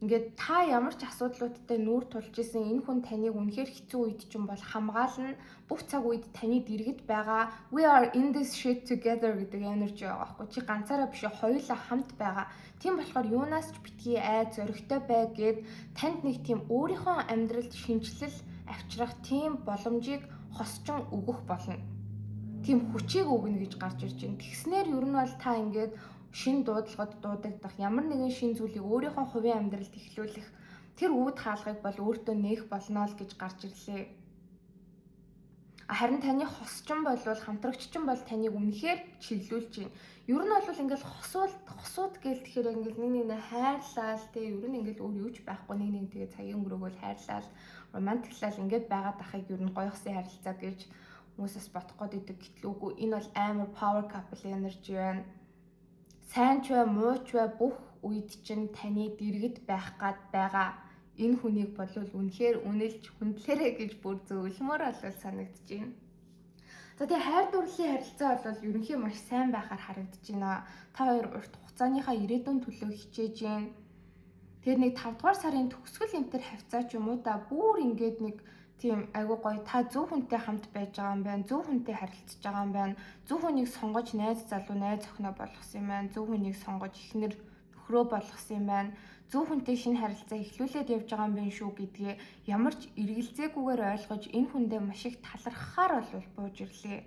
ингээд та ямар ч асуудлуудтай нүүр тулж исэн энэ хүн таныг үнэхээр хэцүү үед чинь бол хамгаална. Бүх цаг үед таны дэргэд байгаа. We are in this shit together гэдэг energy байгаа байхгүй. Чи ганцаараа биш хоёулаа хамт байгаа. Тийм болохоор юунаас ч битгий зоригтой бай гэд танд нэг тийм өөрийнхөө амьдралд шинжилэл авчрах тийм боломжийг хосчин өгөх болно. Тийм хүчийг өгнө гэж гарч ирж байна. Тэгснээр ер нь бол та ингээд шин дуудлагад дуудагдах ямар нэгэн шин зүйлийг өөрийнхөө хувийн амьдралд эхлүүлэх тэр үүд хаалгыг бол өөртөө нээх болно л гэж гарч ирлээ. Харин таны хосчин бол хамтрагччин бол таныг үнэхээр чиглүүлж байна. Ер нь бол ингээл хосууд гээл тэгэхээр ингээл нэг хайрлал те ер нь ингээл өөр юуч байхгүй нэг тэгээ цагийн өнгөрөөгөл хайрлал романтиклал ингээд байгаад ахыг ер нь гоёхсын харилцаа гэж хүмүүсээс бодох гээд идэг. Гэтэл үгүй энэ бол амар power couple energy байна. Сайн ч бай, муу ч бай бүх үед чинь таны дэргэд байх гад байгаа энэ хүнийг бол үнэхээр үнэлж хүндлээрэ гэж бүр зөвлөмөр бол санагдаж байна. За тэгээ хайр дурлалын харилцаа бол ерөнхий маш сайн байхаар харагдаж байна. Та хоёр урт хугацааныхаа ирээдүйн төлөө хичээж байна. Тэр нэг 5 дугаар сарын төгсгөл энтер хавцаа ч юм уу да бүр ингээд нэг тийм айгуу гоё та зөв хүнтэй хамт байж байгаа юм байна. Зөв хүнтэй харилцаж байгаа юм байна. Зөв хүнийг сонгож найз залуу найз охиноо болгосон юм байна. Зөв хүнийг сонгож эхнэр нөхрөө болгосон юм байна. Зөв хүнтэй шинэ харилцаа эхлүүлээд явж байгаа юм байна шүү гэдгээ ямар ч эргэлзээгүйгээр ойлгож энэ хүндээ маш их талархахаар бол бууж ирлээ.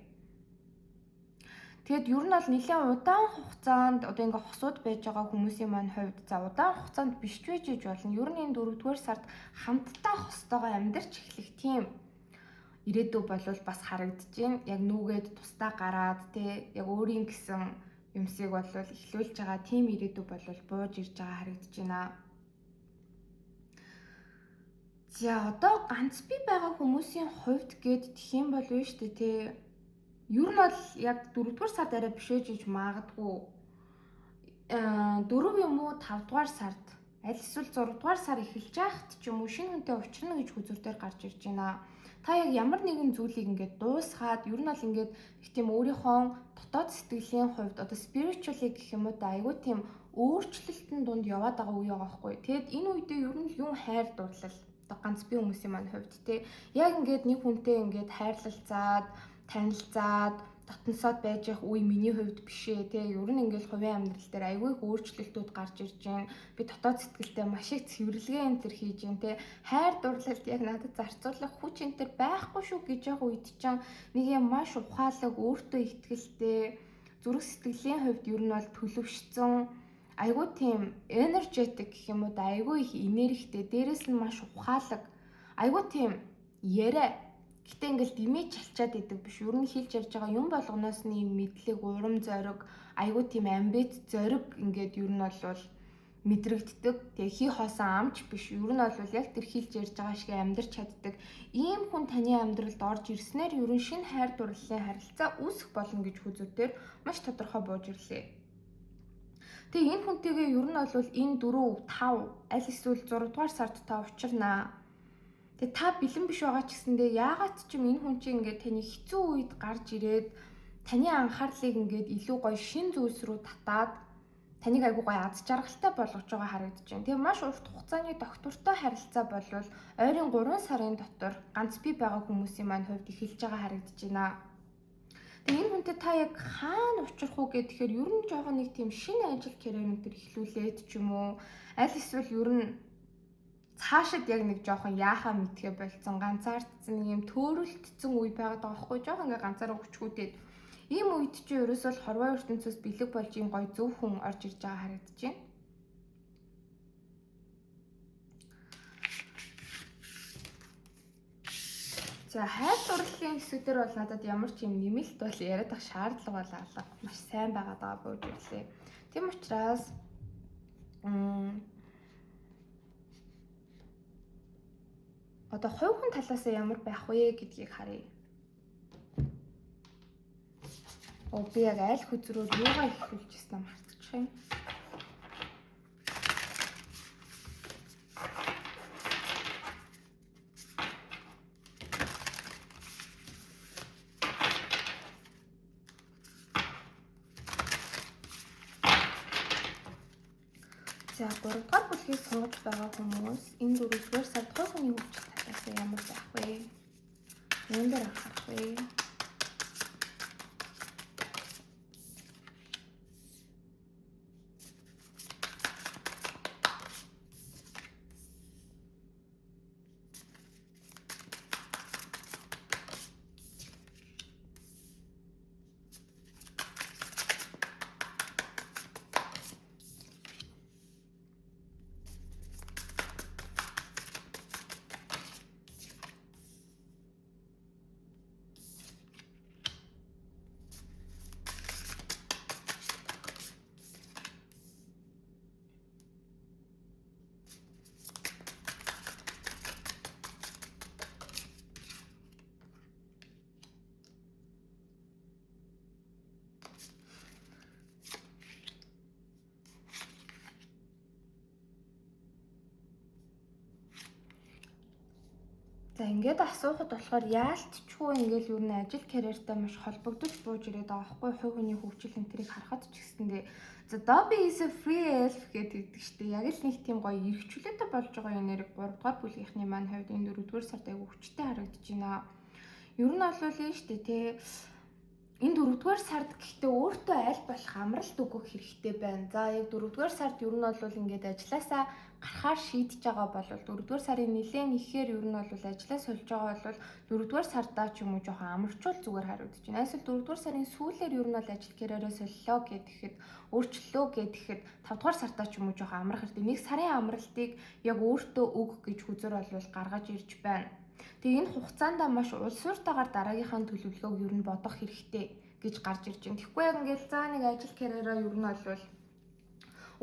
Тэгэд ер нь бол нэлээд удаан хугацаанд одоо ингээ хосууд байж байгаа хүмүүсийн маань хувьд за удаан хугацаанд биш ч байж болно. Ер нь энэ 4-р сард хамтдаа хостойгоо амьдарч эхлэх тийм ирээдүй болвол бас харагдаж байна. Яг нүгээд тусдаа гараад те яг өөрийн гэсэн юмсыг бол эхлүүлж байгаа тийм ирээдүй болвол бууж ирж байгаа харагдаж байна. За одоо ганц бий байгаа хүмүүсийн хувьд гээд тэх юм бол вэ штэ те. Ер нь бол яг 4-р сард арай биш ээж магадгүй 4 юм уу 5 дугаар сард аль эсвэл 6 дугаар сар эхэлж байхад ч юм уу шинэ хүнтэй уулзна гэж хүзүүр дээр гарч ирж байна. Та яг ямар нэгэн зүйлийг ингээд дуусгаад ер нь бол ингээд их тийм өөрийнхөө дотоод сэтгэлийн хувьд одоо spiritually гэх юм уу да айгүй тийм өөрчлөлтийн дунд яваад байгаа үе байгаа байхгүй. Тэгэд энэ үедээ ер нь юм хайр дурлал одоо ганц бие хүмүүсийн маань хувьд те яг ингээд нэг хүнтэй ингээд хайрлалцаад танилцаад татансаад байж явах үе миний хувьд бишээ те ер нь ингээл хувийн амьдрал дээр айгүй их өөрчлөлтүүд гарч ирж байна. Би дотоод сэтгэлдээ маш их цэвэрлэгээ энэ төр хийж байна те хайр дурлалд яг надад зарцуулах хүч энэ төр байхгүй шүү гэж явах үед чинь нэг юм маш ухаалаг өөртөө ихтгэлтэй зүрх сэтгэлийн хувьд ер нь бол төлөвшсөн айгүй тийм energetic гэх юм уу да айгүй их энергитэй дээрэс нь маш ухаалаг айгүй тийм яриа гэтээ ингээл димий чалчаад идэг биш ер нь хэлж ярьж байгаа юм болгоноос нь юм мэдлэг урам зориг айгүй тийм амбиц зориг ингээд ер нь бол мэдрэгддэг. Тэгээ хий хоосон амч биш. Ер нь бол яг тэр хэлж ярьж байгаа шиг амьдарч чаддаг. Ийм хүн таны амьдралд орж ирснээр ер нь шинэ хайр дурлалын харилцаа үүсэх болно гэж хүзүүтээр маш тодорхой бууж ирлээ. Тэгээ энэ хүнтэйгээ ер нь бол энэ 4, 5 аль эсвэл 6 дугаар сард та учирнаа. Тэгээ та бэлэн биш байгаа ч гэсэндээ яагаад ч юм энэ хүн чинь ингээд таны хэцүү үед гарч ирээд таны анхаарлыг ингээд илүү гоё шин зүйлс рүү татаад таныг айгүй гоё аз жаргалтай болгож байгаа харагдаж байна. Тэгээ маш урт хугацааны доктортой харилцаа болвол ойрын 3 сарын дотор ганц би байгаа хүмүүсийн маань хувьд эхэлж байгаа харагдаж байна. Тэгээ энэ хүнтэй та яг хаана учрах уу гэхээр ер нь жоохон нэг тийм шинэ ажил карьер төр эхлүүлээд ч юм уу аль эсвэл ер нь цаашид яг нэг жоохон яахаа мэдхэ болцсон ганцаардсан нэг юм төөрөлтсөн үе байгаад байгаа байхгүй жоохон ингээ ганцаараа хүчгүүтээд ийм үед чи ерөөсөө хорвоо ертөнцөөс бэлэг болж ийм гоё зөв хүн орж ирж байгаа харагдаж байна. За хайр дурлалын хэсэг дээр бол надад ямар ч юм нэмэлт бол яриад ах шаардлага бол алга маш сайн байгаад байгаа бууж ирлээ. Тийм учраас одоо хувь хүн талаас ямар байх вэ гэдгийг харъя. Би яг аль хөзрөөр юугаа ихүүлж ирсэн мартчих юм. За 3 дугаар бүлгийг сонгож байгаа хүмүүс энэ 4-р сард хувь хүний хөгжил талаас ямар байх вэ? Юунд дээр анхаарах вэ? За ингээд асуухад болохоор яалтчгүй ингээд юу нэ ажил карьертай маш холбогдож бууж ирээд байгаа байхгүй хувь хүний хөгжил энтрийг харахад ч гэсэндээ за Dobby is a free elf гэдэг штеп яг л нэг тийм гоё эргчүүлээтэй болж байгаа юм нэр 3 дугаар бүлгийнхний маань хувьд энэ 4-р сард айгүй хүчтэй харагдаж байна. Ер нь бол энэ штеп те энэ 4-р сард гэхдээ өөртөө аль болох амралт өгөх хэрэгтэй байна. За яг 4-р сард ер нь бол ингээд ажилласаа гарахаар шийдэж байгаа бол 4-р сарын нэлээд ихээр ер нь бол ажиллаа сольж байгаа бол 4-р сардаа ч юм уу жоохон амарчул зүгээр харагдаж байна. Эсвэл 4-р сарын сүүлээр ер нь бол ажил карьераа соллоо гэхэд өөрчлөлөө гэхэд 5-р сардаа ч юм уу жоохон амрах хэрэгтэй. Нэг сарын амралтыг яг өөртөө өг гэж хүзэр бол гаргаж ирж байна. Тэгээ энэ хугацаанд маш улсууртайгаар дараагийнхаа төлөвлөгөөг ер нь бодох хэрэгтэй гэж гарч ирж байна. Тэгэхгүй яг ингээд за нэг ажил карьераа ер нь бол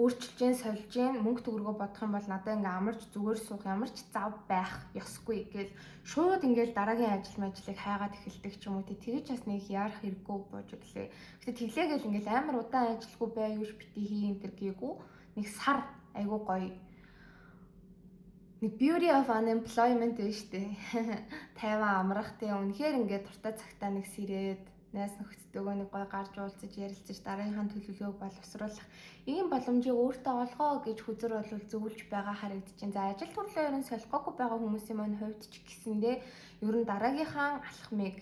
өөрчилж जैन сольж जैन мөнгө төгрөгөө бодох юм бол надад ингээ амарч зүгээр суух ямар ч зав байх ёсгүй гэж шууд ингээл дараагийн ажлыг хайгаад эхэлдэг ч юм уу тэгэж бас нэг яарах хэрэггүй бууж ирлээ. Гэтэ тэглээгээл ингээл амар удаан ажилгүй бай юуш бити хийн тэр гээгүй нэг сар айгуу гоё нэг beauty of unemployment вэ штэ. Тайван амрах тийм үнэхээр ингээд туртаа цагтаа нэг сэрээд найс нөхдөдөө нэг гой гарч уулзаж ярилцаж дараагийнхаа төлөвлөгөөг боловсруулах ийм боломжийг өөртөө олгоо гэж хүзэр бол зөвлөж байгаа харагдаж байна. За ажил төрлөө ерөн солихгүйгүй байгаа хүмүүсийн маань хувьд ч гэсэндээ ер нь дараагийнхаа алхмыг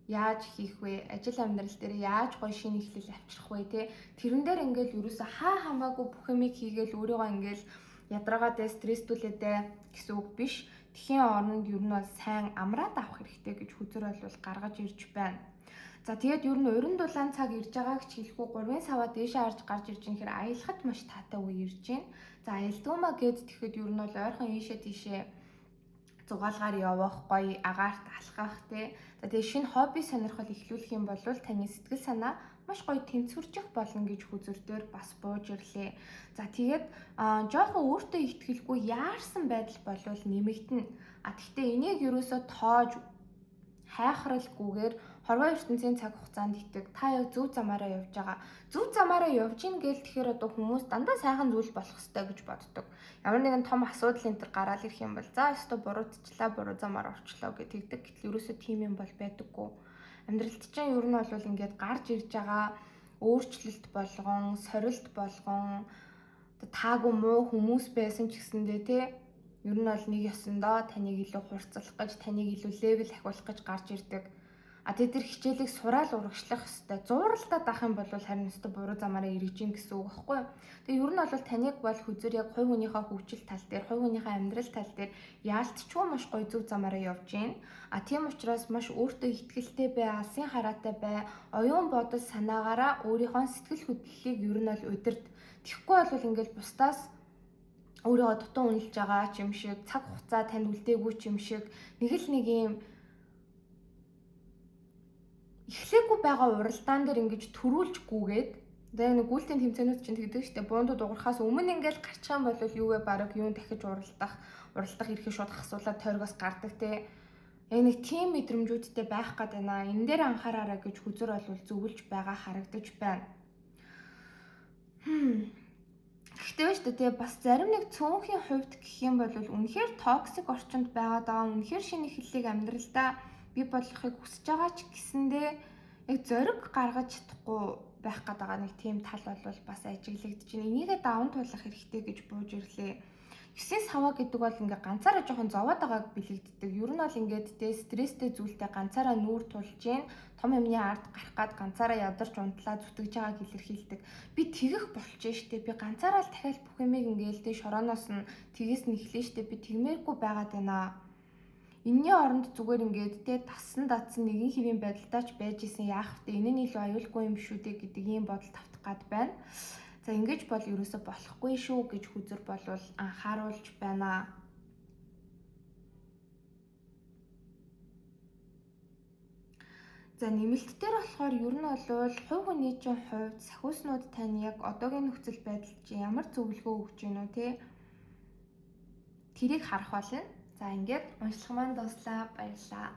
яаж хийх вэ? Ажил амьдрал дээр яаж гоё шинэ эхлэл авчрах вэ те? Тэрэн дээр ингээл ерөөсө хаа хамаагүй бүх юмыг хийгээл өөрийгөө ингээл ядраагаад стресстүүлээдэ гэсэн үг биш. Тэхийн оронд ер нь бол сайн амраад авах хэрэгтэй гэж хүзэр бол гаргаж ирж байна. За тэгээд ер нь уран дулаан цаг ирж байгааг ч хэлэхгүй 3 саваа дээшээ харж гарч ирж байгаа хэрэг аялахад маш таатай үе ирж байна. За аялдгуумаа гэд тэгэхэд ер нь бол ойрхон ийшээ тийшээ зугаалгаар явах, гоё агаарт алхах тий. За тэгээд шинэ хобби сонирхол эхлүүлэх юм бол таны сэтгэл санаа маш гоё тэнцвэрчих болно гэж хүзүрдээр бас бууж ирлээ. За тэгээд жоохон өөртөө ихтгэлгүй яарсан байдал болвол нэмэгдэнэ. Гэхдээ энийг ерөөсөө тоож хайхралгүйгээр хорвоо ертөнцийн цаг хугацаанд итэг та яг зөв замаараа явж байгаа. Зөв замаараа явж ийн гээл тэгэхээр одоо хүмүүс дандаа сайхан зүйл болох ёстой гэж боддог. Ямар нэгэн том асуудал энэ төр гараад ирэх юм бол за өстө буруутчлаа, буруу замаар орчлоо гэж тэгдэг. Гэтэл ерөөсөө тийм юм бол байдаггүй. Амьдралд чинь ер нь бол ингээд гарч ирж байгаа өөрчлөлт болгон, сорилт болгон таагүй муу хүмүүс байсан ч гэсэндээ тий ер нь бол нэг ёсондоо таныг илүү хурцлах гэж, таныг илүү левел ахиулах гэж гарч ирдэг. Тэгээд тэр хичээлийг сураал урагшлах ёстой. Зууралдаад авах юм бол харин өстө буруу замаараа эргэж ийн гэсэн үг байхгүй юу? Тэгээд ер нь бол таныг бол хүзэр яг хувь хүнийхээ хөгжил тал дээр, хувь хүнийхээ амьдрал тал дээр яалтчгүй маш гоё зөв замаараа явж гин. Тийм учраас маш өөртөө ихтгэлтэй бай, алсын хараатай бай, оюун бодол санаагаараа өөрийнхөө сэтгэл хөдлөлийг ер нь бол удирд. Тэгэхгүй бол ингээл бусдаас өөрийгөө дутуу үнэлж байгаа ч юм шиг, цаг хугацаа танд үлдээгүй ч юм шиг нэг л нэг юм эхлээгүй байгаа уралдаан дээр ингэж төрүүлж гүгээд тэгээд нэг гүйлтийн тэмцээнүүд чинь тэгдэг штеп буундууд уурхаас өмнө ингээл гарчих юм бол юу вэ бараг юун дахиж уралдах ирэхэд шууд хасуулаад тойргоос гардаг те. Яг нэг тийм мэдрэмжүүдтэй байх гээд байна. Энэ дээр анхаараарай гэж хүзэр бол зөвлөж байгаа харагдаж байна. Гэхдээ шүү дээ бас зарим нэг цөөнхийн хувьд гэх юм бол үнэхээр токсик орчинд байгаад байгаа. Үнэхээр шинэ эхлэлийг амьдралдаа бий болгохыг хүсэж байгаа ч гэсэндээ яг зориг гаргаж чадахгүй байх гээд байгаа нэг тийм тал бол бас ажиглагдаж байна. Энийгээ даван туулах хэрэгтэй гэж бууж ирлээ. 9 саваа гэдэг бол ингээ ганцаараа жоохон зовоод байгааг бэлэгддэг. Ер нь бол ингээд стресстэй зүйлтэй ганцаараа нүүр тулж гин том юмны ард гарах гад ганцаараа ядарч унтлаа зүтгэж байгааг илэрхийлдэг. Би тэгэх болчих штеп. Би ганцаараа л дахиад бүх юмыг ингээл тэ шорооноос нь тгээс нь эхлэн штеп. Би тэгмээргүй байгаад байна. Энэний оронд зүгээр ингээд тэ тассан датсан нэгэн хэвийн байдалтаач байж исэн яах вэ? Энэ нь илүү аюулгүй юм шүү дээ гэдэг ийм бодол тавтах гад байна. За ингэж бол ерөөсө болохгүй шүү гэж хүзэр болвол анхааруулж байна. За нэмэлт дээр болохоор ер нь бол хувь хүний чинь хувьд сахиуснууд тань яг одоогийн нөхцөл байдал чинь ямар зөвлөгөө өгч гинөө те тэрийг харах болно. За ингээд уншлах маань дуслаа баярлалаа.